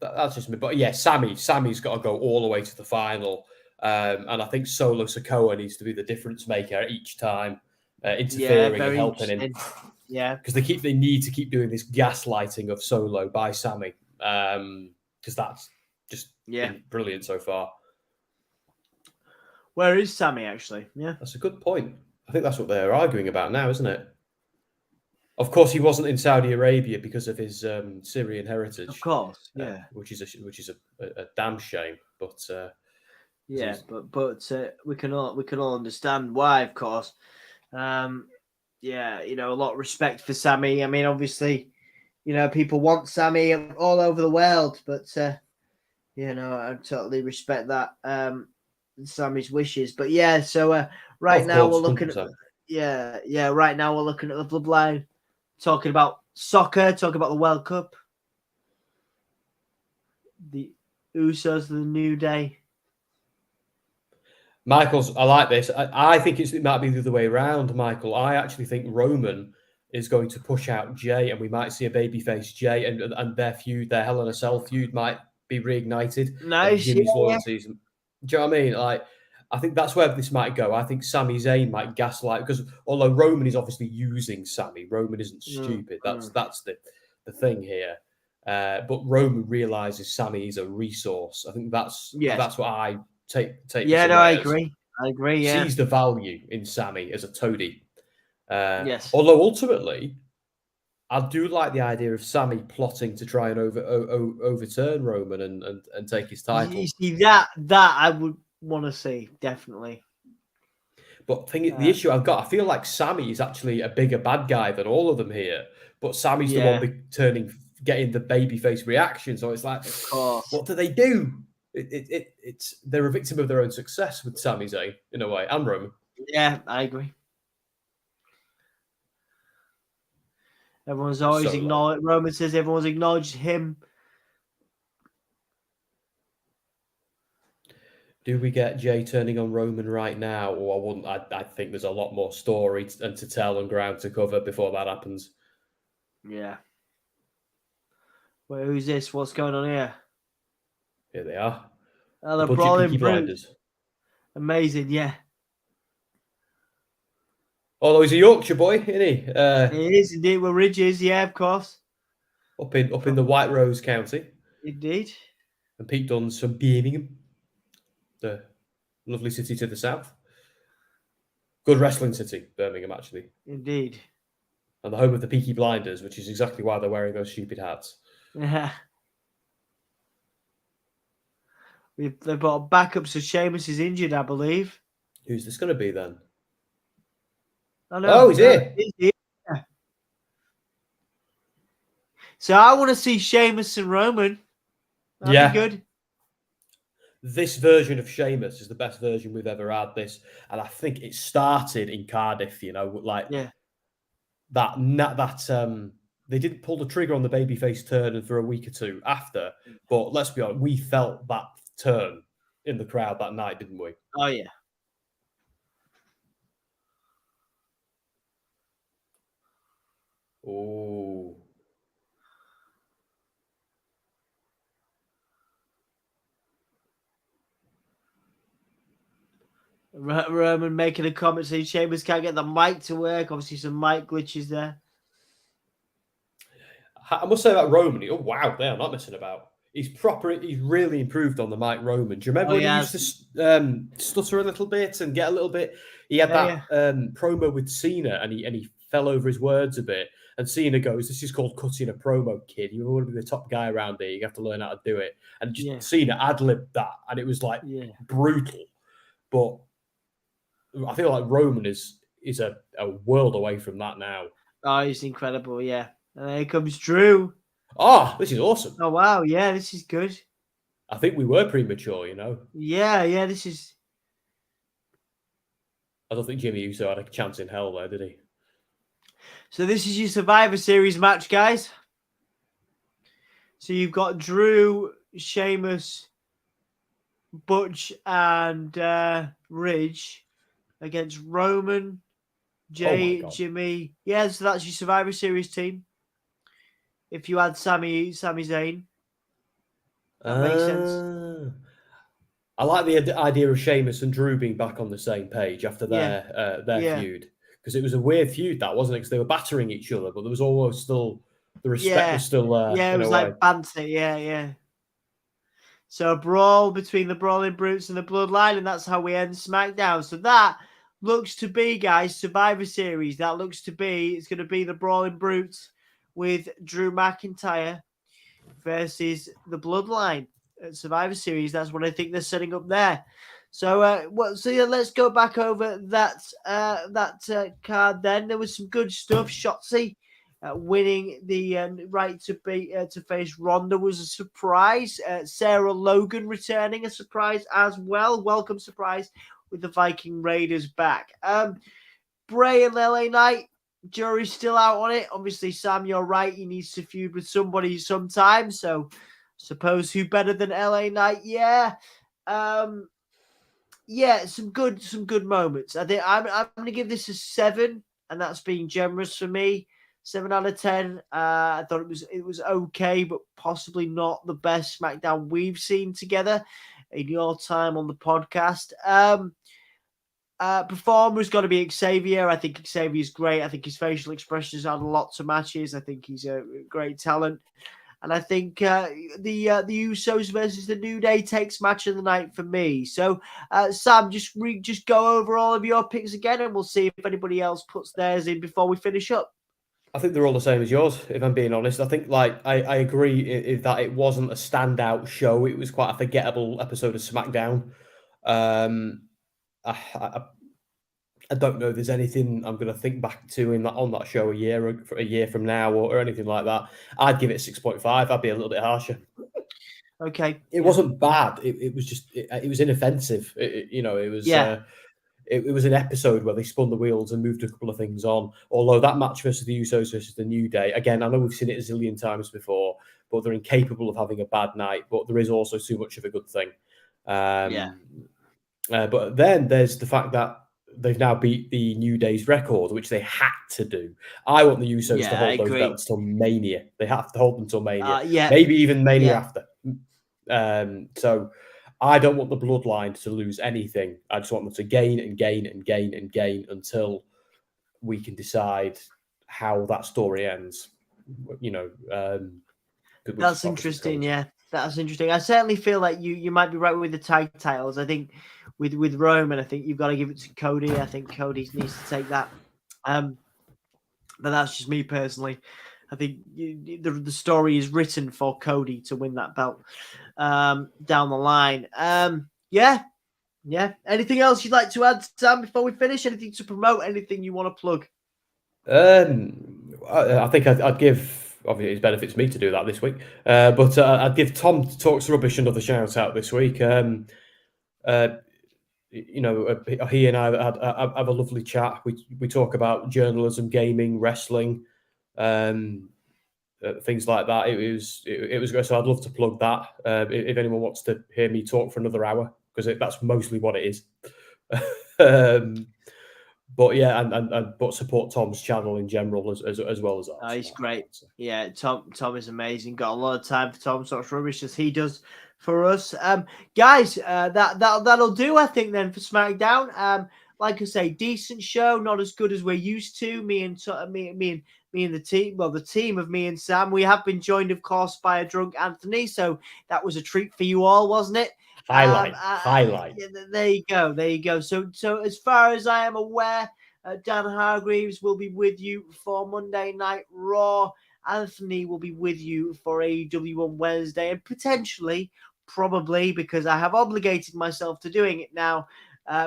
That's just me. But yeah, Sammy's got to go all the way to the final. And I think Solo Sikoa needs to be the difference maker each time, interfering and helping him. Yeah, because they need to keep doing this gaslighting of Solo by Sammy, because that's just been brilliant so far. Where is Sammy actually? Yeah, that's a good point. I think that's what they're arguing about now, isn't it? Of course, he wasn't in Saudi Arabia because of his Syrian heritage. Of course, yeah, which is a damn shame, but. Yeah, but we can all understand why, of course. Yeah, a lot of respect for Sammy. I mean, obviously, people want Sammy all over the world, but I totally respect that. Sammy's wishes, but yeah. So right now we're looking 100%. Right now we're looking at the Bloodline, talking about soccer, talking about the World Cup, the USOS, the New Day. Michael's, I like this. I think it might be the other way around, Michael. I actually think Roman is going to push out Jay, and we might see a babyface Jay, and their feud, their Hell in a Cell feud, might be reignited. Nice, Jimmy's loyalties. Do you know what I mean? Like, I think that's where this might go. I think Sami Zayn might gaslight, because although Roman is obviously using Sami, Roman isn't stupid. That's the thing here. But Roman realizes Sami is a resource. I think that's what I take. Yeah, no, I agree. Yeah, sees the value in Sami as a toady. Yes. Although ultimately, I do like the idea of Sami plotting to try and overturn Roman and take his title. You see that I would want to see, definitely. But the issue I've got, I feel like Sami is actually a bigger bad guy than all of them here. But Sami's the one getting the babyface reaction. So it's like, what do they do? They're a victim of their own success with Sami Zayn in a way, and Roman. Yeah, I agree. Everyone's always acknowledged. Roman says everyone's acknowledged him. Do we get Jay turning on Roman right now, or I wouldn't? I think there's a lot more story to tell and ground to cover before that happens. Yeah. Wait, who's this? What's going on here? Here they are. Oh, they're brawling blinders. Amazing, yeah. Although he's a Yorkshire boy, isn't he? He is indeed. We're Ridges, yeah, of course. Up in the White Rose County. Indeed. And Pete Dunne's from Birmingham, the lovely city to the south. Good wrestling city, Birmingham, actually. Indeed. And the home of the Peaky Blinders, which is exactly why they're wearing those stupid hats. Yeah. They've got backup, so Sheamus is injured, I believe. Who's this going to be then? I know. Oh, he's here. Yeah. So I want to see Sheamus and Roman. That'd be good. This version of Sheamus is the best version we've ever had. And I think it started in Cardiff. That they didn't pull the trigger on the babyface turn and for a week or two after. But let's be honest, we felt that turn in the crowd that night, didn't we? Oh yeah. Oh. Roman making a comment saying Sheamus can't get the mic to work. Obviously, some mic glitches there. I must say about Roman. Oh wow, they're not messing about. He's really improved on the mic, Roman. Do you remember when he used to stutter a little bit and get a little bit? He had that promo with Cena, and he fell over his words a bit. And Cena goes, "This is called cutting a promo, kid. You want to be the top guy around here. You have to learn how to do it." And just Cena ad-libbed that, and it was like brutal. But I feel like Roman is a world away from that now. Oh, he's incredible, yeah. And here comes Drew. Oh, this is awesome. Oh, wow, yeah, this is good. I think we were premature, you know. Yeah, this is... I don't think Jimmy Uso had a chance in hell there, did he? So this is your Survivor Series match, guys. So you've got Drew, Sheamus, Butch, and Ridge against Roman, Jay, Jimmy. Yeah, so that's your Survivor Series team. If you had Sami Zayn. That makes sense. I like the idea of Sheamus and Drew being back on the same page after their feud. Because it was a weird feud, that wasn't it? Because they were battering each other, but there was almost still the respect was still there. Yeah, it was like banter. Yeah. So a brawl between the Brawling Brutes and the Bloodline, and that's how we end SmackDown. So that looks to be, guys, Survivor Series. That looks to be, it's going to be the Brawling Brutes with Drew McIntyre versus the Bloodline at Survivor Series. That's what I think they're setting up there. So, let's go back over that card. Then there was some good stuff. Shotzi winning the right to face Ronda was a surprise. Sarah Logan returning, a surprise as well. Welcome surprise with the Viking Raiders back. Bray and LA Knight, jury's still out on it. Obviously, Sam, you're right. He needs to feud with somebody sometime. So, suppose who better than LA Knight? Yeah. Yeah, some good moments. I think I'm going to give this a 7, and that's being generous for me. 7 out of 10. I thought it was okay, but possibly not the best SmackDown we've seen together in your time on the podcast. Performer's got to be Xavier. I think Xavier's great. I think his facial expressions add a lot to matches. I think he's a great talent. And I think the Usos versus the New Day takes match of the night for me. So, Sam, just go over all of your picks again, and we'll see if anybody else puts theirs in before we finish up. I think they're all the same as yours, if I'm being honest. I think, I agree that it wasn't a standout show. It was quite a forgettable episode of SmackDown. I don't know if there's anything I'm going to think back to on that show a year from now or anything like that. I'd give it a 6.5. I'd be a little bit harsher. Okay. It wasn't bad. It was just it was inoffensive. It was it was an episode where they spun the wheels and moved a couple of things on. Although that match versus the Usos versus the New Day, again, I know we've seen it a zillion times before, but they're incapable of having a bad night. But there is also too much of a good thing. But then there's the fact that they've now beat the New Day's record, which they had to do. I want the Usos to hold those belts till Mania. They have to hold them till Mania. Maybe even Mania after. So I don't want the Bloodline to lose anything. I just want them to gain and gain and gain and gain until we can decide how that story ends. That's interesting. Yeah, that's interesting. I certainly feel like you might be right with the tag titles. I think with Roman, I think you've got to give it to Cody. I think Cody needs to take that. But that's just me personally. I think the story is written for Cody to win that belt down the line. Yeah. Anything else you'd like to add, Sam, before we finish? Anything to promote? Anything you want to plug? I think I'd give. Obviously, it benefits me to do that this week. But I'd give Tom Talks Rubbish another shout out this week. He and I have a lovely chat. We talk about journalism, gaming, wrestling, things like that. It was great. So I'd love to plug that. If anyone wants to hear me talk for another hour, because that's mostly what it is. But yeah, but support Tom's channel in general as well as that. Oh, he's great. Yeah, Tom is amazing. Got a lot of time for Tom Talks Rubbish as he does for us. Guys, that'll do, I think, then for SmackDown. like I say, decent show, not as good as we're used to. Me and the team, well, the team of me and Sam, we have been joined, of course, by a drunk Anthony, so that was a treat for you all, wasn't it? Highlight. Yeah, there you go. So as far as I am aware, Dan Hargreaves will be with you for Monday Night Raw. Anthony will be with you for AEW on Wednesday, and potentially, probably, because I have obligated myself to doing it now,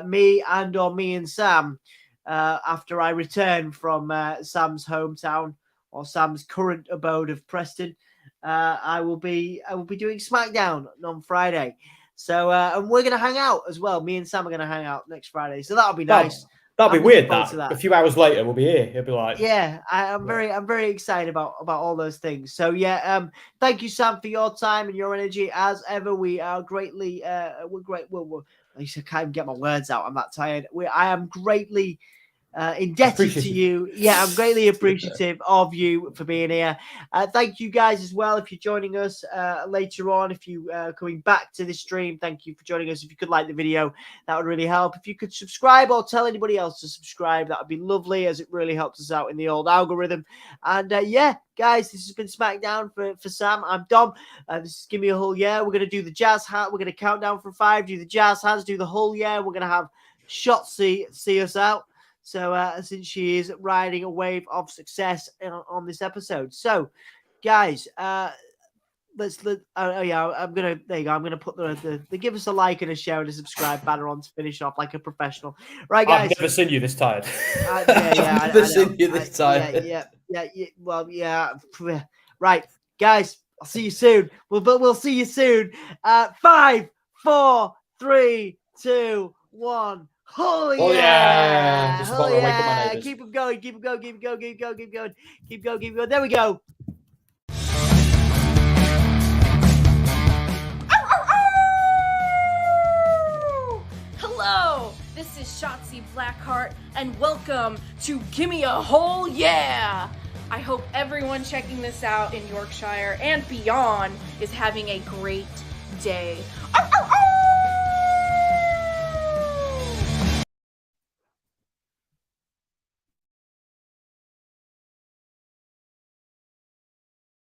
me and Sam, after I return from Sam's hometown or Sam's current abode of Preston, I will be doing Smackdown on Friday. So and we're gonna hang out as well. Me and Sam are gonna hang out next Friday, so that'll be nice. That'll be I'm weird. looking forward to A few hours later, we'll be here. It'll be like, yeah, I'm very excited about all those things. So yeah, thank you, Sam, for your time and your energy as ever. We are greatly, we're great. I can't even get my words out. I'm that tired. I am greatly indebted to you. Yeah, I'm greatly appreciative of you for being here. Thank you guys as well. If you're joining us later on, if you coming back to this stream, thank you for joining us. If you could like the video, that would really help. If you could subscribe or tell anybody else to subscribe, that would be lovely, as it really helps us out in the old algorithm. And yeah, guys, this has been Smackdown for Sam. I'm Dom. This is Give Me a Whole Yeah. We're going to do the jazz hat. We're going to count down from 5, do the jazz hands, do the whole yeah. We're going to have Shotzi see us out. So since she is riding a wave of success on this episode. So, guys, let's there you go. I'm gonna put the give us a like and a share and a subscribe banner on to finish off like a professional. Right, guys. I've never seen you this tired. I've never seen you this tired. Yeah. Well, yeah. Right, guys. I'll see you soon. We'll see you soon. 5, 4, 3, 2, 1. Oh yeah! Just while I wake up my neighbors. Keep them going. There we go. Hello, this is Shotzi Blackheart, and welcome to Gimme a Whole Yeah! I hope everyone checking this out in Yorkshire and beyond is having a great day.